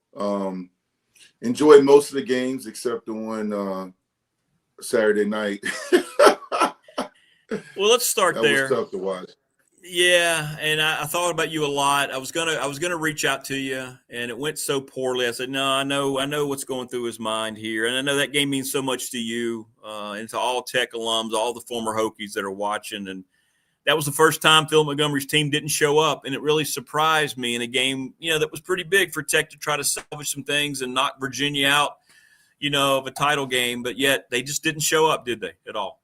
Enjoyed most of the games except the one Saturday night. Well, let's start there. That was tough to watch. Yeah, and I thought about you a lot. I was gonna reach out to you, and it went so poorly. I said, no, I know what's going through his mind here, and I know that game means so much to you and to all Tech alums, all the former Hokies that are watching. And that was the first time Phil Montgomery's team didn't show up, and it really surprised me in a game, that was pretty big for Tech to try to salvage some things and knock Virginia out, of a title game. But yet they just didn't show up, did they, at all?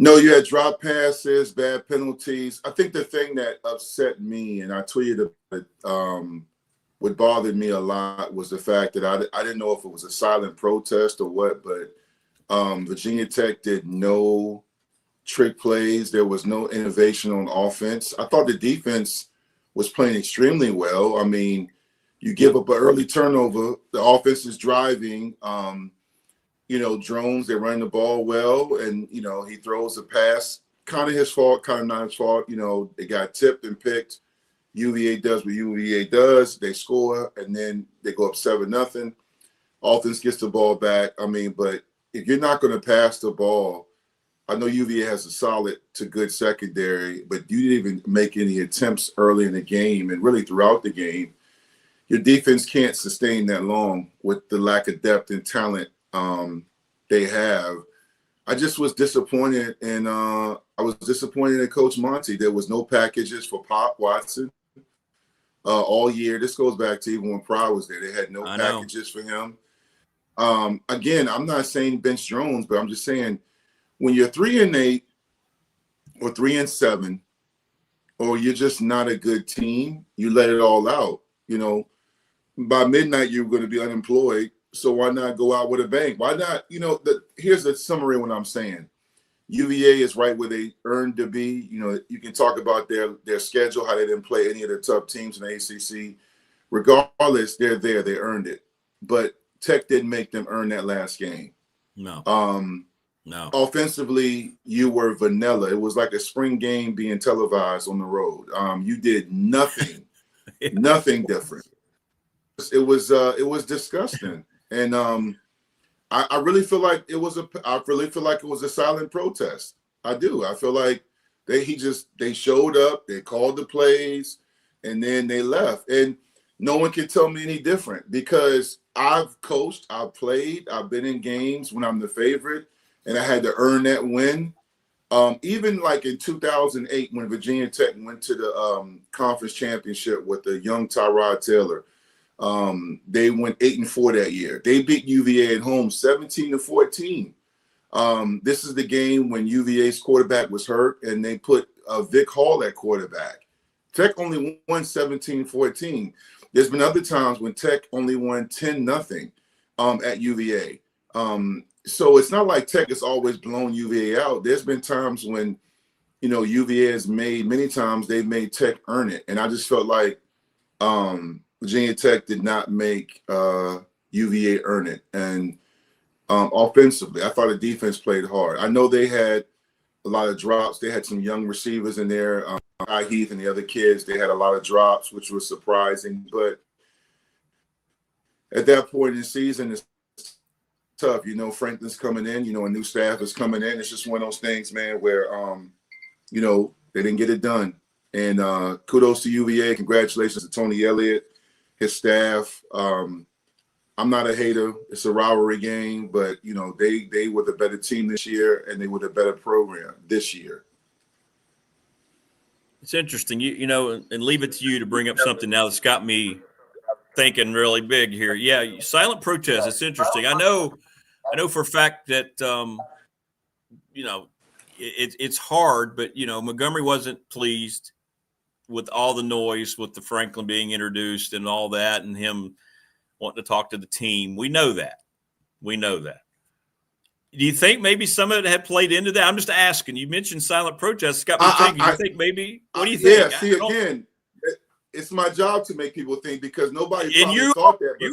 No, you had drop passes, bad penalties. I think the thing that upset me, and I tweeted it, what bothered me a lot was the fact that I didn't know if it was a silent protest or what, but Virginia Tech did no trick plays. There was no innovation on offense. I thought the defense was playing extremely well. I mean, you give up an early turnover, the offense is driving. Drones, they're running the ball well, and, he throws a pass, kind of his fault, kind of not his fault. They got tipped and picked. UVA does what UVA does. They score, and then they go up 7-0. Offense gets the ball back. I mean, but if you're not going to pass the ball, I know UVA has a solid to good secondary, but you didn't even make any attempts early in the game and really throughout the game. Your defense can't sustain that long with the lack of depth and talent they have. I just was disappointed, and I was disappointed in Coach Monty. There was no packages for Pop Watson. all year. This goes back to even when Pryor was there. They had no packages for him. Again, I'm not saying bench Jones, but I'm just saying when you're 3-8 or 3-7, or you're just not a good team, you let it all out. You know, by midnight you're going to be unemployed. So why not go out with a bang? Why not? You know, here's the summary of what I'm saying. UVA is right where they earned to be. You know, you can talk about their schedule, how they didn't play any of the tough teams in the ACC. Regardless, they're there. They earned it. But Tech didn't make them earn that last game. No. No. Offensively, you were vanilla. It was like a spring game being televised on the road. You did nothing, nothing different. It was disgusting. And I really feel like it was a silent protest. I do. I feel like they showed up, they called the plays, and then they left. And no one can tell me any different because I've coached, I've played, I've been in games when I'm the favorite, and I had to earn that win. Even like in 2008 when Virginia Tech went to the conference championship with the young Tyrod Taylor. They went 8-4 that year. They beat UVA at home 17-14. This is the game when UVA's quarterback was hurt and they put Vick Hall at quarterback. Tech only won 17-14. There's been other times when Tech only won 10-0 at UVA. So it's not like Tech has always blown UVA out. There's been times when, you know, UVA has many times they've made Tech earn it. And I just felt like Virginia Tech did not make UVA earn it. And offensively, I thought the defense played hard. I know they had a lot of drops. They had some young receivers in there, Heath and the other kids. They had a lot of drops, which was surprising. But at that point in the season, it's tough. You know, Franklin's coming in. You know, a new staff is coming in. It's just one of those things, man, where, you know, they didn't get it done. And kudos to UVA. Congratulations to Tony Elliott, his staff. I'm not a hater. It's a rivalry game, but, you know, they were the better team this year, and they were the better program this year. It's interesting, you know, and leave it to you to bring up something now that's got me thinking really big here. Yeah, silent protest. It's interesting. I know for a fact that, you know, it's hard, but, you know, Montgomery wasn't pleased with all the noise with the Franklin being introduced and all that, and him wanting to talk to the team. We know that. Do you think maybe some of it had played into that? I'm just asking. You mentioned silent protests. It's got me thinking. You think maybe? What do you think? Yeah, see, again, it's my job to make people think because nobody probably thought that. But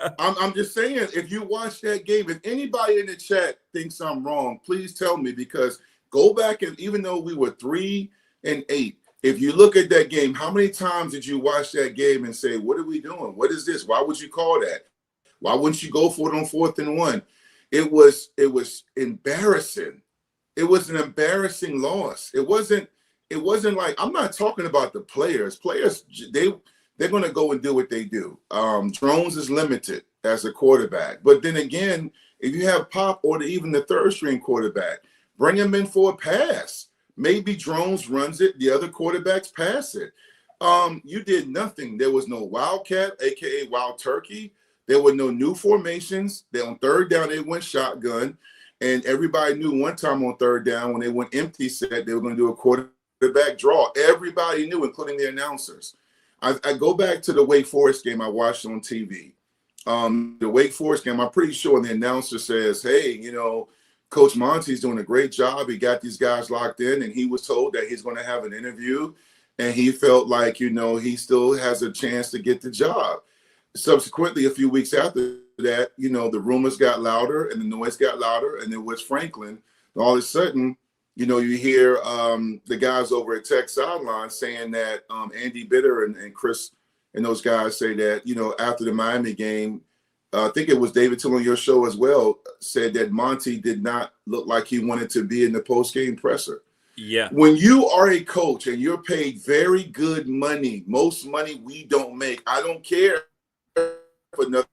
listen, I'm just saying, if you watch that game, if anybody in the chat thinks I'm wrong, please tell me, because go back and even though we were 3-8, if you look at that game, how many times did you watch that game and say, what are we doing? What is this? Why would you call that? Why wouldn't you go for it on 4th and 1? It was embarrassing. It was an embarrassing loss. It wasn't like, I'm not talking about the players. Players, they're going to go and do what they do. Drones is limited as a quarterback. But then again, if you have Pop or even the third string quarterback, bring him in for a pass. Maybe Drones runs it. The other quarterbacks pass it. You did nothing. There was no wildcat, a.k.a. wild turkey. There were no new formations. On 3rd down, they went shotgun. And everybody knew one time on 3rd down when they went empty set, they were going to do a quarterback draw. Everybody knew, including the announcers. I go back to the Wake Forest game I watched on TV. The Wake Forest game, I'm pretty sure the announcer says, hey, you know, Coach Monty's doing a great job. He got these guys locked in, and he was told that he's going to have an interview, and he felt like, you know, he still has a chance to get the job. Subsequently, a few weeks after that, you know, the rumors got louder and the noise got louder, and it was Franklin. All of a sudden, you know, you hear the guys over at Tech Sideline saying that Andy Bitter and Chris and those guys say that, you know, after the Miami game, I think it was David Teel on your show as well, said that Monty did not look like he wanted to be in the post-game presser. Yeah. When you are a coach and you're paid very good money, most money we don't make, I don't care for nothing.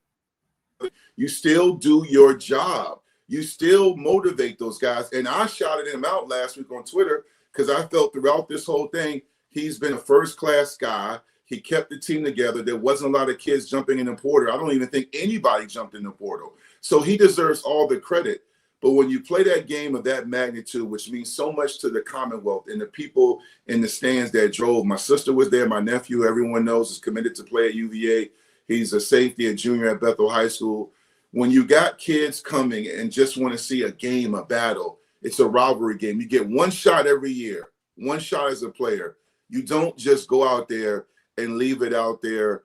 You still do your job. You still motivate those guys. And I shouted him out last week on Twitter because I felt throughout this whole thing, he's been a first-class guy. He kept the team together. There wasn't a lot of kids jumping in the portal. I don't even think anybody jumped in the portal. So he deserves all the credit. But when you play that game of that magnitude, which means so much to the Commonwealth and the people in the stands that drove, my sister was there, my nephew, everyone knows, is committed to play at UVA. He's a safety, a junior at Bethel High School. When you got kids coming and just want to see a game, a battle, it's a rivalry game. You get one shot every year, one shot as a player. You don't just go out there and leave it out there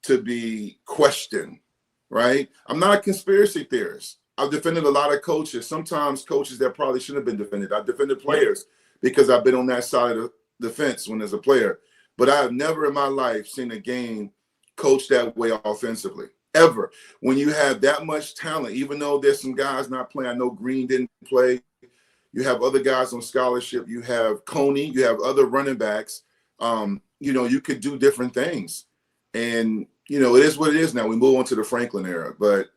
to be questioned, right? I'm not a conspiracy theorist. I've defended a lot of coaches, sometimes coaches that probably shouldn't have been defended. I've defended players because I've been on that side of the fence when as a player. But I have never in my life seen a game coached that way offensively, ever. When you have that much talent, even though there's some guys not playing, I know Green didn't play. You have other guys on scholarship. You have Coney. You have other running backs. You could do different things. And, it is what it is now. We move on to the Franklin era. But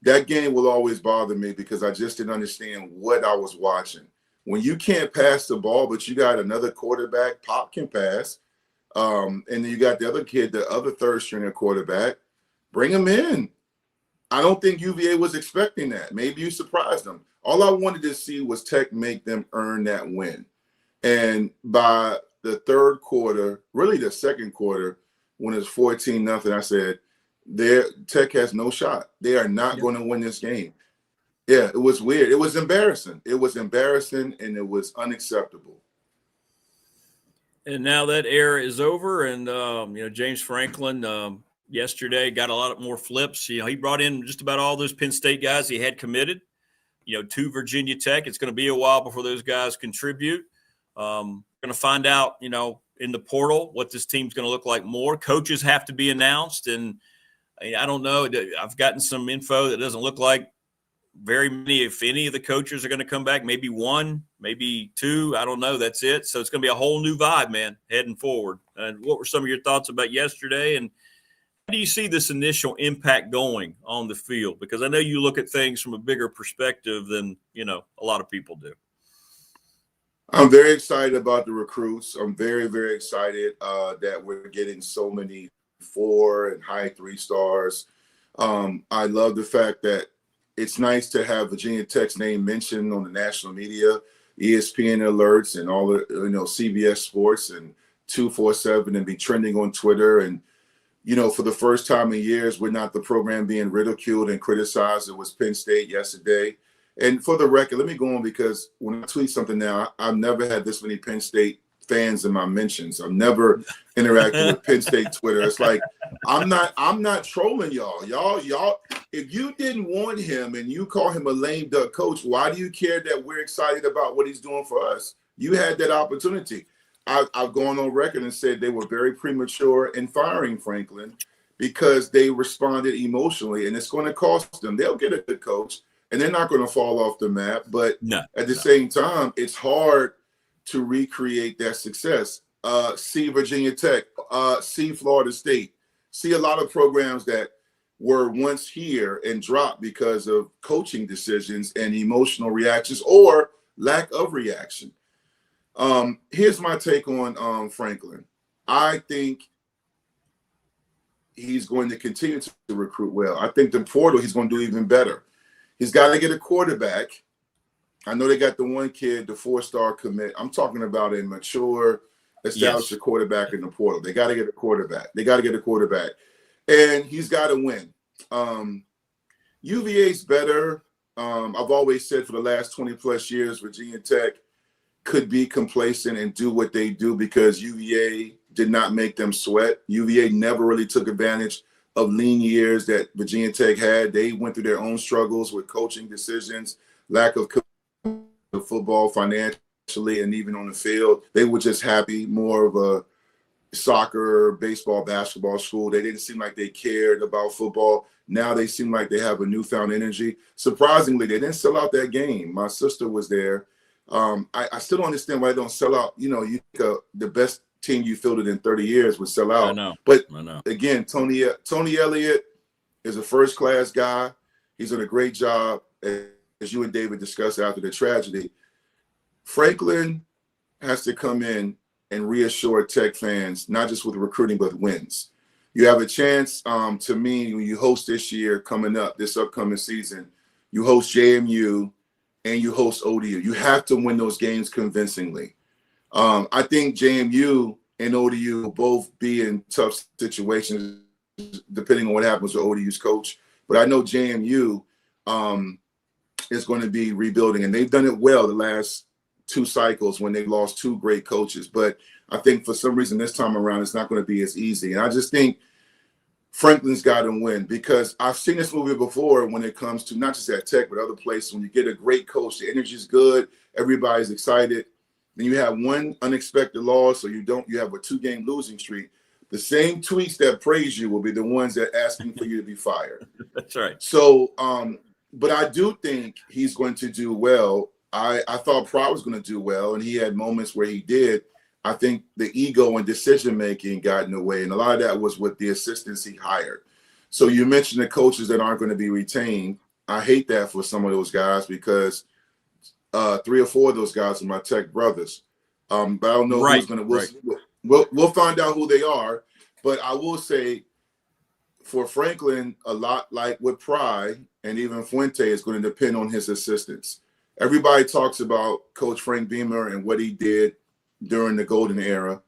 that game will always bother me because I just didn't understand what I was watching. When you can't pass the ball, but you got another quarterback, Pop can pass, and then you got the other kid, the other third-stringer quarterback, bring him in. I don't think UVA was expecting that. Maybe you surprised them. All I wanted to see was Tech make them earn that win. And by the third quarter, really the second quarter, when it's 14-0, I said, Tech has no shot. They are not going to win this game. Yeah, it was weird. It was embarrassing. It was embarrassing, and it was unacceptable. And now that era is over, and James Franklin yesterday got a lot more flips. He brought in just about all those Penn State guys he had committed, to Virginia Tech. It's going to be a while before those guys contribute. Going to find out, in the portal what this team's going to look like more. Coaches have to be announced, and I don't know. I've gotten some info that doesn't look like very many, if any, of the coaches are going to come back. Maybe one, maybe two. I don't know. That's it. So it's going to be a whole new vibe, man, heading forward. And what were some of your thoughts about yesterday? And how do you see this initial impact going on the field? Because I know you look at things from a bigger perspective than, a lot of people do. I'm very excited about the recruits. I'm very, very excited that we're getting so many 4 and high 3 stars. I love the fact that it's nice to have Virginia Tech's name mentioned on the national media, ESPN alerts, and all the CBS Sports and 247, and be trending on Twitter. And for the first time in years, we're not the program being ridiculed and criticized. It was Penn State yesterday. And for the record, let me go on, because when I tweet something now, I've never had this many Penn State fans in my mentions. I've never interacted with Penn State Twitter. It's like, I'm not trolling y'all. Y'all, if you didn't want him and you call him a lame duck coach, why do you care that we're excited about what he's doing for us? You had that opportunity. I've gone on record and said they were very premature in firing Franklin because they responded emotionally, and it's going to cost them. They'll get a good coach, and they're not going to fall off the map. But at the same time, it's hard to recreate that success. See Virginia Tech, see Florida State, see a lot of programs that were once here and dropped because of coaching decisions and emotional reactions or lack of reaction. Here's my take on Franklin. I think he's going to continue to recruit well. I think the portal, he's going to do even better. He's got to get a quarterback. I know they got the one kid, the 4-star commit. I'm talking about a mature, established quarterback in the portal. They got to get a quarterback. And he's got to win. UVA's better. I've always said for the last 20-plus years, Virginia Tech could be complacent and do what they do because UVA did not make them sweat. UVA never really took advantage of lean years that Virginia Tech had. They went through their own struggles with coaching decisions, lack of football financially, and even on the field. They were just happy, more of a soccer, baseball, basketball school. They didn't seem like they cared about football. Now they seem like they have a newfound energy. Surprisingly, they didn't sell out that game. My sister was there. I still don't understand why they don't sell out. The best team you fielded in 30 years would sell out. I know. But I know. Again, Tony Elliott is a first-class guy. He's done a great job, as you and David discussed after the tragedy. Franklin has to come in and reassure Tech fans, not just with recruiting, but wins. You have a chance, to me, when you host this year coming up, this upcoming season, you host JMU and you host ODU. You have to win those games convincingly. I think JMU and ODU will both be in tough situations depending on what happens with ODU's coach. But I know JMU is going to be rebuilding, and they've done it well the last 2 cycles when they lost 2 great coaches. But I think for some reason this time around it's not going to be as easy. And I just think Franklin's got to win, because I've seen this movie before when it comes to not just at Tech but other places. When you get a great coach, the energy's good, everybody's excited. Then you have one unexpected loss, or you have a 2-game losing streak. The same tweets that praise you will be the ones that are asking for you to be fired. That's right. So, but I do think he's going to do well. I thought Pryor was going to do well, and he had moments where he did. I think the ego and decision-making got in the way, and a lot of that was with the assistants he hired. So you mentioned the coaches that aren't going to be retained. I hate that for some of those guys, because 3 or 4 of those guys are my Tech brothers. But I don't know who's going to – we'll find out who they are. But I will say for Franklin, a lot like with Pryor and even Fuente, is going to depend on his assistants. Everybody talks about Coach Frank Beamer and what he did during the golden era,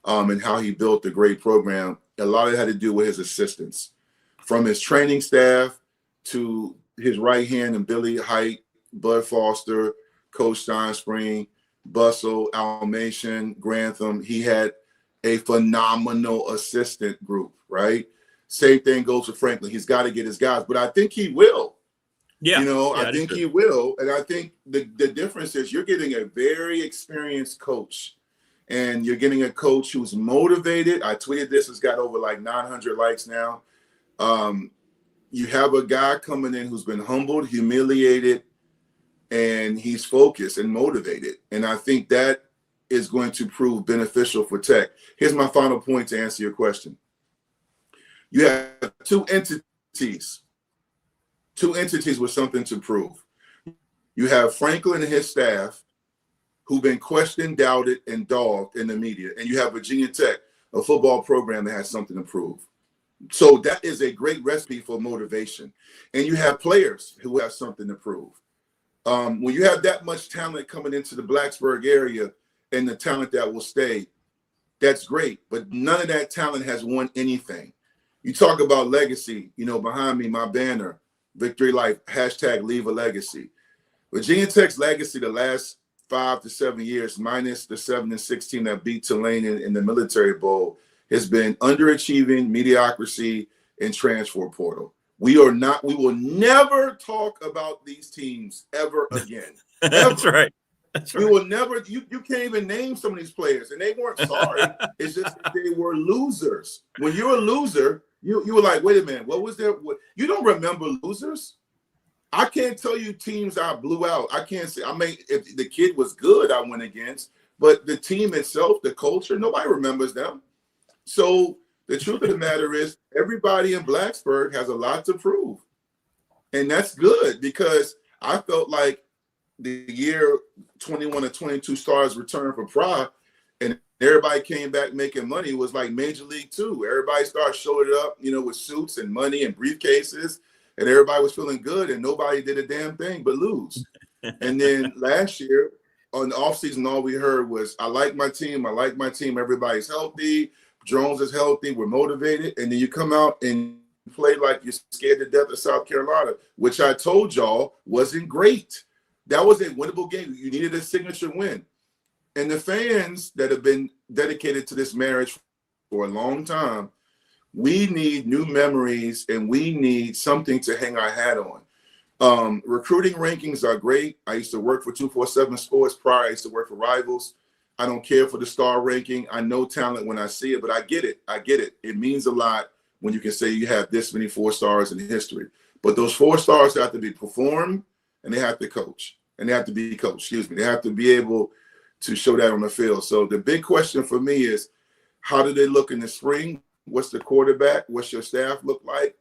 and how he built a great program. A lot of it had to do with his assistants, from his training staff to his right hand and Billy Height, Bud Foster, Coach Steinspring, Bustle, Almation, Grantham. He had a phenomenal assistant group, right? Same thing goes with Franklin. He's got to get his guys, but I think he will. Yeah, I think he will. And I think the difference is you're getting a very experienced coach, and you're getting a coach who's motivated. I tweeted this, it's got over like 900 likes now. You have a guy coming in who's been humbled, humiliated, and he's focused and motivated. And I think that is going to prove beneficial for Tech. Here's my final point to answer your question. You have 2 entities with something to prove. You have Franklin and his staff, who've been questioned, doubted, and dogged in the media. And you have Virginia Tech, a football program that has something to prove. So that is a great recipe for motivation. And you have players who have something to prove. When you have that much talent coming into the Blacksburg area and the talent that will stay, that's great. But none of that talent has won anything. You talk about legacy, behind me, my banner, Victory Life, #Leave a Legacy. Virginia Tech's legacy the last 5 to 7 years, minus the 7-6 team that beat Tulane in the Military Bowl, has been underachieving, mediocrity, and transfer portal. We will never talk about these teams ever again. That's right. That's right. We will never, you can't even name some of these players, and they weren't sorry. It's just that they were losers. When you're a loser, you were like, wait a minute, what was there? You don't remember losers? I can't tell you teams I blew out. I can't say, if the kid was good, I went against, but the team itself, the culture, nobody remembers them. So the truth of the matter is everybody in Blacksburg has a lot to prove. And that's good, because I felt like the year 21 or 22 stars returned for Pryor, and everybody came back making money. It was like Major League 2. Everybody started showing up, with suits and money and briefcases, and everybody was feeling good, and nobody did a damn thing but lose. And then last year on the offseason, all we heard was, I like my team. Everybody's healthy. Jones is healthy. We're motivated. And then you come out and play like you're scared to death of South Carolina, which I told y'all wasn't great. That was a winnable game. You needed a signature win. And the fans that have been dedicated to this marriage for a long time, we need new memories, and we need something to hang our hat on. Recruiting rankings are great. I used to work for 247 Sports prior. I used to work for Rivals. I don't care for the star ranking. I know talent when I see it, but I get it. It means a lot when you can say you have this many 4 stars in history. But those 4 stars have to be performed, and they have to coach. And they have to be coached, They have to be able to show that on the field. So the big question for me is, how do they look in the spring? What's the quarterback? What's your staff look like?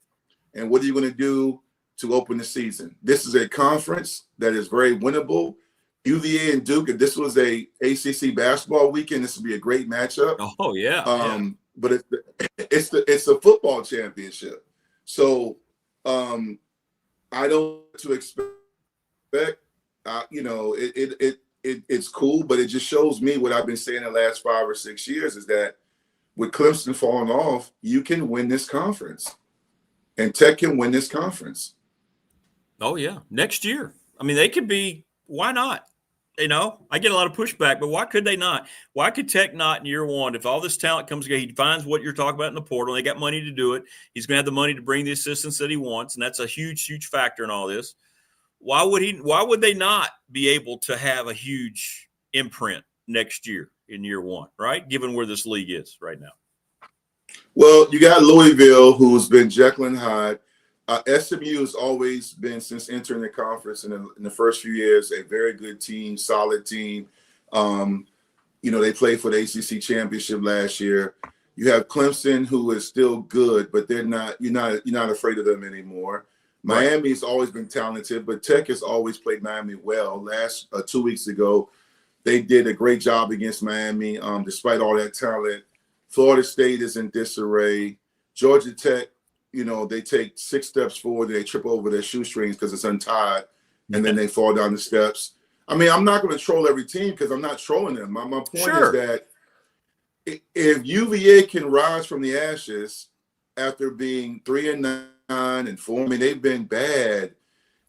And what are you going to do to open the season? This is a conference that is very winnable. UVA and Duke, if this was a ACC basketball weekend, this would be a great matchup. Oh yeah. But it's the football championship, so I don't know what to expect. It's cool, but it just shows me what I've been saying the last 5 or 6 years is that with Clemson falling off, you can win this conference, and Tech can win this conference. Oh yeah, next year. I mean, they could be. Why not? I get a lot of pushback, but why could they not? Why could Tech not in year one? If all this talent comes together, he finds what you're talking about in the portal. They got money to do it. He's going to have the money to bring the assistants that he wants, and that's a huge, huge factor in all this. Why would they not be able to have a huge imprint next year in year one, right? Given where this league is right now. Well, you got Louisville, who's been Jekyll and Hyde. SMU has always been, since entering the conference in the first few years, a very good team, solid team. They played for the ACC championship last year. You have Clemson, who is still good, but they're not. You're not afraid of them anymore. Right. Miami's always been talented, but Tech has always played Miami well. 2 weeks ago, they did a great job against Miami, despite all that talent. Florida State is in disarray. Georgia Tech, they take 6 steps forward, they trip over their shoestrings because it's untied, and then they fall down the steps. I mean, I'm not going to troll every team because I'm not trolling them. My point is that if UVA can rise from the ashes after being 3-9 and 4, I mean, they've been bad,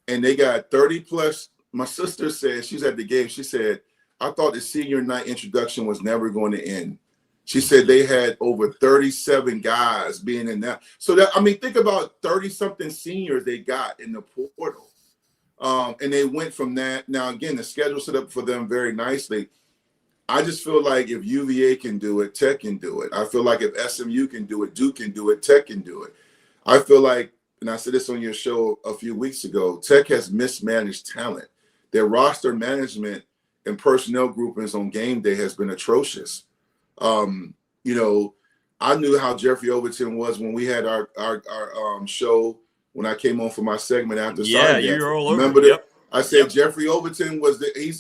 and they got 30+. My sister said, she's at the game, she said, I thought the senior night introduction was never going to end. She said they had over 37 guys being in that. So think about 30-something seniors they got in the portal. And they went from that. Now, again, the schedule set up for them very nicely. I just feel like if UVA can do it, Tech can do it. I feel like if SMU can do it, Duke can do it, Tech can do it. I feel like, and I said this on your show a few weeks ago, Tech has mismanaged talent. Their roster management and personnel groupings on game day has been atrocious. I knew how Jeffrey Overton was when we had our show when I came on for my segment after. Yeah, you're all over. Remember that? Yep. I said Jeffrey Overton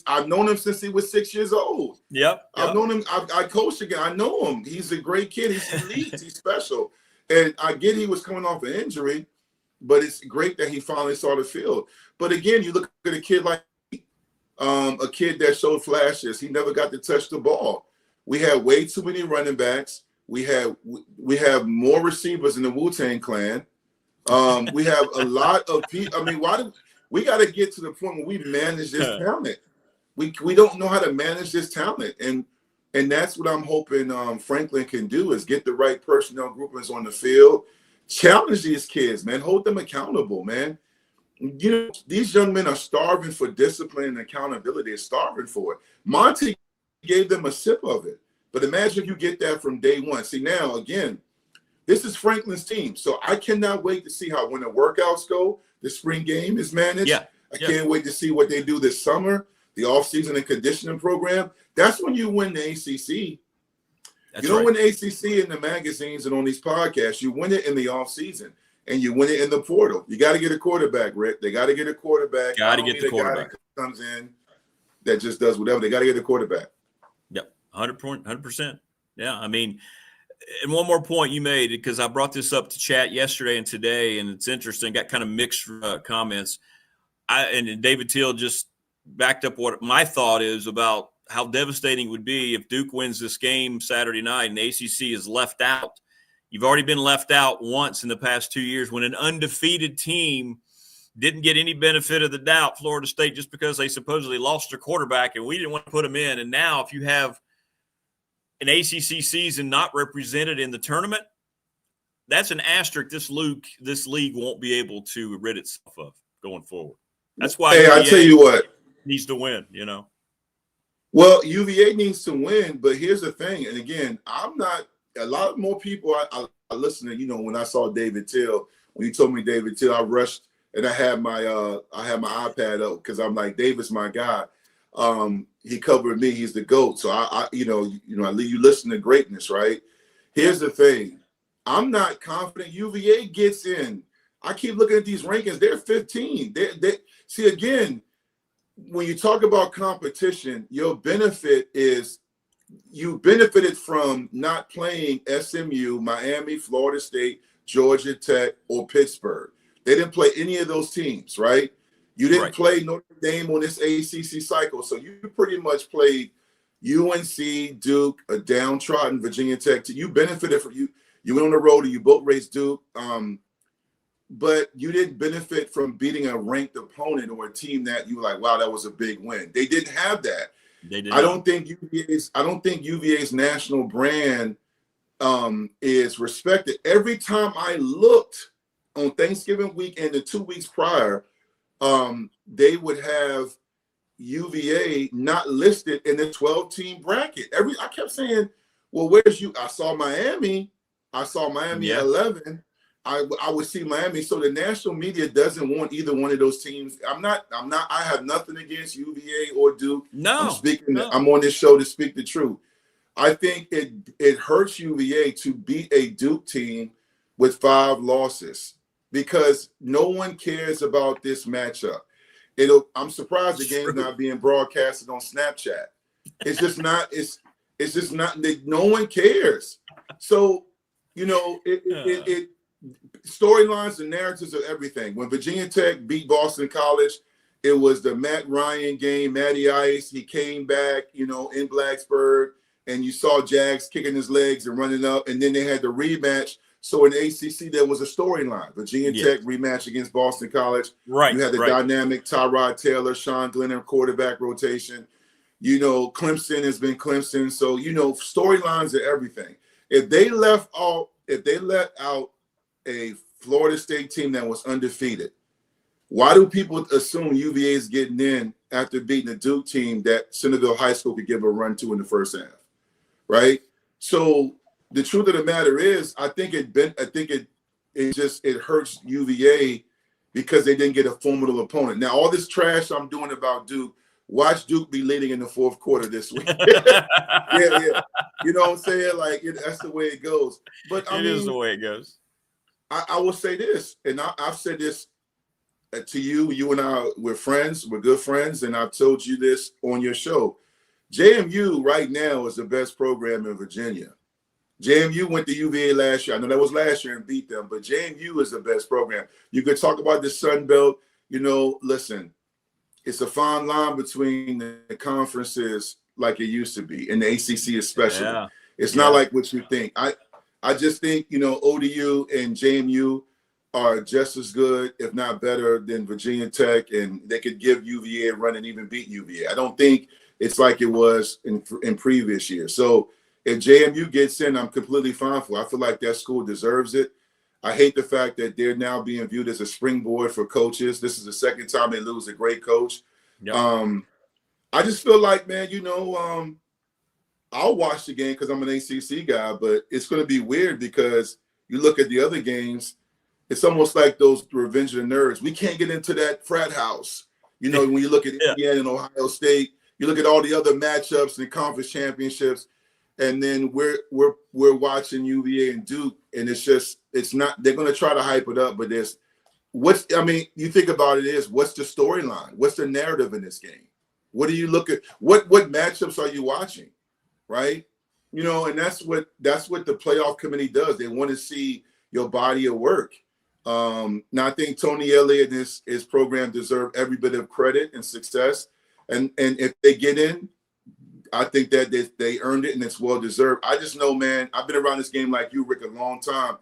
I've known him since he was 6 years old. Yep. I've known him. I coached again. I know him. He's a great kid. He's elite. He's special. And I get he was coming off an injury, but it's great that he finally saw the field. But again, you look at a kid like a kid that showed flashes. He never got to touch the ball. We had way too many running backs. We have more receivers in the Wu-Tang Clan. We have a lot of people. I mean, we got to get to the point where we manage this talent. We don't know how to manage this talent, and that's what I'm hoping Franklin can do is get the right personnel groupings on the field, challenge these kids, man, hold them accountable, man. These young men are starving for discipline and accountability. They're starving for it. Monty gave them a sip of it. But imagine if you get that from day one. See, now, again, this is Franklin's team. So I cannot wait to see how when the workouts go, the spring game is managed. Yeah. I can't wait to see what they do this summer, the offseason and conditioning program. That's when you win the ACC. You don't win the ACC in the magazines and on these podcasts. You win it in the offseason, and you win it in the portal. You got to get a quarterback, Rick. They got to get a quarterback. Got to get the quarterback. Guy that comes in that just does whatever. They got to get a quarterback. Yep, 100%. Yeah, I mean, and one more point you made, because I brought this up to chat yesterday and today, and it's interesting. Got kind of mixed comments. And David Teel just backed up what my thought is about how devastating it would be if Duke wins this game Saturday night and the ACC is left out. You've already been left out once in the past 2 years when an undefeated team didn't get any benefit of the doubt, Florida State, just because they supposedly lost their quarterback and we didn't want to put them in. And now if you have an ACC season not represented in the tournament, that's an asterisk this league won't be able to rid itself of going forward. That's why I tell you what needs to win, Well, UVA needs to win, but here's the thing. And again, a lot more people I listen to, when I saw David Teel, when you told me David Teel, I rushed and I had my iPad up because I'm like, David's my guy. He covered me. He's the GOAT. So I you listen to greatness, right? Here's the thing. I'm not confident UVA gets in. I keep looking at these rankings. They're 15. They see, again, when you talk about competition, your benefit is you benefited from not playing SMU, Miami, Florida State, Georgia Tech, or Pittsburgh. They didn't play any of those teams, right? You didn't play Notre Dame on this ACC cycle. So you pretty much played UNC, Duke, a downtrodden Virginia Tech. You benefited from you went on the road and you boat raced Duke. But you didn't benefit from beating a ranked opponent or a team that you were like, wow, that was a big win. They didn't have that. I don't think UVA's national brand is respected. Every time I looked on Thanksgiving week and the 2 weeks prior, they would have UVA not listed in the 12-team bracket. I kept saying, well, where's you? I saw Miami at 11. I would see Miami. So the national media doesn't want either one of those teams. I have nothing against UVA or Duke. No. I'm on this show to speak the truth. I think it hurts UVA to beat a Duke team with 5 losses because no one cares about this matchup. I'm surprised the game's not being broadcasted on Snapchat. It's just not. It's just not. No one cares. So it storylines and narratives are everything. When Virginia Tech beat Boston College, it was the Matt Ryan game, Matty Ice. He came back, in Blacksburg, and you saw Jags kicking his legs and running up, and then they had the rematch. So in the ACC, there was a storyline. Virginia Tech rematch against Boston College. Right. You had the dynamic Tyrod Taylor, Sean Glennon quarterback rotation. Clemson has been Clemson. So, storylines are everything. If they let out a Florida State team that was undefeated, why do people assume UVA is getting in after beating a Duke team that Centerville High School could give a run to in the first half, right? So the truth of the matter is, I think it hurts UVA because they didn't get a formidable opponent. Now, all this trash I'm doing about Duke, watch Duke be leading in the fourth quarter this week. yeah. You know what I'm saying? That's the way it goes. But it is the way it goes. I will say this, and I've said this to you. You and I, we're friends. We're good friends, and I've told you this on your show. JMU right now is the best program in Virginia. JMU went to UVA last year. I know that was last year and beat them, but JMU is the best program. You could talk about the Sun Belt. Listen, it's a fine line between the conferences like it used to be, and the ACC especially. Yeah. It's not like what you think. I just think, ODU and JMU are just as good, if not better, than Virginia Tech, and they could give UVA a run and even beat UVA. I don't think it's like it was in previous years. So if JMU gets in, I'm completely fine for it. I feel like that school deserves it. I hate the fact that they're now being viewed as a springboard for coaches. This is the second time they lose a great coach. Yep. I just feel like, man, I'll watch the game because I'm an ACC guy, but it's going to be weird because you look at the other games, it's almost like those Revenge of the Nerds. We can't get into that frat house. When you look at Indiana and Ohio State, you look at all the other matchups and conference championships, and then we're watching UVA and Duke, and it's not. They're going to try to hype it up, but you think about it what's the storyline? What's the narrative in this game? What do you look at? What matchups are you watching? Right? And that's what the playoff committee does. They want to see your body of work. Now I think Tony Elliott and his program deserve every bit of credit and success. And if they get in, I think that they earned it and it's well deserved. I just know, man, I've been around this game like you, Rick, a long time.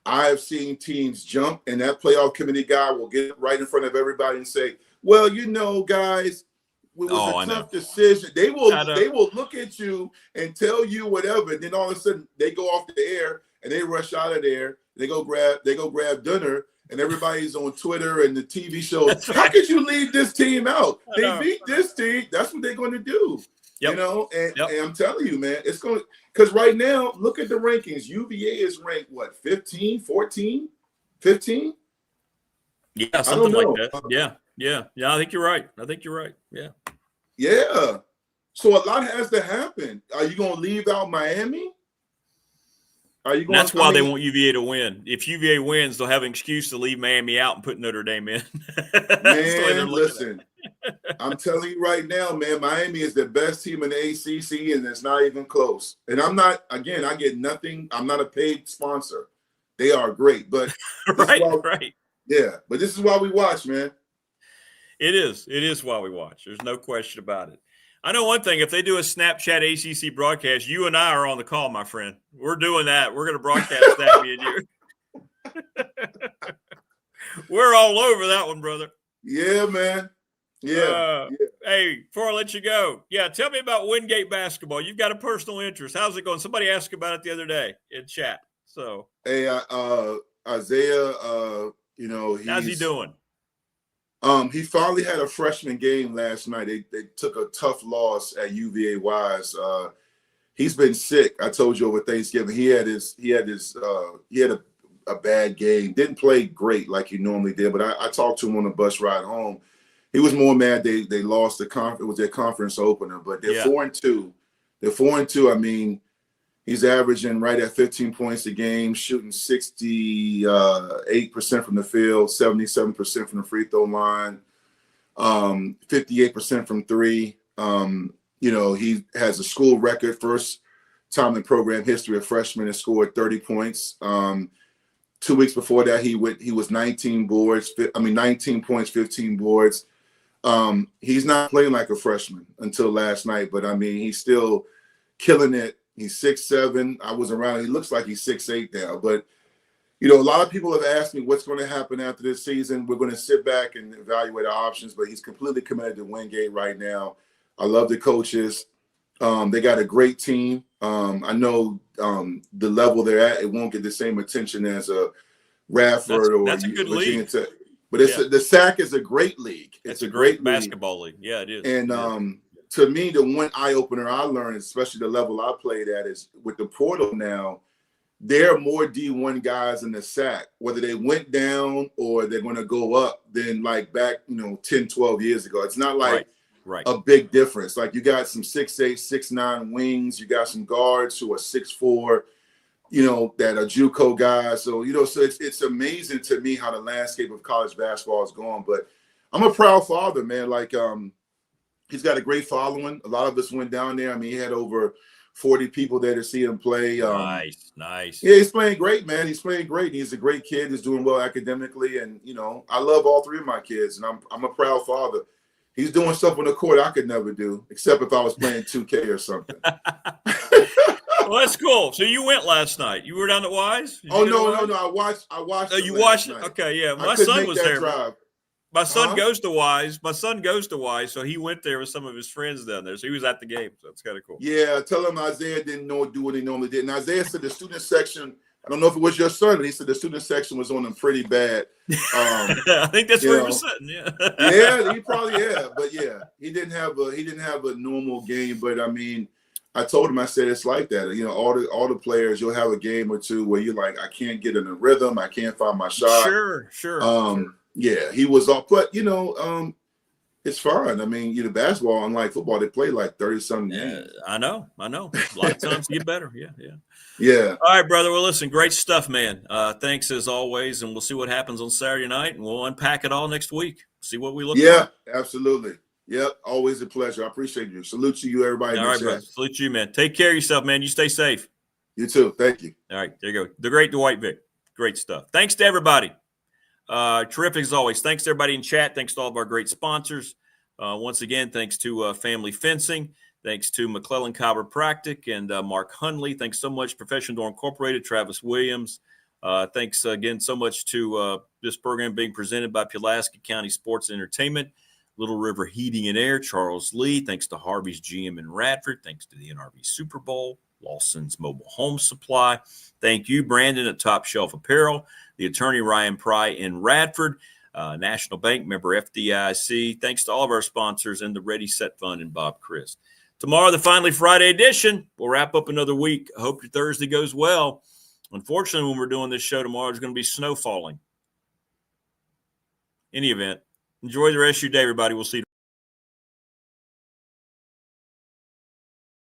I have seen teams jump, and that playoff committee guy will get right in front of everybody and say, well, guys, it was a tough decision. They will look at you and tell you whatever. And then all of a sudden they go off the air and they rush out of there. They go grab dinner, and everybody's on Twitter and the TV shows. How could you leave this team out? They beat this team. That's what they're going to do. Yep. And I'm telling you, man, it's going to, because right now, look at the rankings. UVA is ranked, 15, 14, 15? Yeah, something like that. Yeah. I think you're right. Yeah. So a lot has to happen. Are you going to leave out Miami? That's why they want UVA to win. If UVA wins, they'll have an excuse to leave Miami out and put Notre Dame in. Man, listen, I'm telling you right now, man, Miami is the best team in the ACC, and it's not even close. And I'm not, again, I get nothing. I'm not a paid sponsor. They are great, but right. Yeah, but this is why we watch, man. It is why we watch. There's no question about it. I know one thing. If they do a Snapchat ACC broadcast, you and I are on the call, my friend. We're doing that. We're going to broadcast that, me and you. We're all over that one, brother. Yeah, man. Yeah. Hey, before I let you go, tell me about Wingate basketball. You've got a personal interest. How's it going? Somebody asked about it the other day in chat. So, hey, Isaiah, how's he doing? He finally had a freshman game last night. They took a tough loss at UVA Wise. He's been sick. I told you over Thanksgiving. He had a bad game. Didn't play great like he normally did. But I talked to him on the bus ride home. He was more mad they lost the conference. It was their conference opener. But they're 4-2. They're 4-2. I mean, he's averaging right at 15 points a game, shooting 68% from the field, 77% from the free throw line, 58% from three. He has a school record, first time in program history, a freshman has scored 30 points. 2 weeks before that, he was 19 points, 15 boards. He's not playing like a freshman until last night, but I mean, he's still killing it. He's 6'7". I was around. He looks like he's 6'8" now. But, a lot of people have asked me what's going to happen after this season. We're going to sit back and evaluate our options, but he's completely committed to Wingate right now. I love the coaches. They got a great team. I know the level they're at, it won't get the same attention as a Radford or that's a good Virginia league. Tech. But the SAC is a great league. It's a great basketball league. Yeah, it is. And to me, the one eye-opener I learned, especially the level I played at, is with the portal now, there are more D1 guys in the SAC, whether they went down or they're going to go up than like back, 10, 12 years ago. It's not like a big difference. Like you got some 6'8", 6'9" wings. You got some guards who are 6'4", that are JUCO guys. So, so it's amazing to me how the landscape of college basketball is going. But I'm a proud father, man. Like, he's got a great following. A lot of us went down there. I mean, he had over 40 people there to see him play. Nice. Yeah, he's playing great, man. He's playing great. He's a great kid. He's doing well academically. And, I love all three of my kids. And I'm a proud father. He's doing stuff on the court I could never do, except if I was playing 2K or something. Well, that's cool. So you went last night. You were down at Wise? No. I watched. Oh, you watched it? Okay, yeah. My son was there. Drive. My son goes to Wise. So he went there with some of his friends down there. So he was at the game. So it's kind of cool. Yeah, tell him Isaiah didn't do what he normally did. And Isaiah said the student section, I don't know if it was your son, but he said the student section was on him pretty bad. I think that's where he was sitting. Yeah. Yeah, he probably But yeah, he didn't have a normal game. But I mean, I told him, I said it's like that. All the players, you'll have a game or two where you're like, I can't get in a rhythm, I can't find my shot. Sure. Yeah, he was off, but it's fine. I mean, basketball, unlike football, they play like 30-something games. I know. A lot of times you get better. Yeah. All right, brother. Well, listen, great stuff, man. Thanks as always, and we'll see what happens on Saturday night, and we'll unpack it all next week. See what we look like. Yeah, absolutely. Yep, always a pleasure. I appreciate you. Salute to you, everybody. All right, brother. Salute you, man. Take care of yourself, man. You stay safe. You too. Thank you. All right, there you go. The great Dwight Vick. Great stuff. Thanks to everybody. Terrific as always. Thanks to everybody in chat. Thanks to all of our great sponsors. Once again, thanks to Family Fencing. Thanks to McClellan Chiropractic and Mark Hundley. Thanks so much, Professional Door Incorporated, Travis Williams. Thanks again so much to this program being presented by Pulaski County Sports and Entertainment, Little River Heating and Air, Charles Lee. Thanks to Harvey's GM in Radford. Thanks to the NRV Super Bowl, Lawson's Mobile Home Supply. Thank you, Brandon at Top Shelf Apparel, the attorney Ryan Pry in Radford, National Bank, member FDIC. Thanks to all of our sponsors and the Ready Set Fund and Bob Chris. Tomorrow, the Finally Friday edition. We'll wrap up another week. I hope your Thursday goes well. Unfortunately, when we're doing this show tomorrow, there's going to be snow falling. Any event, enjoy the rest of your day, everybody. We'll see you tomorrow.